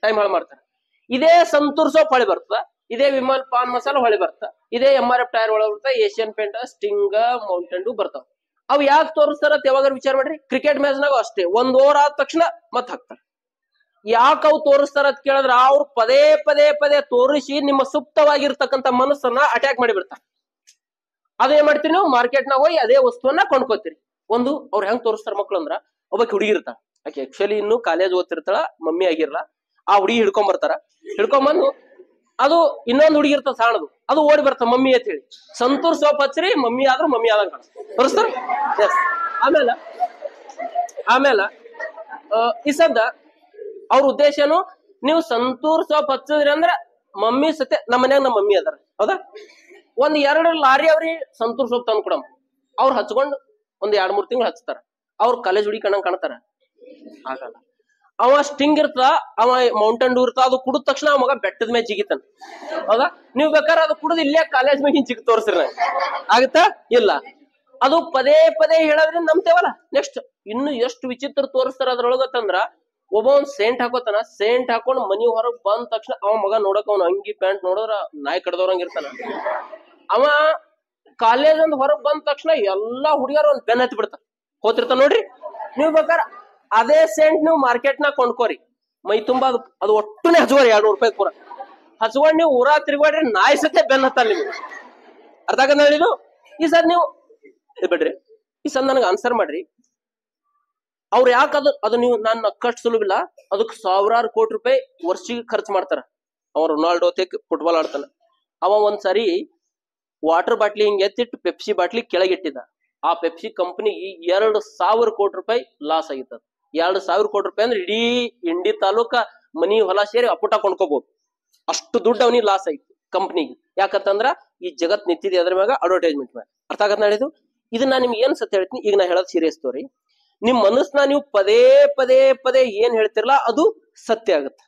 ಟೈಮ್ ಹಾಳು ಮಾಡ್ತಾರೆ. ಇದೇ ಸಂತೂರ್ ಸೋಪ್ ಹೊಳಿ ಬರ್ತದ, ಇದೇ ವಿಮಲ್ ಪಾನ್ ಮಸಾಲ ಹೊಳಿ ಬರ್ತದ, ಇದೇ MRF ಟೈರ್ ಒಳಗೆ ಬರ್ತದೆ, Asian paint, Sting, Mountain Dew ಬರ್ತಾವ. ಅವ್ ಯಾಕೆ ತೋರಿಸ್ತಾರ ಅಂತ ಯಾವಾಗ ವಿಚಾರ ಮಾಡ್ರಿ. ಕ್ರಿಕೆಟ್ ಮ್ಯಾಚ್ ನಾಗ ಅಷ್ಟೇ, 1 ಓವರ್ ಆದ ತಕ್ಷಣ ಮತ್ ಹಾಕ್ತಾರ. ಯಾಕ ಅವ್ ತೋರಿಸ್ತಾರ ಅಂತ ಕೇಳಿದ್ರ, ಅವ್ರು ಪದೇ ಪದೇ ಪದೇ ತೋರಿಸಿ ನಿಮ್ಮ ಸುಪ್ತವಾಗಿರ್ತಕ್ಕಂಥ ಮನಸ್ಸನ್ನ ಅಟ್ಯಾಕ್ ಮಾಡಿ ಬಿಡ್ತಾರ. ಅದೇನ್ ಮಾಡ್ತೀರಿ ನೀವು, ಮಾರ್ಕೆಟ್ ನಾಗ ಹೋಗಿ ಅದೇ ವಸ್ತುವನ್ನ ಕೊಂಡ್ಕೋತೀರಿ. ಒಂದು ಅವ್ರು ಹೆಂಗ್ ತೋರಿಸ್ತಾರ ಮಕ್ಳು ಅಂದ್ರ, ಒಬ್ಬಕ್ಕೆ ಹುಡುಗಿ ಇರ್ತಾಳ, ಆಕೆ ಆಕ್ಚುಲಿ ಇನ್ನು ಕಾಲೇಜ್ ಓದ್ತಿರ್ತಾಳ, ಮಮ್ಮಿ ಆಗಿರ್ಲ. ಆ ಹುಡುಗಿ ಹಿಡ್ಕೊಂಡ್ ಹಿಡ್ಕೊಂಡ್ಬಂದು ಅದು ಇನ್ನೊಂದು ಹುಡುಗಿ ಇರ್ತಾವ ಸಣ್ಣದು, ಅದು ಓಡಿ ಬರ್ತಾವ ಮಮ್ಮಿ ಅಂತ ಹೇಳಿ. ಸಂತೂರ್ ಸೋಪ್ ಹಚ್ಚ್ರಿ, ಮಮ್ಮಿ ಆದ್ರೂ ಮಮ್ಮಿ ಆದಂಗ ತೋರಿಸ್ತಾರ. ಎಸ್. ಆಮೇಲೆ ಈ ಸದ್ದ ಅವ್ರ ಉದ್ದೇಶನು, ನೀವು ಸಂತೂರ್ ಸೋಪ್ ಹಚ್ಚಿದ್ರಿ ಅಂದ್ರ ಮಮ್ಮಿ ಸತೆ ನಮ್ಮ ಮನ್ಯಾಗ ನಮ್ಮ ಮಮ್ಮಿ ಅದಾರ, ಹೌದಾ? 1-2 ಲಾರಿ ಅವ್ರಿ ಸಂತೂರ್ ಸೋಪ್ ತಂದು ಕೊಡಮ್. ಅವ್ರು ಹಚ್ಕೊಂಡು 1-2-3 ತಿಂಗಳು ಹಚ್ತಾರ. ಅವ್ರ ಕಾಲೇಜ್ ಹುಡುಗಿ ಕಣಂಗ್ ಕಾಣ್ತಾರ? ಆಗಲ್ಲ. ಅವ ಸ್ಟಿಂಗ್ ಇರ್ತ, ಅವ ಮೌಂಟೇನ್ ಡ್ಯೂ ಇರ್ತ, ಅದು ಕುಡಿದ ತಕ್ಷಣ ಆ ಮಗ ಬೆಟ್ಟದ ಮೇಲೆ ಜಿಗಿತಾನ, ಹೌದಾ? ನೀವ್ ಬೇಕಾದ್ರೆ ಅದು ಕುಡಿದ್ ಇಲ್ಲೇ ಕಾಲೇಜ್ ಮ್ಯಾಗ ಜಿಗ್ ತೋರಿಸ್ರಿ, ಆಗತ್ತಾ? ಇಲ್ಲ. ಅದು ಪದೇ ಪದೇ ಹೇಳೋದ್ರಿಂದ ನಂಬ್ತೇವಲ್ಲ. ನೆಕ್ಸ್ಟ್ ಇನ್ನು ಎಷ್ಟು ವಿಚಿತ್ರ ತೋರಿಸ್ತಾರ ಅದ್ರೊಳಗತ್ತಂದ್ರ, ಒಬ್ಬ ಸೆಂಟ್ ಹಾಕೋತಾನ, ಸೆಂಟ್ ಹಾಕೊಂಡ್ ಮನಿ ಹೊರಗ್ ಬಂದ ತಕ್ಷಣ ಅವ ಮಗ ನೋಡಕ್ ಅವ್ನ ಅಂಗಿ ಪ್ಯಾಂಟ್ ನೋಡಿದ್ರ ನಾಯಿ ಕಡ್ದವ್ರಂಗ ಇರ್ತಾನ. ಅವ ಕಾಲೇಜ್ ಅಂದ್ ಹೊರಗ್ ಬಂದ ತಕ್ಷಣ ಎಲ್ಲಾ ಹುಡುಗಿಯರು ಒಂದ್ ಬೆನ್ ಹತ್ತಿ ಬಿಡ್ತಾರ, ಹೋತಿರ್ತಾನ ನೋಡ್ರಿ. ನೀವ್ ಬೇಕಾದ್ರ ಅದೇ ಸೆಂಟ್ ನೀವು ಮಾರ್ಕೆಟ್ ನಾಗ ಕೊಂಡ್ಕೋರಿ, ಮೈ ತುಂಬಾ ಅದು ಒಟ್ಟುನೆ ಹಚ್ಕೋರಿ, 200 ರೂಪಾಯಿ ಪೂರ ಹಚ್ಕೊಂಡ್ ನೀವು ಊರ ತಿರ್ಗಾಡ್ರಿ, ನಾಯಿ ಸತೆ ಬೆನ್ ಹತ್ತಲ್ಲ ನಿಮ್ಗೆ. ಅರ್ಥ ಆಗದ ಹೇಳಿದು. ಈ ಸದ್ ನೀವು ಬಿಡ್ರಿ, ಈ ಸದ್ ನನಗೆ ಆನ್ಸರ್ ಮಾಡ್ರಿ. ಅವ್ರು ಯಾಕೆ ಅದು ನೀವು ನಾನು ನಕ್ಕಷ್ಟು ಸುಲಭಿಲ್ಲ, ಅದಕ್ಕೆ 1000 ಕೋಟಿ ರೂಪಾಯಿ ವರ್ಷಿಗೆ ಖರ್ಚು ಮಾಡ್ತಾರ. ಅವ ರೊನಾಲ್ಡೋ ಫುಟ್ಬಾಲ್ ಆಡ್ತಾನ. ಅವ ಒಂದ್ಸರಿ ವಾಟರ್ ಬಾಟ್ಲಿ ಹಿಂಗ್ ಎತ್ತಿಟ್ಟು ಪೆಪ್ಸಿ ಬಾಟ್ಲಿ ಕೆಳಗಿಟ್ಟಿದ್ದ. ಆ ಪೆಪ್ಸಿ ಕಂಪನಿಗೆ 2000 ಕೋಟಿ ರೂಪಾಯಿ ಲಾಸ್ ಆಗಿತ್ತು. 2000 ಕೋಟಿ ರೂಪಾಯಿ ಅಂದ್ರೆ ಇಡೀ ಇಂಡಿ ತಾಲೂಕ ಮನಿ ಹೊಲ ಸೇರಿ ಅಪ್ಪುಟ ಕೊಂಡ್ಕೋಬಹುದು, ಅಷ್ಟು ದುಡ್ಡು ಅವನಿಗೆ ಲಾಸ್ ಆಯ್ತು ಕಂಪ್ನಿಗೆ. ಯಾಕಂತಂದ್ರ ಈ ಜಗತ್ ನಿಂತಿದೆ ಅದ್ರ ಮ್ಯಾಗ, ಅಡ್ವರ್ಟೈಸ್ಮೆಂಟ್ ಮ್ಯಾಗ. ಅರ್ಥ ಆಗತ್ ನಾಳಿದು. ಇದನ್ನ ನಿಮ್ಗೆ ಏನ್ ಸತ್ಯ ಹೇಳ್ತೀನಿ, ಈಗ ನಾ ಹೇಳೋದು ಸೀರಿಯಸ್ ತೋರಿ. ನಿಮ್ ಮನಸ್ಸನ್ನ ನೀವು ಪದೇ ಪದೇ ಪದೇ ಏನ್ ಹೇಳ್ತಿರಲ್ಲ ಅದು ಸತ್ಯ ಆಗುತ್ತೆ.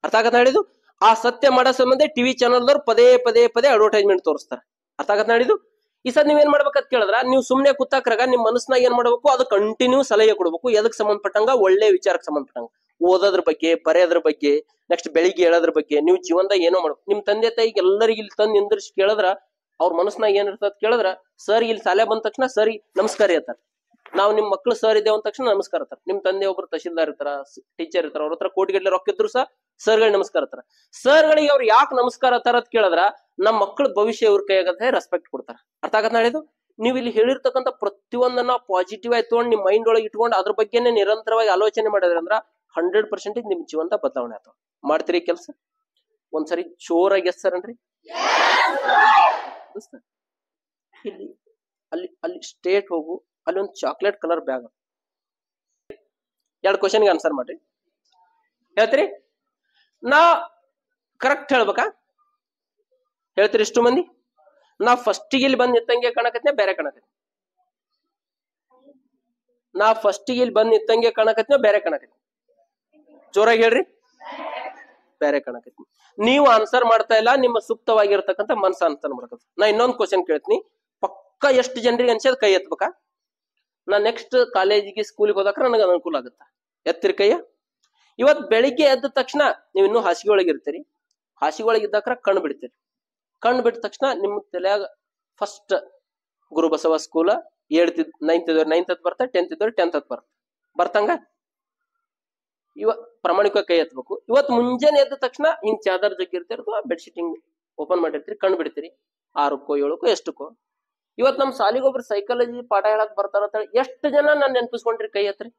ಅರ್ಥ ಆಗತ್ ನಾಳಿದು. ಆ ಸತ್ಯ ಮಾಡೋ ಸಂಬಂಧ ಟಿವಿ ಚಾನಲ್ದವ್ರು ಪದೇ ಪದೇ ಪದೇ ಅಡ್ವರ್ಟೈಸ್ಮೆಂಟ್ ತೋರಿಸ್ತಾರೆ. ಅರ್ಥ ಆಗತ್ ನಾಳಿದು. ಈ ಸದ್ ನೀವ್ ಏನ್ ಮಾಡ್ಬೇಕಂತ ಕೇಳಿದ್ರ, ನೀವು ಸುಮ್ನೆ ಕೂತಾಕ್ರಾಗ ನಿಮ್ ಮನಸ್ಸನ್ನ ಏನ್ ಮಾಡ್ಬೇಕು, ಅದು ಕಂಟಿನ್ಯೂ ಸಲಹೆ ಕೊಡ್ಬೇಕು. ಎದಕ್ ಸಂಬಂಧಪಟ್ಟಂಗ, ಒಳ್ಳೆ ವಿಚಾರಕ್ಕೆ ಸಂಬಂಧಪಟ್ಟಂಗ, ಓದೋದ್ರ ಬಗ್ಗೆ, ಬರೆಯೋದ್ರ ಬಗ್ಗೆ, ನೆಕ್ಸ್ಟ್ ಬೆಳಿಗ್ಗೆ ಹೇಳೋದ್ರ ಬಗ್ಗೆ, ನೀವು ಜೀವನದಾಗ ಏನೋ ಮಾಡ್ಬೇಕು. ನಿಮ್ ತಂದೆ ತಾಯಿಗೆ ಎಲ್ಲರಿಗೂ ಇಲ್ಲಿ ತಂದು ನಿಂದ್ರಿಸಿ ಕೇಳಿದ್ರ ಅವ್ರ ಮನಸ್ಸನಾಗ ಏನ್ ಇರ್ತದ ಕೇಳಿದ್ರ, ಸರ್ ಇಲ್ಲಿ ಶಾಲೆ ಬಂದ ತಕ್ಷಣ ಸರಿ ನಮಸ್ಕಾರ ಇರ್ತಾರ. ನಾವು ನಿಮ್ ಮಕ್ಳು ಸರ್ ಇದೇವ್ ಅಂದ ತಕ್ಷಣ ನಮಸ್ಕಾರ ಇರ್ತಾರ. ನಿಮ್ ತಂದೆ ಒಬ್ರು ತಹಶೀಲ್ದಾರ್ ಇರ್ತಾರ, ಟೀಚರ್ ಇರ್ತಾರ, ಅವ್ರ ಹತ್ರ ಕೋಟಿಗಟ್ಟಲೆ ರೊಕ್ಕ ಇದ್ರು ಸಹ ಸರ್ಗಳಿಗೆ ನಮಸ್ಕಾರ ಇರ್ತಾರ. ಸರ್ಗಳಿಗೆ ಅವ್ರು ಯಾಕೆ ನಮಸ್ಕಾರ ಇರ್ತಾರ ಅಂತ ಕೇಳಿದ್ರ, ನಮ್ಮ ಮಕ್ಕಳ ಭವಿಷ್ಯ ಇವ್ರ ಕೈಯಾಗತ್ತೆ ರೆಸ್ಪೆಕ್ಟ್ ಕೊಡ್ತಾರ. ಅರ್ಥ ಆಗತ್ ನಾಳಿದು. ನೀವು ಇಲ್ಲಿ ಹೇಳಿರ್ತಕ್ಕಂಥ ಪ್ರತಿಯೊಂದನ್ನ ಪಾಸಿಟಿವ್ ಆಗಿ ತಗೊಂಡು ನಿಮ್ ಮೈಂಡ್ ಒಳಗೆ ಇಟ್ಕೊಂಡು ಅದ್ರ ಬಗ್ಗೆನೆ ನಿರಂತರವಾಗಿ ಆಲೋಚನೆ ಮಾಡಿದ್ರೆ ಅಂದ್ರ 100% ನಿಮ್ ಜೀವಂತ ಬದಲಾವಣೆ ಆಯ್ತು. ಮಾಡ್ತೀರಿ ಕೆಲಸ? ಒಂದ್ಸರಿ ಜೋರಾಗಿ ಎಸ್ ಸರ್ ಅನ್ರಿ. ಇಲ್ಲಿ ಅಲ್ಲಿ ಅಲ್ಲಿ ಸ್ಟೇಟ್ ಹೋಗು, ಅಲ್ಲಿ ಒಂದು ಚಾಕ್ಲೇಟ್ ಕಲರ್ ಬ್ಯಾಗ್. 2 ಕ್ವಶನ್ಗೆ ಆನ್ಸರ್ ಮಾಡ್ರಿ. ಹೇಳ್ತೀರಿ? ನಾ ಕರೆಕ್ಟ್ ಹೇಳ್ಬೇಕಾ? ಹೇಳ್ತೀರಿ ಇಷ್ಟು ಮಂದಿ? ನಾ ಫಸ್ಟಿಗೆ ಇಲ್ಲಿ ಬಂದ್ ನಿಂತಂಗೆ ಕಾಣಕತ್ನೆ, ಬೇರೆ ಕಾಣಕತ್ನೆ? ನಾ ಫಸ್ಟಿಗೆ ಇಲ್ಲಿ ಬಂದ್ ನಿಂತಂಗೆ ಕಾಣಕತ್ನೆ, ಬೇರೆ ಕಾಣಕತ್ನೆ? ಜೋರಾಗಿ ಹೇಳ್ರಿ. ಬೇರೆ ಕಾಣಕತ್ನೆ. ನೀವು ಆನ್ಸರ್ ಮಾಡ್ತಾ ಇಲ್ಲ, ನಿಮ್ಮ ಸುಪ್ತವಾಗಿರ್ತಕ್ಕಂಥ ಮನಸ್ಸು ಆನ್ಸರ್ ಮಾಡ್ಕತ್ತ. ನಾ ಇನ್ನೊಂದು ಕ್ವಶನ್ ಕೇಳ್ತೀನಿ, ಪಕ್ಕ ಎಷ್ಟು ಜನರಿಗೆ ಅನ್ಸದ್ ಕೈ ಎತ್ಬೇಕಾ? ನಾ ನೆಕ್ಸ್ಟ್ ಕಾಲೇಜಿಗೆ ಸ್ಕೂಲಿಗೆ ಹೋದಾಕ ನನಗೆ ಅನುಕೂಲ ಆಗುತ್ತಾ? ಎತ್ತಿರಿ ಕೈಯ. ಇವತ್ ಬೆಳಿಗ್ಗೆ ಎದ್ದ ತಕ್ಷಣ ನೀವು ಇನ್ನೂ ಹಾಸಿಗೆ ಒಳಗೆ ಇರ್ತೀರಿ, ಹಾಸಿಗೊಳಗೆ ಇದ್ದಾಕ್ರ ಕಣ್ಣು ಬಿಡ್ತೀರಿ. ಕಣ್ಣು ಬಿಟ್ಟ ತಕ್ಷಣ ನಿಮ್ಮ ತಲೆಯಾಗ ಫಸ್ಟ್ ಗುರುಬಸವ ಸ್ಕೂಲ 9th ಇದ್ದವ್ರು 9th ಬರ್ತಾ, 10th ಇದ್ದವ್ರು 10th ಬರ್ತಂಗ. ಪ್ರಾಮಾಣಿಕವಾಗಿ ಕೈ ಎತ್ತಬೇಕು. ಇವತ್ತು ಮುಂಜಾನೆ ಎದ್ದ ತಕ್ಷಣ ಹಿಂಗ್ ಚಾದರ್ ಜಗ್ಗಿರ್ತೀರಿ ಅಥವಾ ಬೆಡ್ಶೀಟ್ ಹಿಂಗ್ ಓಪನ್ ಮಾಡಿರ್ತೀರಿ, ಕಣ್ಣು ಬಿಡ್ತೀರಿ 6ಕ್ಕೋ 7ಕ್ಕೋ ಎಷ್ಟಕ್ಕೋ. ಇವತ್ ನಮ್ ಸಾಲಿಗೊಬ್ರು ಸೈಕಾಲಜಿ ಪಾಠ ಹೇಳಕ್ ಬರ್ತಾರ ಅಂತ ಹೇಳಿ ಎಷ್ಟು ಜನ ನಾನು ನೆನ್ಪಿಸ್ಕೊಂಡ್ರಿ? ಕೈ ಎತ್ರಿ,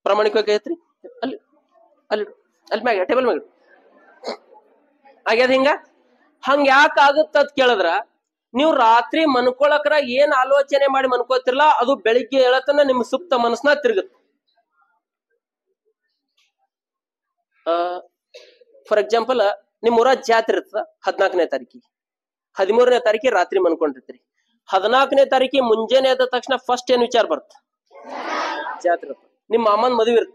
ಪ್ರಾಮಾಣಿಕವಾಗಿ ಕೈ ಎತ್ರಿ. ಅಲ್ಲಿ ಅಲ್ಲಿ ಅಲ್ಲಿ ಮ್ಯಾಗ ಟೇಬಲ್ ಮ್ಯಾಗ ಆಗ್ಯದ. ಹಂಗ ಯಾಕೆ ಆಗುತ್ತ ಅಂತ ಕೇಳಿದ್ರ, ನೀವು ರಾತ್ರಿ ಮನ್ಕೊಳಕ್ರ ಏನ್ ಆಲೋಚನೆ ಮಾಡಿ ಮನ್ಕೋತಿರ್ಲ ಅದು ಬೆಳಿಗ್ಗೆ ಹೇಳತನ ನಿಮ್ ಸುಪ್ತ ಮನಸ್ನ ತಿರುಗುತ್ತೆ. ಫಾರ್ ಎಕ್ಸಾಂಪಲ್, ನಿಮ್ ಊರ ಜಾತ್ರೆ ಇರ್ತದ 14ನೇ ತಾರೀಕಿಗೆ, 13ನೇ ತಾರೀಕಿಗೆ ರಾತ್ರಿ ಮನ್ಕೊಂಡಿರ್ತೀರಿ. 14ನೇ ತಾರೀಕಿಗೆ ಮುಂಜಾನೆ ಎದ್ದ ತಕ್ಷಣ ಫಸ್ಟ್ ಏನ್ ವಿಚಾರ ಬರ್ತ? ಜಾತ್ರೆ ಇರ್ತದ. ನಿಮ್ ಮಾಮನ್ ಮದುವೆ ಇರ್ತ,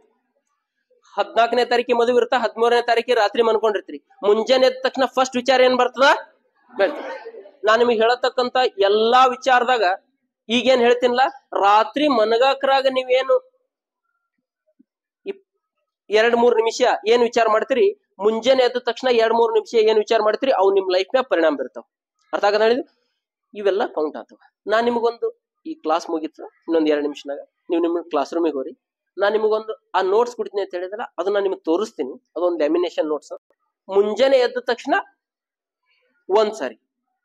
14ನೇ ತಾರೀಕಿಗೆ ಮದುವೆ ಇರ್ತ, 13ನೇ ತಾರೀಕಿಗೆ ರಾತ್ರಿ ಮನ್ಕೊಂಡಿರ್ತೀರಿ. ಮುಂಜಾನೆ ಎದ್ದ ತಕ್ಷಣ ಫಸ್ಟ್ ವಿಚಾರ ಏನ್ ಬರ್ತದ? ನಾನ್ ನಿಮಗೆ ಹೇಳತಕ್ಕಂತ ಎಲ್ಲಾ ವಿಚಾರದಾಗ ಈಗೇನ್ ಹೇಳ್ತೀನಿಲ್ಲ, ರಾತ್ರಿ ಮನಗಾಕ್ರಾಗ ನೀವೇನು 2-3 ನಿಮಿಷ ಏನ್ ವಿಚಾರ ಮಾಡ್ತೀರಿ, ಮುಂಜಾನೆ ಎದ್ದ ತಕ್ಷಣ 2-3 ನಿಮಿಷ ಏನ್ ವಿಚಾರ ಮಾಡ್ತೀರಿ, ಅವು ನಿಮ್ ಲೈಫ್ ನ್ಯಾಗ ಪರಿಣಾಮ ಬೀರ್ತಾವ. ಅರ್ಥ ಆಗದ ಹೇಳಿದ್ರು? ಇವೆಲ್ಲ ಕೌಂಟ್ ಆಗ್ತಾವ. ನಾನ್ ನಿಮಗೊಂದು ಈ ಕ್ಲಾಸ್ ಮುಗಿತು ಇನ್ನೊಂದ್ 2 ನಿಮಿಷನಾಗ ನೀವು ನಿಮ್ ಕ್ಲಾಸ್ ರೂಮಿಗೆ ಹೋರಿ. ನಾನ್ ನಿಮಗೊಂದು ಆ ನೋಟ್ಸ್ ಕೊಡ್ತೀನಿ ಅಂತ ಹೇಳಿದಲ್ಲ, ಅದನ್ನ ನಿಮ್ಗೆ ತೋರಿಸ್ತೀನಿ. ಅದೊಂದು ಲ್ಯಾಮಿನೇಷನ್ ನೋಟ್ಸ್. ಮುಂಜಾನೆ ಎದ್ದ ತಕ್ಷಣ ಒಂದ್ಸಾರಿ,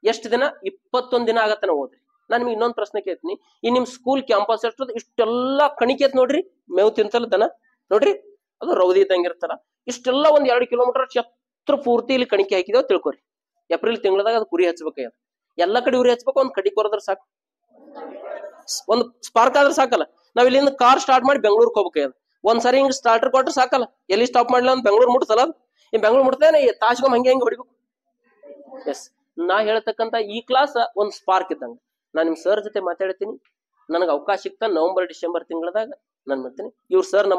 ಎಷ್ಟು ದಿನ? 21 ದಿನ ಆಗತ್ತನ ಓದ್ರಿ. ನಾನ್ ನಿಮ್ಗೆ ಇನ್ನೊಂದು ಪ್ರಶ್ನೆ ಕೇಳ್ತೀನಿ. ಈ ನಿಮ್ ಸ್ಕೂಲ್ ಕ್ಯಾಂಪಸ್ ಇಷ್ಟೆಲ್ಲಾ ಕಣಿಕೆ ನೋಡ್ರಿ, ಮೇವು ತಿಂತಲ್ಲ ದನ ನೋಡ್ರಿ, ಅದು ರೌದಿ ಇದ್ದಂಗೆ ಇರ್ತಲ್ಲ. ಇಷ್ಟೆಲ್ಲ ಒಂದ್ 2 ಕಿಲೋಮೀಟರ್ ಛತ್ರ ಪೂರ್ತಿ ಇಲ್ಲಿ ಕಣಿಕೆ ಹಾಕಿದೇವ್ ತಿಳ್ಕೊರಿ. ಏಪ್ರಿಲ್ ತಿಂಗಳದಾಗ ಅದು ಕುರಿ ಹಚ್ಬೇಕಾಗ್ಯದ. ಎಲ್ಲಾ ಕಡೆ ಉರಿ ಹಚ್ಬೇಕು, ಒಂದ್ ಕಡಿ ಕೊರದ್ರ ಸಾಕು, ಒಂದ್ ಸ್ಪಾರ್ಕ್ ಆದ್ರೆ ಸಾಕಲ್ಲ. ನಾವ್ ಇಲ್ಲಿಂದ ಕಾರ್ ಸ್ಟಾರ್ಟ್ ಮಾಡಿ ಬೆಂಗಳೂರಿಗೆ ಹೋಗ್ಬೇಕಾಗ್ಯದ. ಒಂದ್ಸರಿ ಹಿಂಗ್ ಸ್ಟಾರ್ಟರ್ ಕೊಟ್ರೆ ಸಾಕಲ್ಲ, ಎಲ್ಲಿ ಸ್ಟಾಪ್ ಮಾಡ್ಲಿಲ್ಲ ಅಂತ ಬೆಂಗಳೂರು ಮುಟ್ತಲ್ಲ. ಈ ಬೆಂಗಳೂರು ಮುಟ್ತೇನೆ ತಾಜ್ಗೊಮ್ ಹಂಗೆ ಹೊಡಿಬೇಕು. ಎಸ್, ನಾ ಹೇಳ್ತಕ್ಕಂತ ಈ ಕ್ಲಾಸ್ ಒಂದ್ ಸ್ಪಾರ್ಕ್ ಇದ್ದಂಗ. ನಾನ್ ನಿಮ್ ಸರ್ ಜೊತೆ ಮಾತಾಡ್ತೀನಿ. ನನಗೆ ಅವಕಾಶ ಸಿಗ್ತಾ ನವೆಂಬರ್ ಡಿಸೆಂಬರ್ ತಿಂಗಳದಾಗ ನಾನ್ ಮಾಡ್ತೀನಿ. ಇವ್ರ ಸರ್